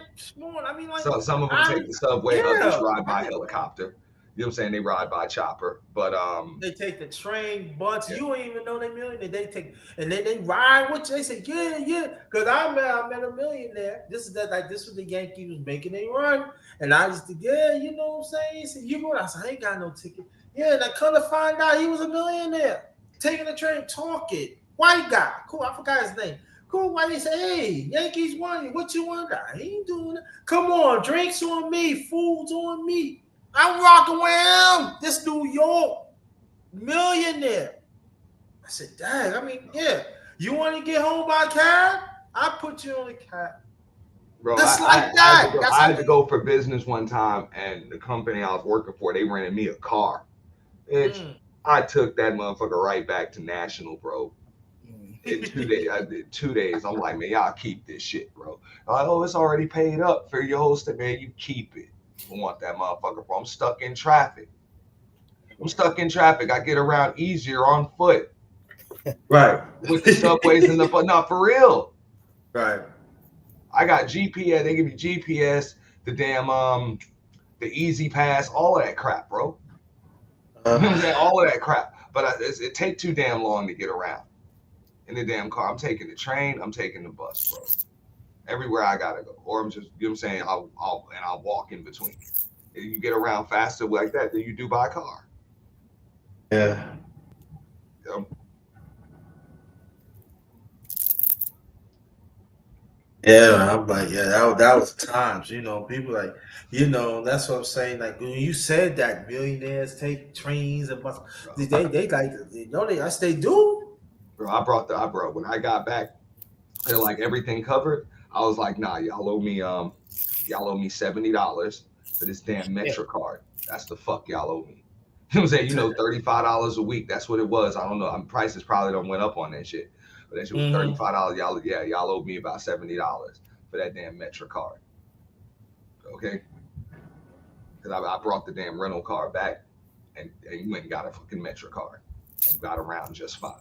so some of them take the subway, others ride by helicopter. You know what I'm saying? They ride by chopper, but they take the train, bus. You don't even know they millionaire. They take and they ride with you. They say, yeah. Because I met a millionaire. This was the Yankees was making a run, and I just you know what I'm saying? He said, I said, I ain't got no ticket. Yeah, and I come to find out he was a millionaire, taking the train, talking. White guy, cool. I forgot his name. Cool. White. He said, "Hey, Yankees won. What you want? I ain't doing it. Come on, drinks on me, food's on me. I'm rocking with him. This New York millionaire." I said, "Dang. I mean, yeah. You want to get home by cab? I put you on the cab." Bro, Just I had to that. go for business one time, and the company I was working for, they rented me a car. I took that motherfucker right back to National, bro. In 2 days, I did 2 days. I'm like, man, y'all keep this shit, bro. Like, oh, it's already paid up for your host. Man, you keep it. I want that motherfucker, bro. I'm stuck in traffic. I get around easier on foot. Right. With the subways and no, for real. Right. I got GPS. They give me GPS, the damn the Easy Pass, all of that crap, bro. All of that crap. But it take too damn long to get around in the damn car. I'm taking the train. I'm taking the bus, bro. Everywhere I gotta go, or I'm just, you know what I'm saying, I'll walk in between. You get around faster like that than you do by car. Yeah. Yeah, I'm like, that was times, people like, that's what I'm saying. Like when you said that millionaires take trains and buses, they like, they do. Bro, when I got back, they're like, everything covered. I was like, nah, y'all owe me $70 for this damn Metro card. That's the fuck y'all owe me. You know what I'm saying? $35 a week. That's what it was. I don't know. Prices probably don't went up on that shit. But that shit was $35. Y'all owe me about $70 for that damn Metro card. Okay? Because I brought the damn rental car back and you went and got a fucking Metro card. And got around just fine.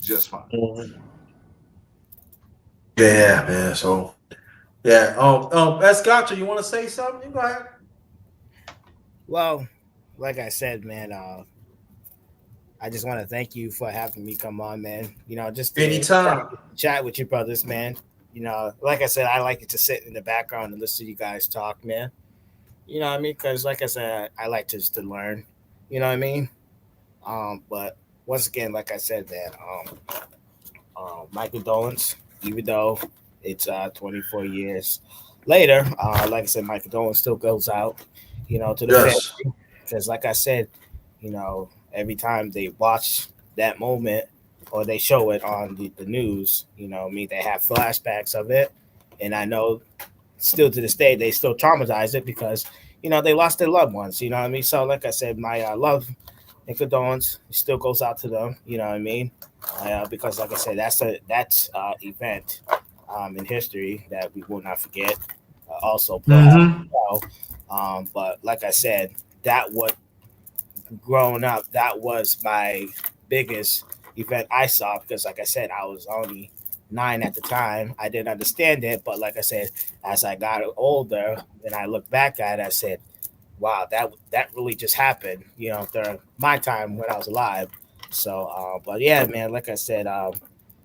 Just fine. Yeah, man. So yeah. Escacho, you want to say something? You go ahead. Well, like I said, man, I just want to thank you for having me come on, man. Just to Anytime. chat with you brothers, man. Like I said, I like it to sit in the background and listen to you guys talk, man. You know what I mean? Because, like I said, I like to learn. You know what I mean? But once again, like I said, man, my condolence, even though it's 24 years later, like I said, my condolence still goes out, to the Yes. family. Because, like I said, every time they watch that moment or they show it on the news, they have flashbacks of it. And I know still to this day, they still traumatize it because, they lost their loved ones, you know what I mean? So, like I said, my love and condolence still goes out to them, you know what I mean? Because, like I said, that's event in history that we will not forget. Also, Mm-hmm. but like I said, that what growing up, that was my biggest event I saw because, like I said, I was only 9 at the time. I didn't understand it, but like I said, as I got older and I look back at it, I said, "Wow, that really just happened." During my time when I was alive. So, but yeah, man, like I said,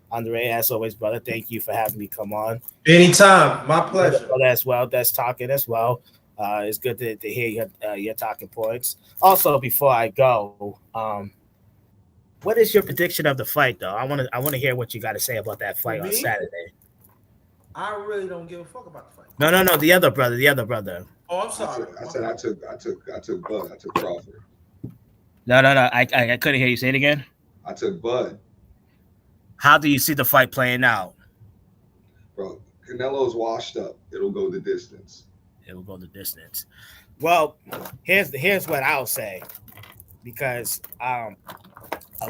Andre, as always, brother, thank you for having me come on. Anytime. My pleasure. Brother as well, that's talking as well. It's good to hear your talking points. Also, before I go, what is your prediction of the fight, though? I want to hear what you got to say about that fight on Me? Saturday. I really don't give a fuck about the fight. No, the other brother. Oh, I'm sorry. I said I took Bud. I took Crawford. No. I couldn't hear you. Say it again. I took Bud. How do you see the fight playing out? Bro, Canelo's washed up. It'll go the distance. It will go the distance. Well, here's what I'll say, because a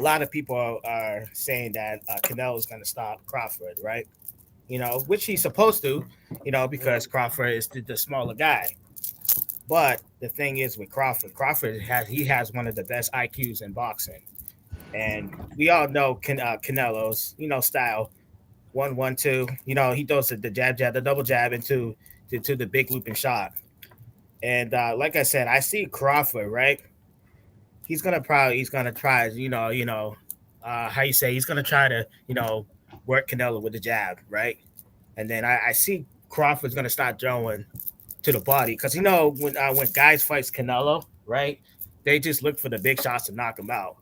lot of people are saying that Canelo is going to stop Crawford, right? Which he's supposed to, because Crawford is the smaller guy. But the thing is with Crawford has one of the best IQs in boxing, and we all know Canelo's style, 1-1-2. He does the jab, the double jab into to the big looping shot. And like I said, I see Crawford, right? He's gonna try, he's gonna try to, work Canelo with the jab, right? And then I see Crawford's gonna start throwing to the body because when guys fights Canelo, right? They just look for the big shots to knock him out.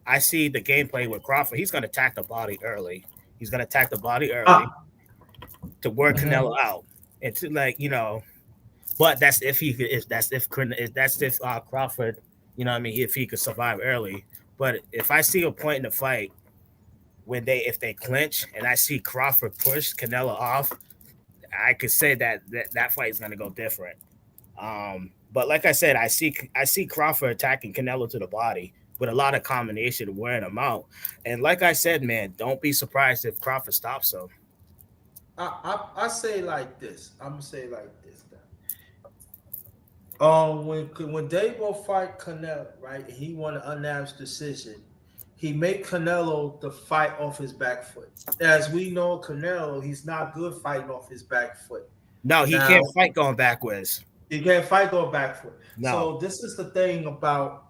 I see the gameplay with Crawford. He's gonna attack the body early. To work Canelo out and to but that's if Crawford, if he could survive early. But if I see a point in the fight when if they clinch and I see Crawford push Canelo off, I could say that fight is gonna go different. But like I said, I see Crawford attacking Canelo to the body with a lot of combination wearing him out. And like I said, man, don't be surprised if Crawford stops him. I say like this. I'm gonna say like this. When Davo fight Canelo, right? He won an unanimous decision. He made Canelo the fight off his back foot. As we know, Canelo, he's not good fighting off his back foot. No, he can't fight going backwards. He can't fight going back foot. No. So this is the thing about.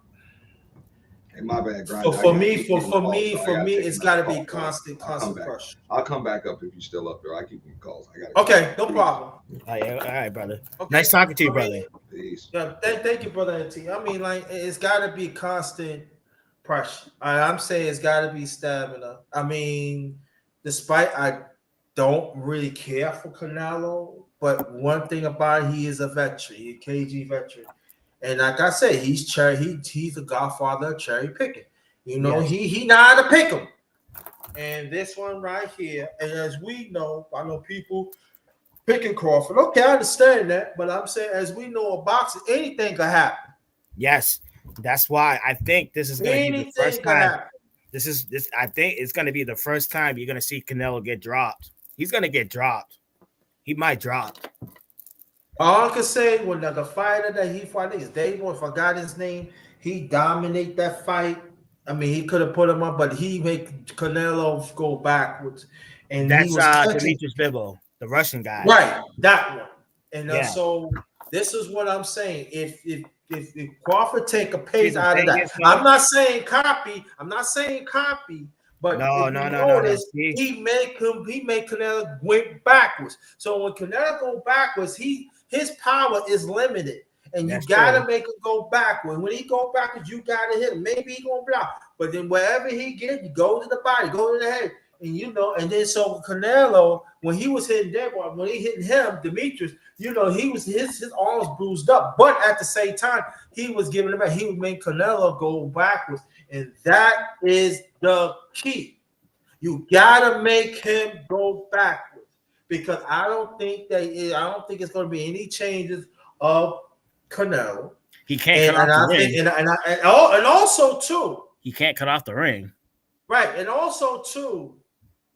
Hey, my bad, Grinda. For me, it's got to be constant pressure. I'll come back up if you're still up there. I keep getting calls. Okay, no problem. All right, brother. Okay. Nice talking to you, brother. Peace. Yeah, thank you, brother. I mean, like, it's got to be constant pressure. I'm saying it's got to be stamina. I mean, despite I don't really care for Canelo, but one thing about it, he is a veteran. He's a KG veteran. And like I said, he's the godfather of cherry picking. Yes. He know how to pick them. And this one right here, and as we know, I know people picking Crawford. Okay, I understand that, but I'm saying as we know, in boxing, anything could happen. Yes, that's why I think this is going to be the first time. I think it's going to be the first time you're going to see Canelo get dropped. He's going to get dropped. He might drop. All I can say when the fighter that he fought, I think it's Davo, if I forgot his name, he dominate that fight. I mean, he could have put him up, but he made Canelo go backwards. and he That's was touching. Demetrius Bivol, the Russian guy. Right, that one. And Yeah. so this is what I'm saying. If Crawford take a page The out of thing that, is, though- I'm not saying copy. I'm not saying copy. But No. notice, he made Canelo went backwards. So when Canelo go backwards, his power is limited. And you gotta make him go backward. When he go backwards, you gotta hit him. Maybe he gonna block, but then wherever he get, you go to the body, go to the head, and you know. And then so Canelo, when he was hitting Deborah, when he hitting him, Demetrius, you know, he was his arms bruised up, but at the same time, he was giving him back. He would make Canelo go backwards, and that is the key. You gotta make him go backwards because I don't think it's gonna be any changes of Canelo. He can't cut off the ring. And also too, he can't cut off the ring. Right, and also too,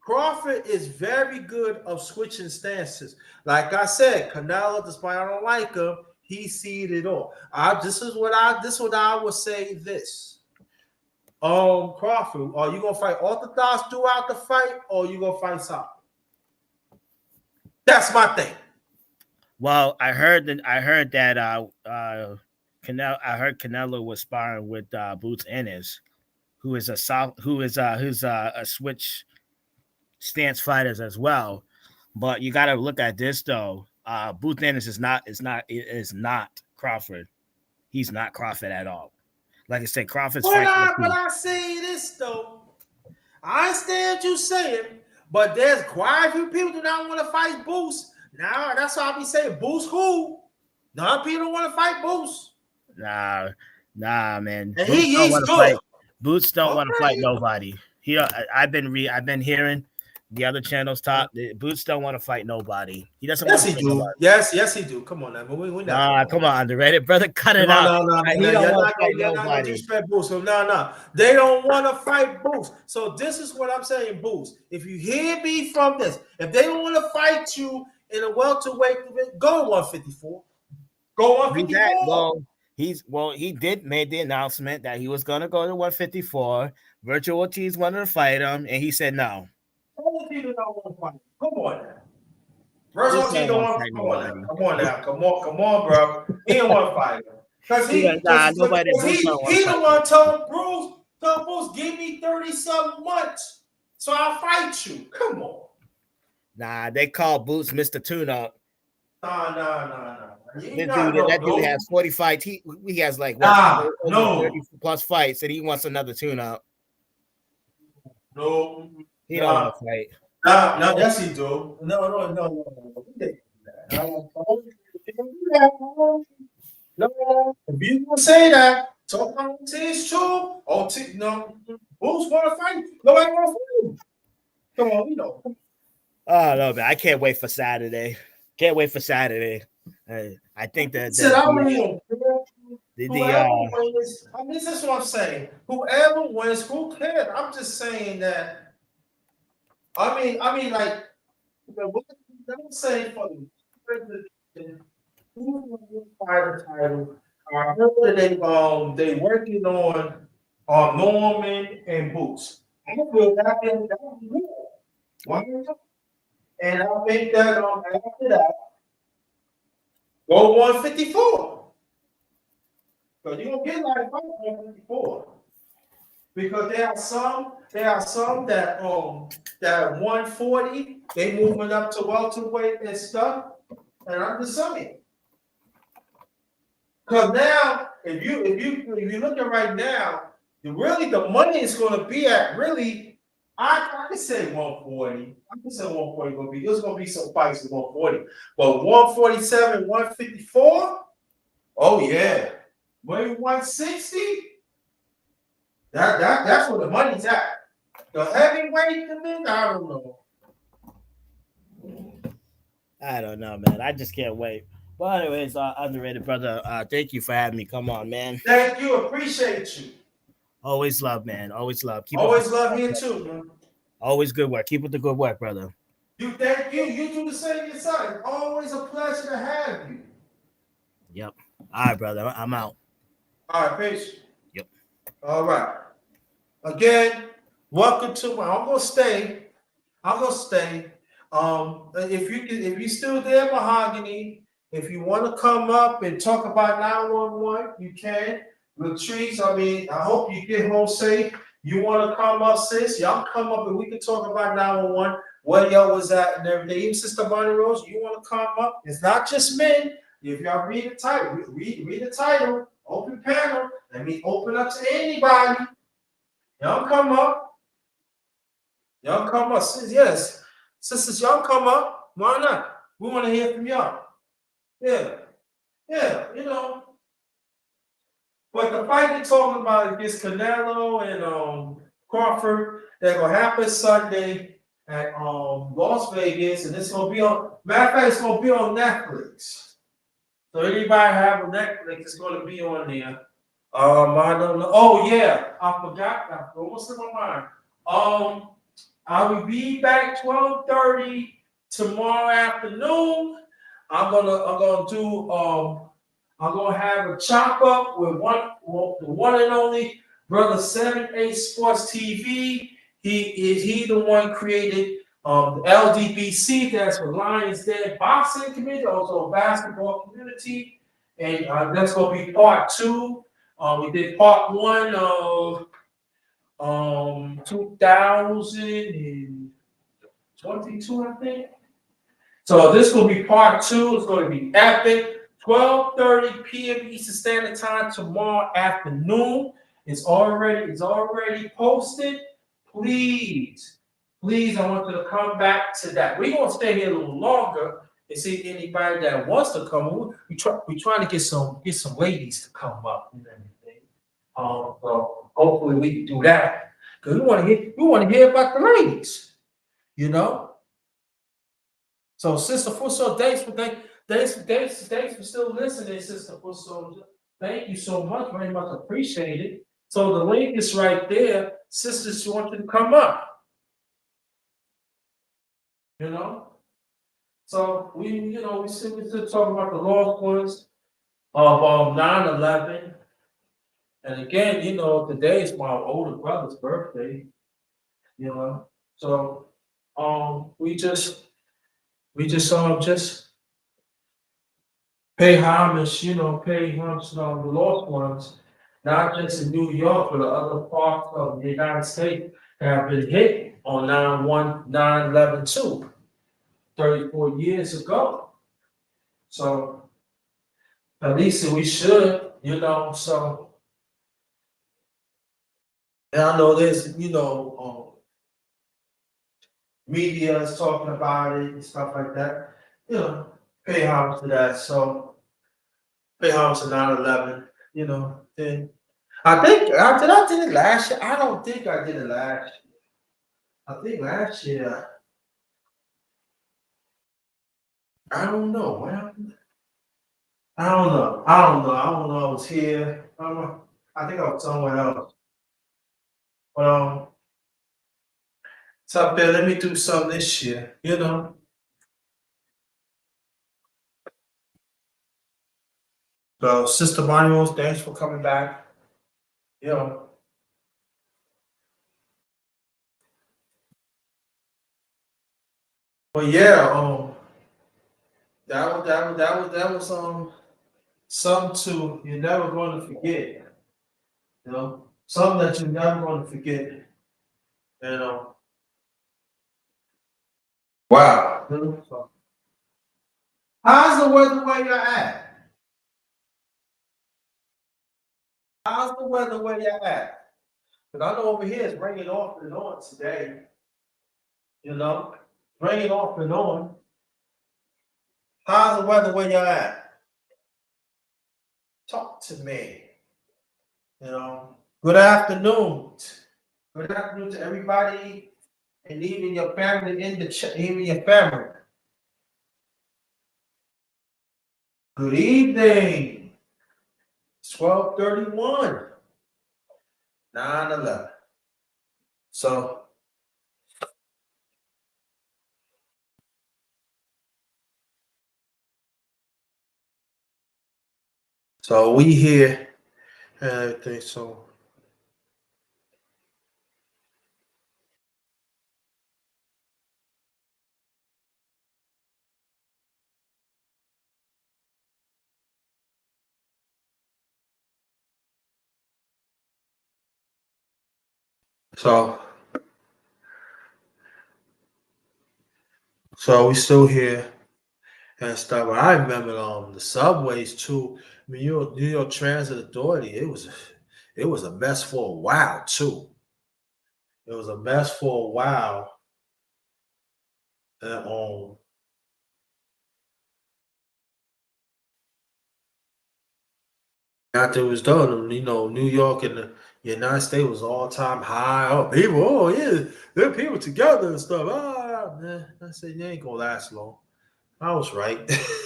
Crawford is very good of switching stances. Like I said, Canelo, despite I don't like him, he seed it all. This is what I would say. This, Crawford, are you gonna fight orthodox throughout the fight, or you gonna fight solid? That's my thing. Well, I heard that Canelo was sparring with Boots Ennis, who is a switch stance fighters as well. But you got to look at this though. Boots Ennis is not Crawford. He's not Crawford at all. Like I said, Crawford's fighting. But I say this though. I understand what you're saying, but there's quite a few people do not want to fight Boots. Now that's why I be saying Boots who? None people don't want to fight Boots. Nah, man. And he's good. Boots don't want to fight nobody. I've been hearing the other channels talk. Boots don't want to fight nobody. He doesn't. Yes, he do. Nobody. Yes, he do. Come on, now. We not. Come on, underrated brother. Cut it out. No. He don't want to fight nobody. Boots. So no. They don't want to fight Boots. So this is what I'm saying, Boots. If you hear me from this, if they don't want to fight you in a welterweight division, go 154. Go 154. He did make the announcement that he was gonna go to 154. Virtual Ortiz wanted to fight him, and he said no. Come on now. Virtual Ortiz don't want to fight him. Come on, bro. He don't want to fight him. Because he the one told Bruce, give me 30-something months, so I'll fight you. Come on. Nah, they call Boots Mr. Tune-Up. No. That dude has 40 fights. He has like 30 plus fights, and he wants another tune-up. No, he don't want to fight. No, yes, he do. No. No, if you gonna say that, talk on it's true. No, Boots want to fight. Nobody want to fight him. Come on, we know. Oh no, man! I can't wait for Saturday. I think that this is what I'm saying. Whoever wins, who cares? I'm just saying that. I mean, like, I'm saying for the fighter title. I heard that they working on Norman and Boots. I feel that would be good. And I think that after that, go 154. So you're gonna get like 154. Because there are some that 140, they moving up to welterweight and stuff. And I'm just saying. Because now, if you look at right now, the money is gonna be at really. I can say 140. I can say 140 there's gonna be some fights at 140. But 147, 154, oh yeah. Maybe 160. That's where the money's at. The heavyweight division, I don't know. I don't know, man. I just can't wait. Well, anyways, underrated brother, thank you for having me. Come on, man. Thank you. Appreciate you. Always love, man. Always love. Always love here too, man. Always good work. Keep up the good work, brother. Thank you. You do the same yourself. Always a pleasure to have you. Yep. All right, brother. I'm out. All right, peace. Yep. All right. Again, welcome to I'm gonna stay. I'm gonna stay. If you still there, Mahogany, if you want to come up and talk about 911, you can. Latrice, I mean, I hope you get home safe. You want to come up, sis? Y'all come up and we can talk about 911, where y'all was at and everything. Even Sister Bonnie Rose, you want to come up? It's not just men. If y'all read the title, read the title, open panel. Let me open up to anybody. Y'all come up. Y'all come up. Yes. Sisters, y'all come up. Why not? We want to hear from y'all. Yeah. Yeah, you know. But the fight they're talking about against Canelo and Crawford, they're gonna happen Sunday at Las Vegas, and it's gonna be on matter of fact, it's gonna be on Netflix. So anybody have a Netflix, it's gonna be on there. I don't know. Oh yeah, I forgot. I almost in my mind. I will be back 12:30 tomorrow afternoon. I'm gonna have a chop up with the one and only brother 7A Sports TV. He the one created the LDBC, that's for Lions Den Boxing Community, also a basketball community, and that's gonna be part two. We did part one of 2022, I think. So this will be part two. It's going to be epic. 12:30 p.m. Eastern Standard Time tomorrow afternoon. It's already posted. Please, I want you to come back to that. We're gonna stay here a little longer and see anybody that wants to come. We trying to get some ladies to come up and everything. So hopefully we can do that because we want to hear about the ladies. You know. So, Sister Fuso, thanks for still listening, Sister Fuso. Thank you so much, very much appreciated. So the link is right there. Sisters want you to come up. You know. So we still talking about the lost ones of 9/11. And again, today is my older brother's birthday. You know, so we just pay homage, pay homage to the lost ones, not just in New York, but the other parts of the United States that have been hit on 9/11 too, 34 years ago. So at least we should, so. And I know there's, media is talking about it and stuff like that. Pay homage to that. So pay homage to 9/11. Then I think I did it last year. I don't think I did it last year. I think last year. I don't know. I don't know. I was here. I think I was somewhere else. But so there, let me do something this year. So Sister Manuel, thanks for coming back. But yeah, that was something you're never going to forget. Something that you're never going to forget. Wow. How's the weather where you're at? How's the weather where you're at? Because I know over here it's raining off and on today. Raining off and on. How's the weather where you're at? Talk to me. Good afternoon. Good afternoon to everybody, and even your family in the chat, even your family. Good evening. 12:31. 9/11. So we here and everything. So So we still here and stuff. I remember the subways too. I mean, New York Transit Authority. It was a mess for a while too. It was a mess for a while. And after it was done, New York and the United States was all time high. Oh, people, oh yeah, there are people together and stuff. Man. I said, you ain't gonna last long. I was right.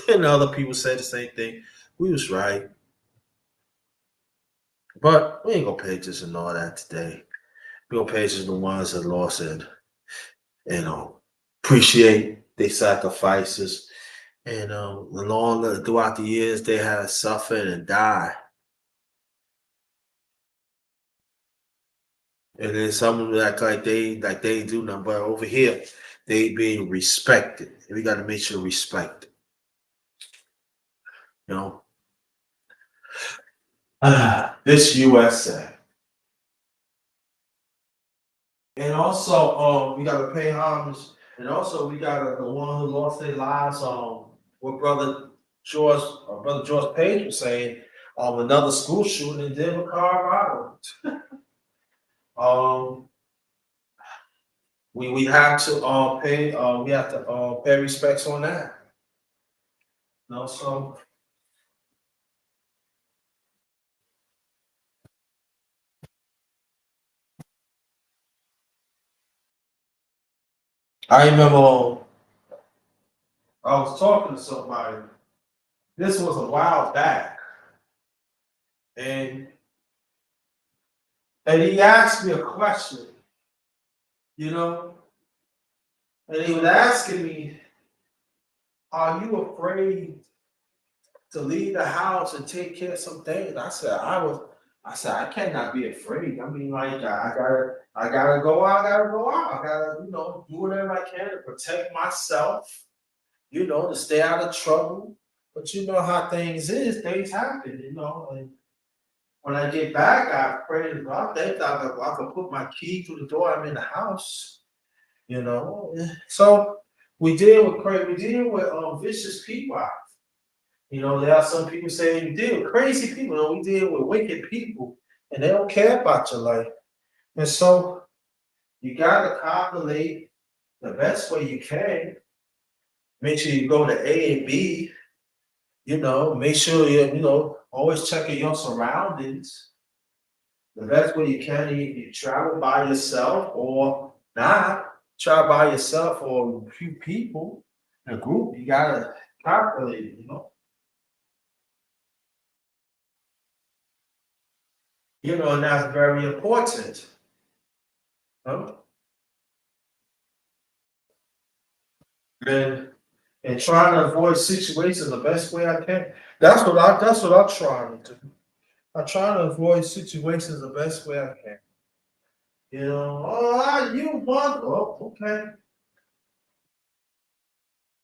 And other people said the same thing. We was right. But we ain't gonna pay attention to all that today. We gonna pay attention to the ones that lost it, appreciate their sacrifices. And longer throughout the years they have suffered and died. And then some of them act like they do nothing, but over here they being respected. And we got to make sure respect. This USA. And also, we got to pay homage. And also, we got the one who lost their lives. What brother George Page was saying. Another school shooting in Denver, Colorado. We have to pay. We have to pay respects on that. So I remember I was talking to somebody. This was a while back, and he asked me a question, and he was asking me, "Are you afraid to leave the house and take care of some things?" I said, I cannot be afraid. I mean, like I gotta go out. I gotta go out. I gotta, do whatever I can to protect myself. To stay out of trouble. But you know how things happen. And when I get back, I pray to God. I think I could put my key through the door. I'm in the house. So we deal with vicious people. There are some people saying you deal with crazy people. We deal with wicked people, and they don't care about your life. And so you gotta calculate the best way you can. Make sure you go to A and B. Make sure you always checking your surroundings. The best way you can. You travel by yourself or not. Travel by yourself or a few people, a group. You gotta calculate it. And that's very important. Huh? And trying to avoid situations the best way I can. That's what I'm trying to do. I'm trying to avoid situations the best way I can. You want, oh, okay.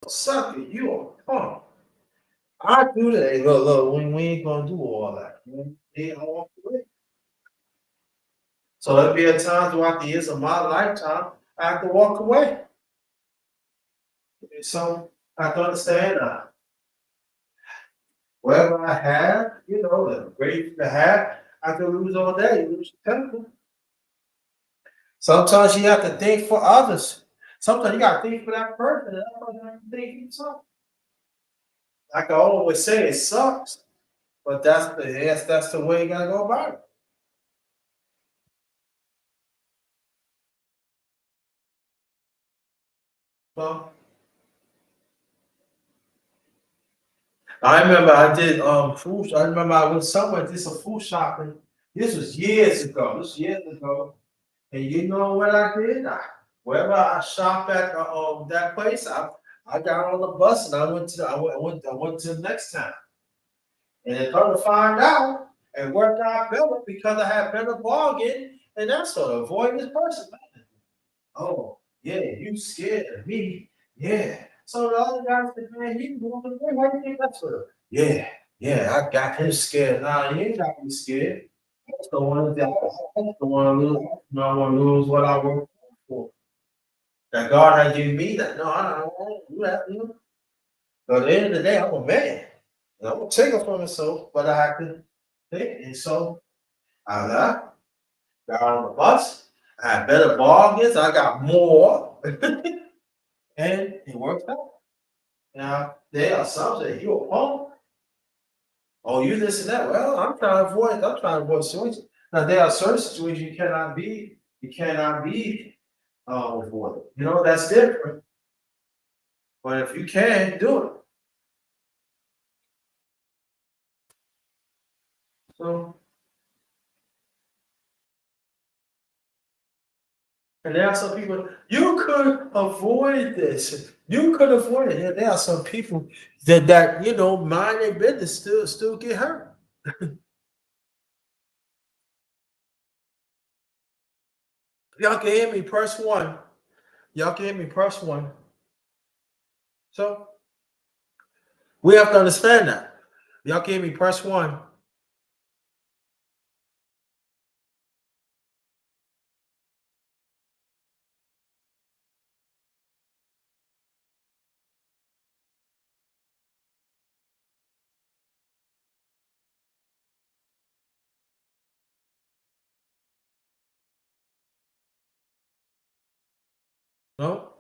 Suck it, you a punk. I do that. Hey, look, we ain't gonna do all that. They walk away. So there'll be a time throughout the years of my lifetime I have to walk away. So I have to understand whatever I have, the great to have, I can lose all day, lose your temper. Sometimes you have to think for others. Sometimes you got to think for that person, and that person has to think for yourself. Like I always say, it sucks, but that's the way you gotta go about it. Well, I remember I did food. I remember I went somewhere did some food shopping. This was years ago. And you know what I did? Wherever I shop at that place, I got on the bus and I went to the next town. And then come to find out, it worked out better because I had better bargain, and that's sort of avoid this person. Oh, yeah, you scared of me. Yeah. So the other guy said, man, he was going to why do you think that's for? Yeah, I got him scared. Nah, he ain't got me scared. don't want to die. Don't want to lose. Don't want to lose what I work for. That God has given me that. No, I don't want to do that. You know? But at the end of the day, I'm a man. And I'm gonna take it from myself, but I have to think. And so I got on the bus. I had better bargains. I got more, and it worked out. Now there are some that you a punk. Oh, you this and that. Well, I'm trying to avoid. I'm trying to avoid situations. Now there are certain situations you cannot be. You cannot be avoided. You know that's different. But if you can, do it. So, and there are some people you could avoid this. You could avoid it. There are some people that you know mind their business still get hurt. Y'all can hear me. Press one. Y'all can hear me. Press one. So we have to understand that. Y'all can hear me. Press one. No.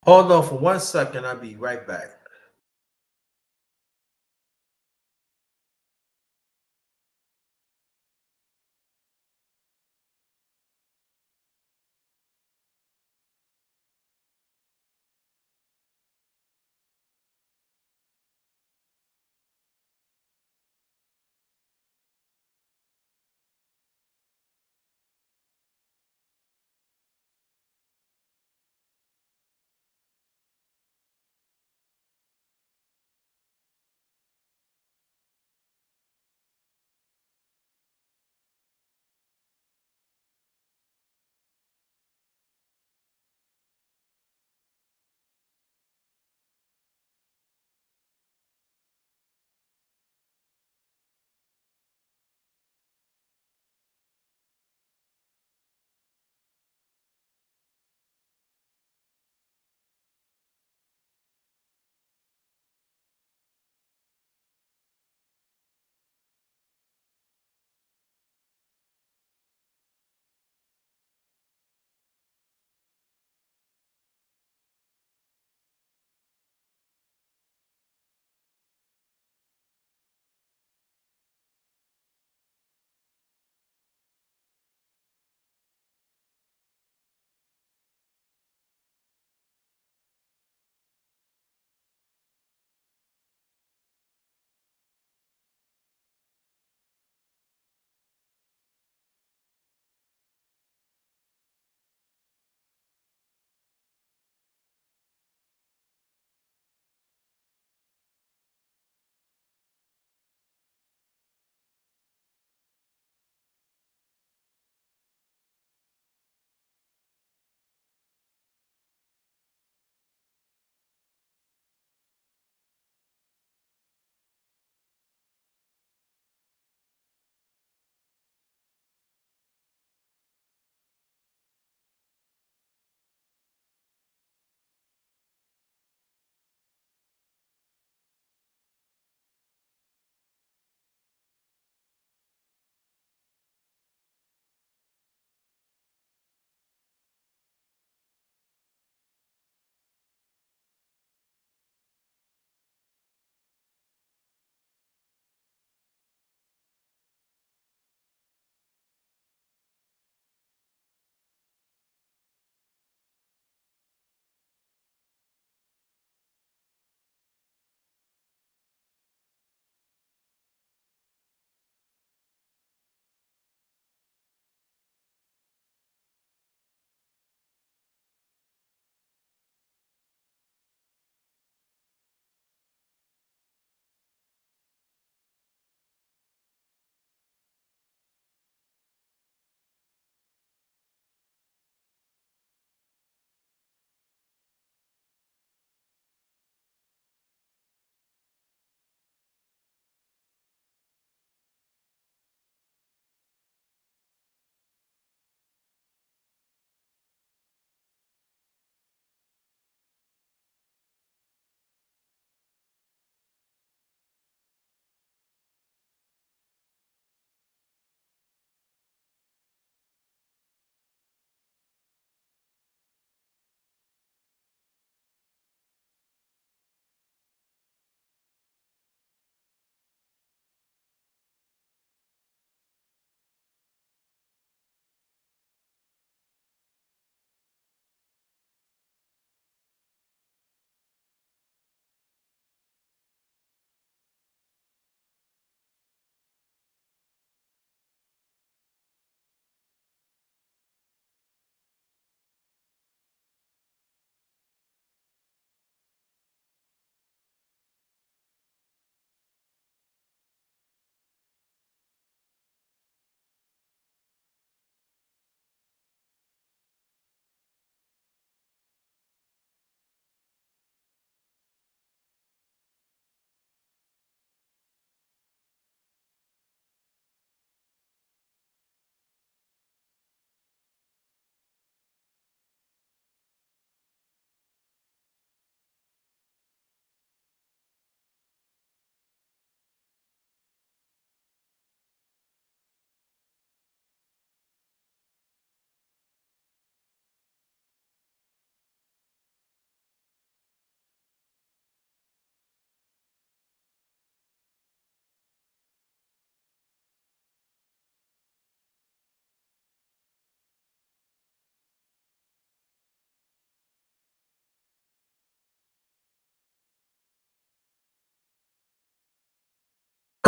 Hold on for 1 second. I'll be right back.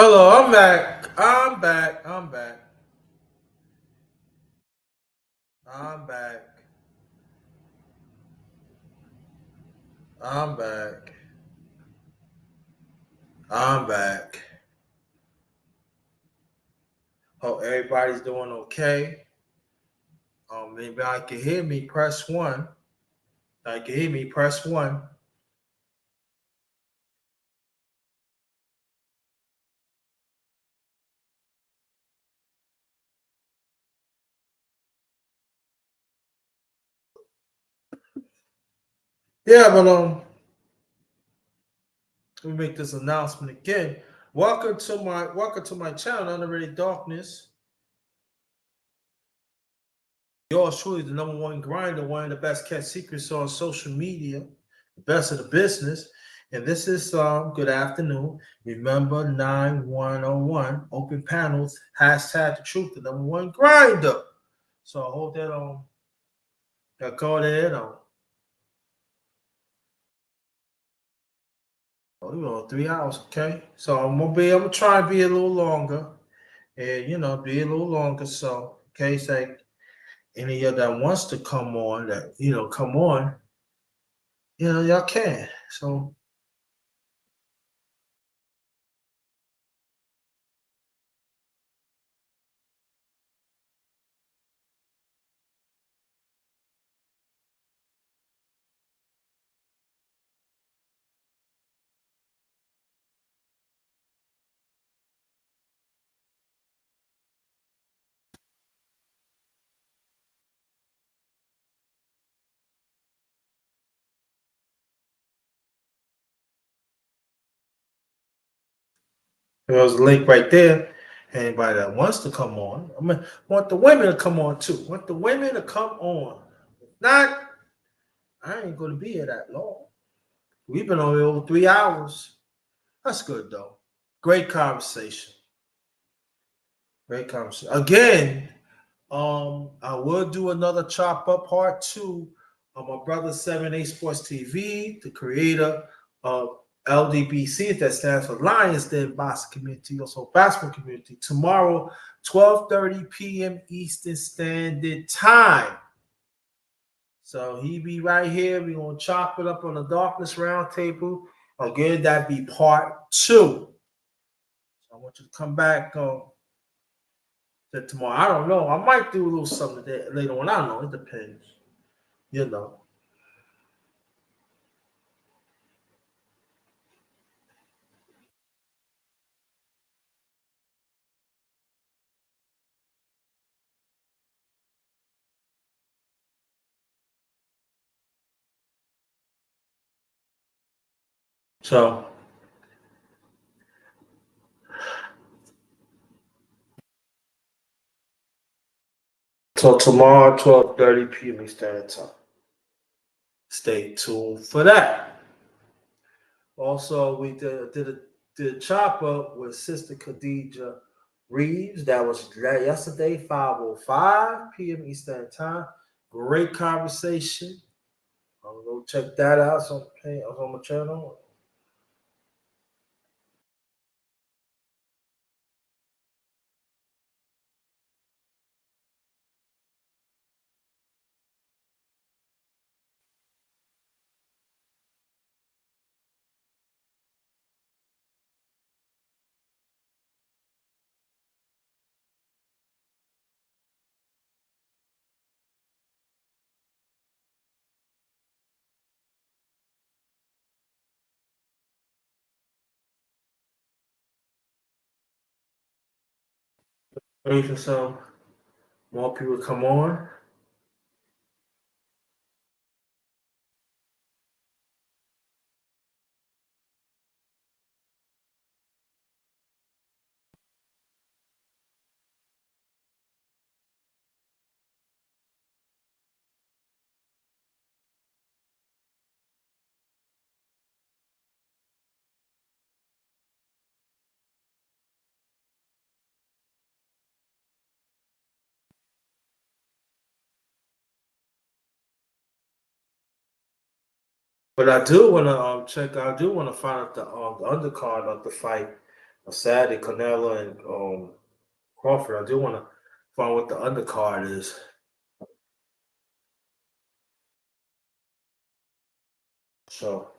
Hello, I'm back. I'm back. I'm back. I'm back. I'm back. I'm back. Hope everybody's doing okay. Maybe I can hear me. Press one. I can hear me. Press one. Yeah, but let me make this announcement again. Welcome to my channel, Underrated Darkness. Yours truly, the number one grinder, one of the best kept secrets on social media, the best of the business. And this is good afternoon. Remember 9101 open panels, hashtag the truth, the number one grinder. So I hope that call that on. Oh, 3 hours, okay. So I'm gonna try and be a little longer. And be a little longer. So in case like any of that wants to come on, come on, y'all can. So there's a link right there. Anybody that wants to come on, want the women to come on too. Want the women to come on. If not, I ain't gonna be here that long. We've been on here over 3 hours. That's good though. Great conversation. Great conversation. Again, I will do another chop up part two of my brother 7A Sports TV, the creator of LDBC, that stands for Lions Den Basketball Community, also basketball community. Tomorrow, 12:30 p.m. Eastern Standard Time. So he be right here. We're gonna chop it up on the Darkness Roundtable. Again, that be part two. So I want you to come back tomorrow. I don't know. I might do a little something later on. I don't know. It depends. You know. So tomorrow, 12:30 p.m. Eastern Time. Stay tuned for that. Also, we did a chop up with Sister Khadija Reeves. That was yesterday, 5:05 p.m. Eastern Time. Great conversation. I'll go check that out. It's on my channel. Wait for some more people to come on. But I do want to check. I do want to find out the undercard of the fight Saturday, Canelo and Crawford. I do want to find what the undercard is. So.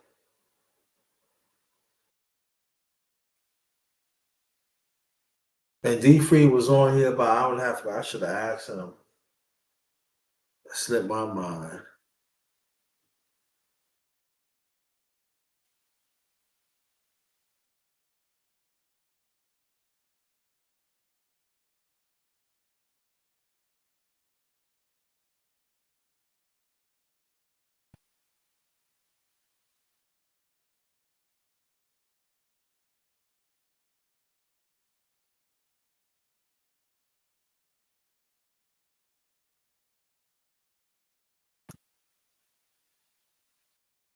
And D-Free was on here about an hour and a half ago. I should have asked him. It slipped my mind.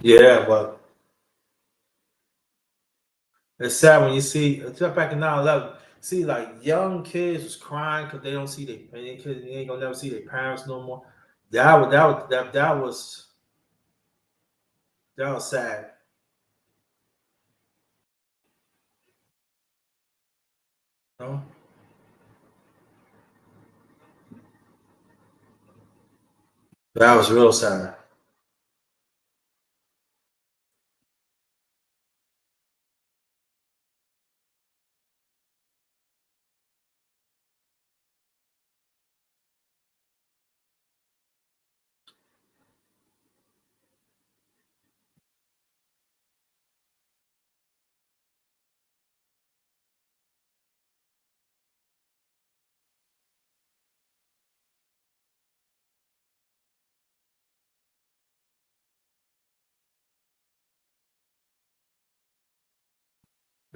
Yeah, but it's sad when you see, just back in 9/11, see like young kids was crying because they don't see they ain't gonna never see their parents no more. That was sad. You know? That was real sad.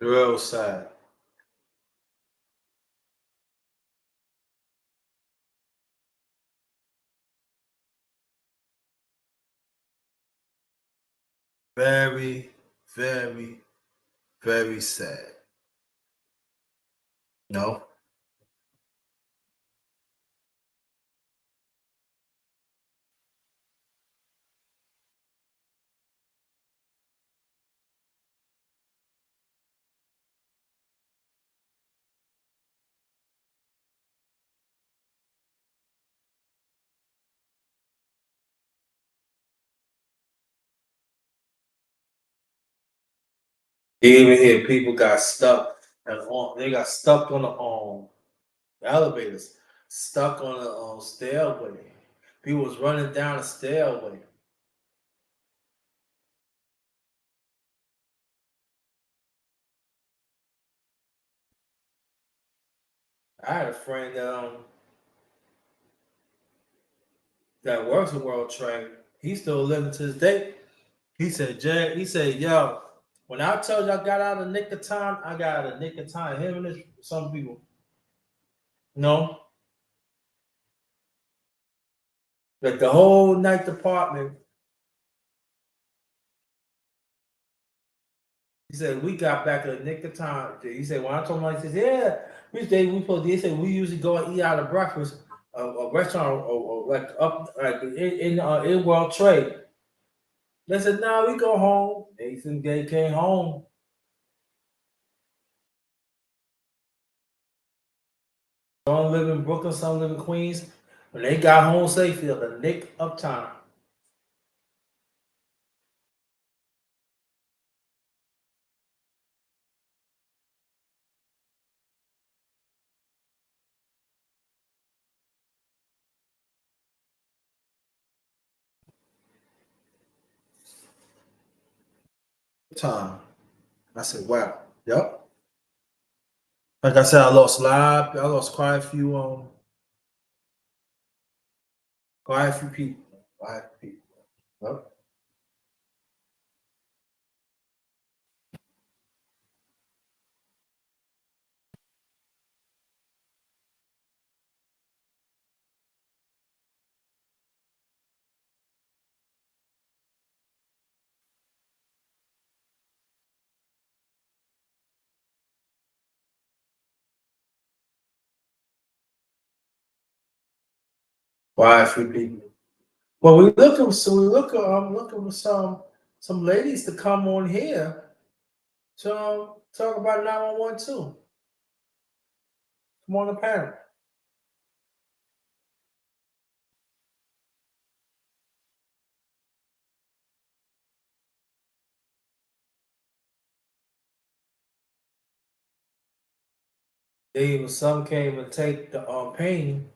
Real sad. Very, very, very sad. No. You even hear people got stuck and they got stuck on the elevators, stuck on the stairway. People was running down the stairway. I had a friend that works at World Trade. He's still living to this day. He said, Jay, he said, yo, when I told you I got out of the nick of time, I got out of the nick of time. Him and this, some people. No. Like the whole night department. He said, we got back in the nick of time. He said, when I told him, he said, yeah, he said, we usually go and eat out of breakfast, a restaurant, or like up like in World Trade. They said, no, we go home. They came home. Some live in Brooklyn, some live in Queens. When they got home safely at the nick of time. Time. I said, wow. Yep. Like I said, I lost quite a few people. Quite a few people. Yep. Quite a few people. Well, I'm looking for some ladies to come on here to Talk about 911 too. Come on the panel. Some came and take the pain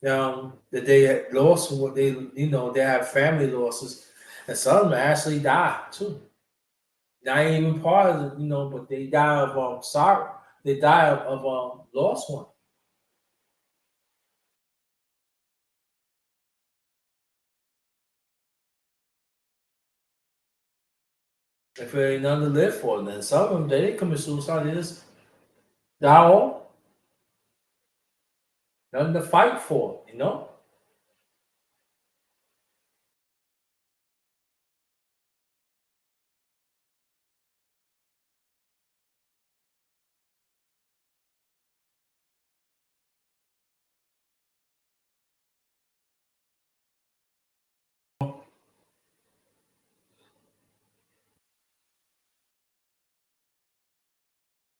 that they had lost, what they they have family losses, and some actually died too. Not even part of but they die of sorrow. They die of lost one. If there ain't nothing to live for, then some of them they didn't commit suicide. They just die off. Nothing to fight for,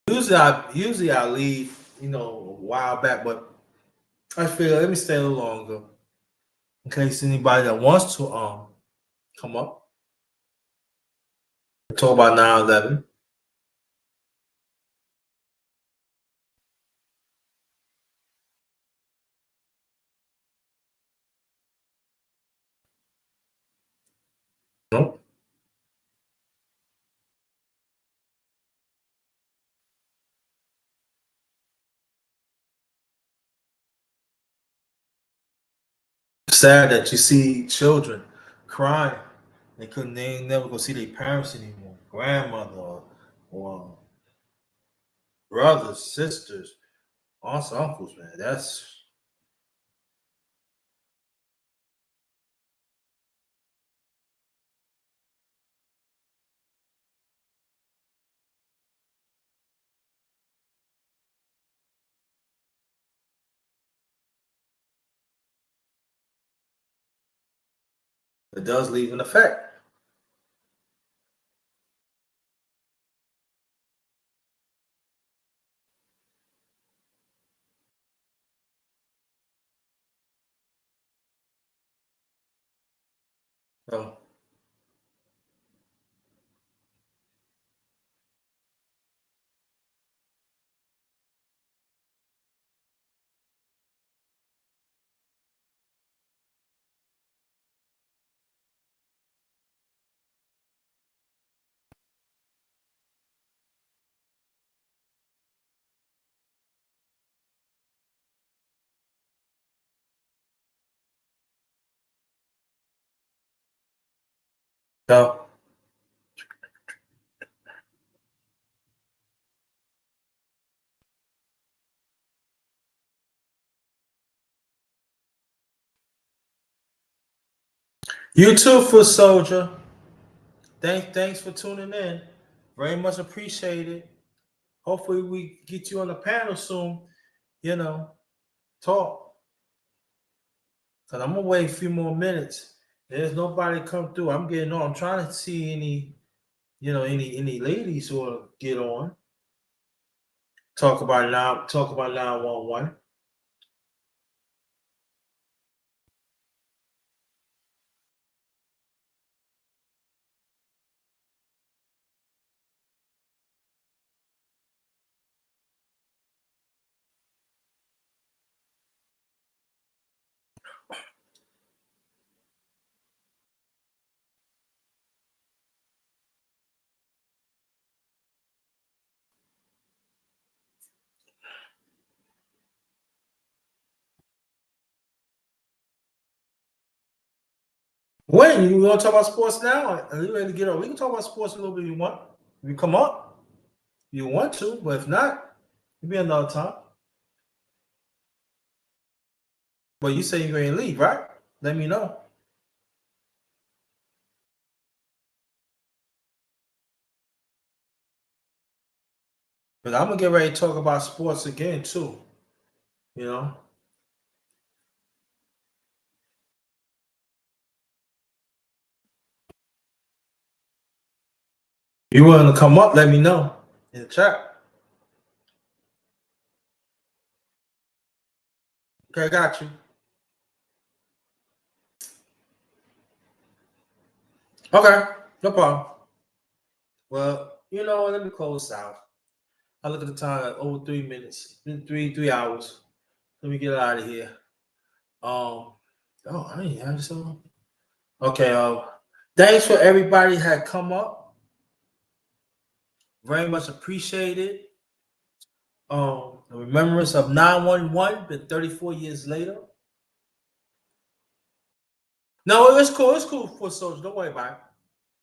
Usually I leave, a while back, but I figure let me stay a little longer in case anybody that wants to come up talk about 9/11. No? Sad that you see children crying. They ain't never go see their parents anymore, grandmother or brothers, sisters, aunts, uncles, man. It does leave an effect. So, so you too, foot soldier. Thanks for tuning in. Very much appreciated. Hopefully we get you on the panel soon. Talk. Cause I'm gonna wait a few more minutes. There's nobody come through. I'm getting on. I'm trying to see any ladies who will get on. Talk about 911. When you want to talk about sports now? Are you ready to get on? We can talk about sports a little bit if you want. If you come up, you want to, but if not, it'll be another time. But you say you're going to leave, right? Let me know. But I'm gonna get ready to talk about sports again too. You want to come up? Let me know. in the chat. Okay, I got you. Okay, no problem. Well, you know, let me close out. I look at the time, over 3 minutes, three hours. Let me get out of here. Oh, I didn't have this on. Okay, thanks for everybody had come up. Very much appreciated. The remembrance of 911, been 34 years later. No, it's cool. It's cool for soldiers. Don't worry about it.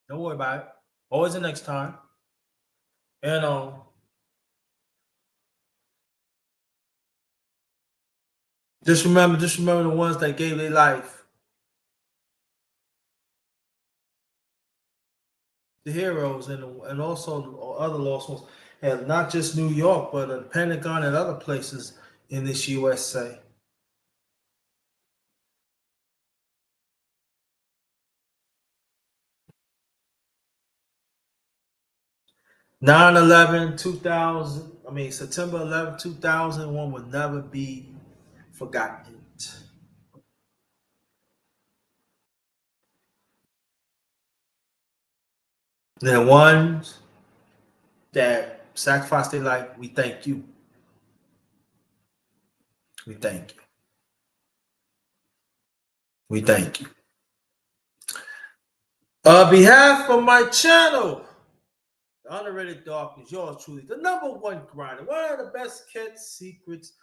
Don't worry about it. Always the next time. And just remember the ones that gave their life. The heroes and also other lost ones. And not just New York, but the Pentagon and other places in this USA. September 11, 2001 will never be forgotten. The ones that sacrificed their life, we thank you. We thank you. We thank you. On behalf of my channel, The Underrated Darkness, yours truly, the #1 grinder, one of the best kept secrets,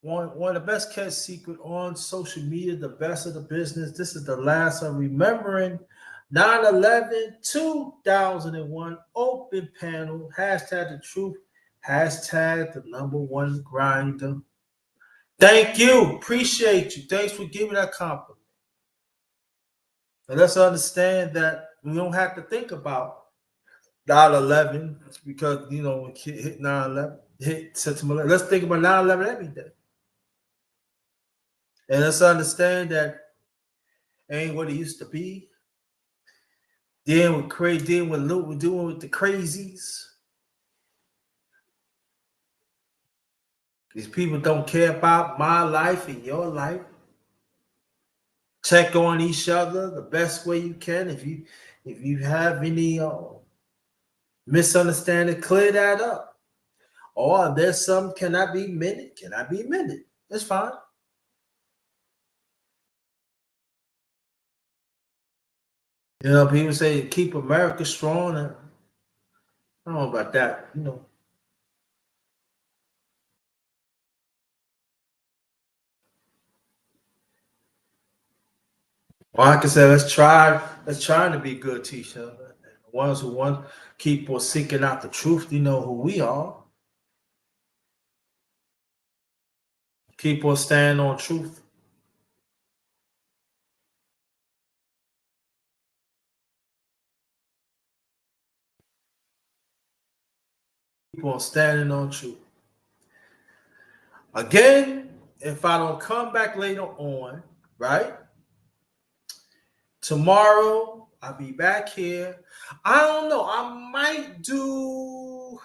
one of the best kept secret on social media, the best of the business. This is the last of remembering 9/11, 2001 open panel, hashtag the truth, hashtag the #1 grinder. Thank you. Appreciate you. Thanks for giving that compliment. And let's understand that we don't have to think about 9/11 because, you know, when kid hit 9/11, hit September 11. Let's think about 9/11 every day. And let's understand that ain't what it used to be. Dealing with crazy, dealing with loot, we're doing with the crazies. These people don't care about my life and your life. Check on each other the best way you can. If you have any misunderstanding, clear that up. Or if there's some cannot be mended. It's fine. You know, people say keep America strong. I don't know about that. You know. Well, like I said, let's try to be good to each other. The ones who want keep on seeking out the truth, you know who we are. Keep on standing on truth. Keep on standing on truth. Again, if I don't come back later on, right? Tomorrow I'll be back here. I don't know. I might do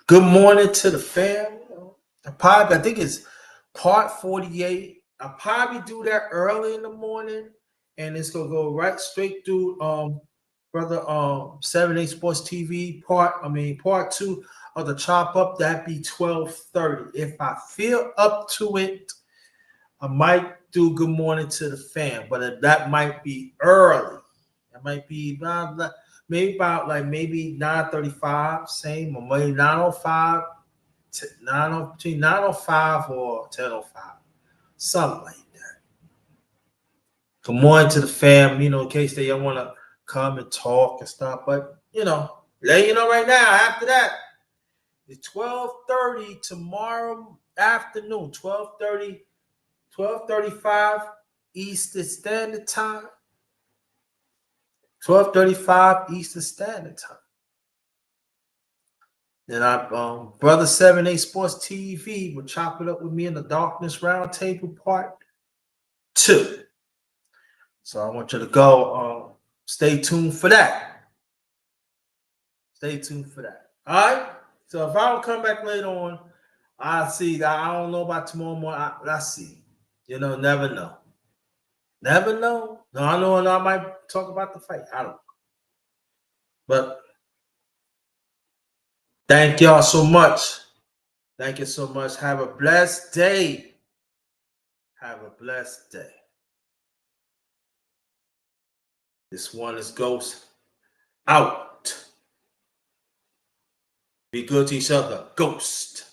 good morning to the fam. I think it's part 48. I'll probably do that early in the morning, and it's gonna go right straight through brother 7 8 Sports TV part 2 of the chop up. That'd be 12:30. If I feel up to it, I might do good morning to the fam, but that might be early. That might be maybe about maybe 9:35, same, or maybe 9:05, between 9:05 or 10:05, something like that. Good morning to the fam, you know, in case they don't want to come and talk and stuff. But you know, let you know right now. After that, it's 12:30 tomorrow afternoon, 12:30, 12:35 Eastern Standard Time. 12:35 Eastern Standard Time. Then brother 7 8 Sports TV will chop it up with me in the Darkness Roundtable part 2. So I want you to go. Stay tuned for that. Stay tuned for that. All right. So if I don't come back later on, I'll see. I don't know about tomorrow morning. I'll see. You know, never know. Never know. No, I know, and I might talk about the fight. I don't know. But thank y'all so much. Thank you so much. Have a blessed day. Have a blessed day. This one is Ghost out. Be good to each other. Ghost.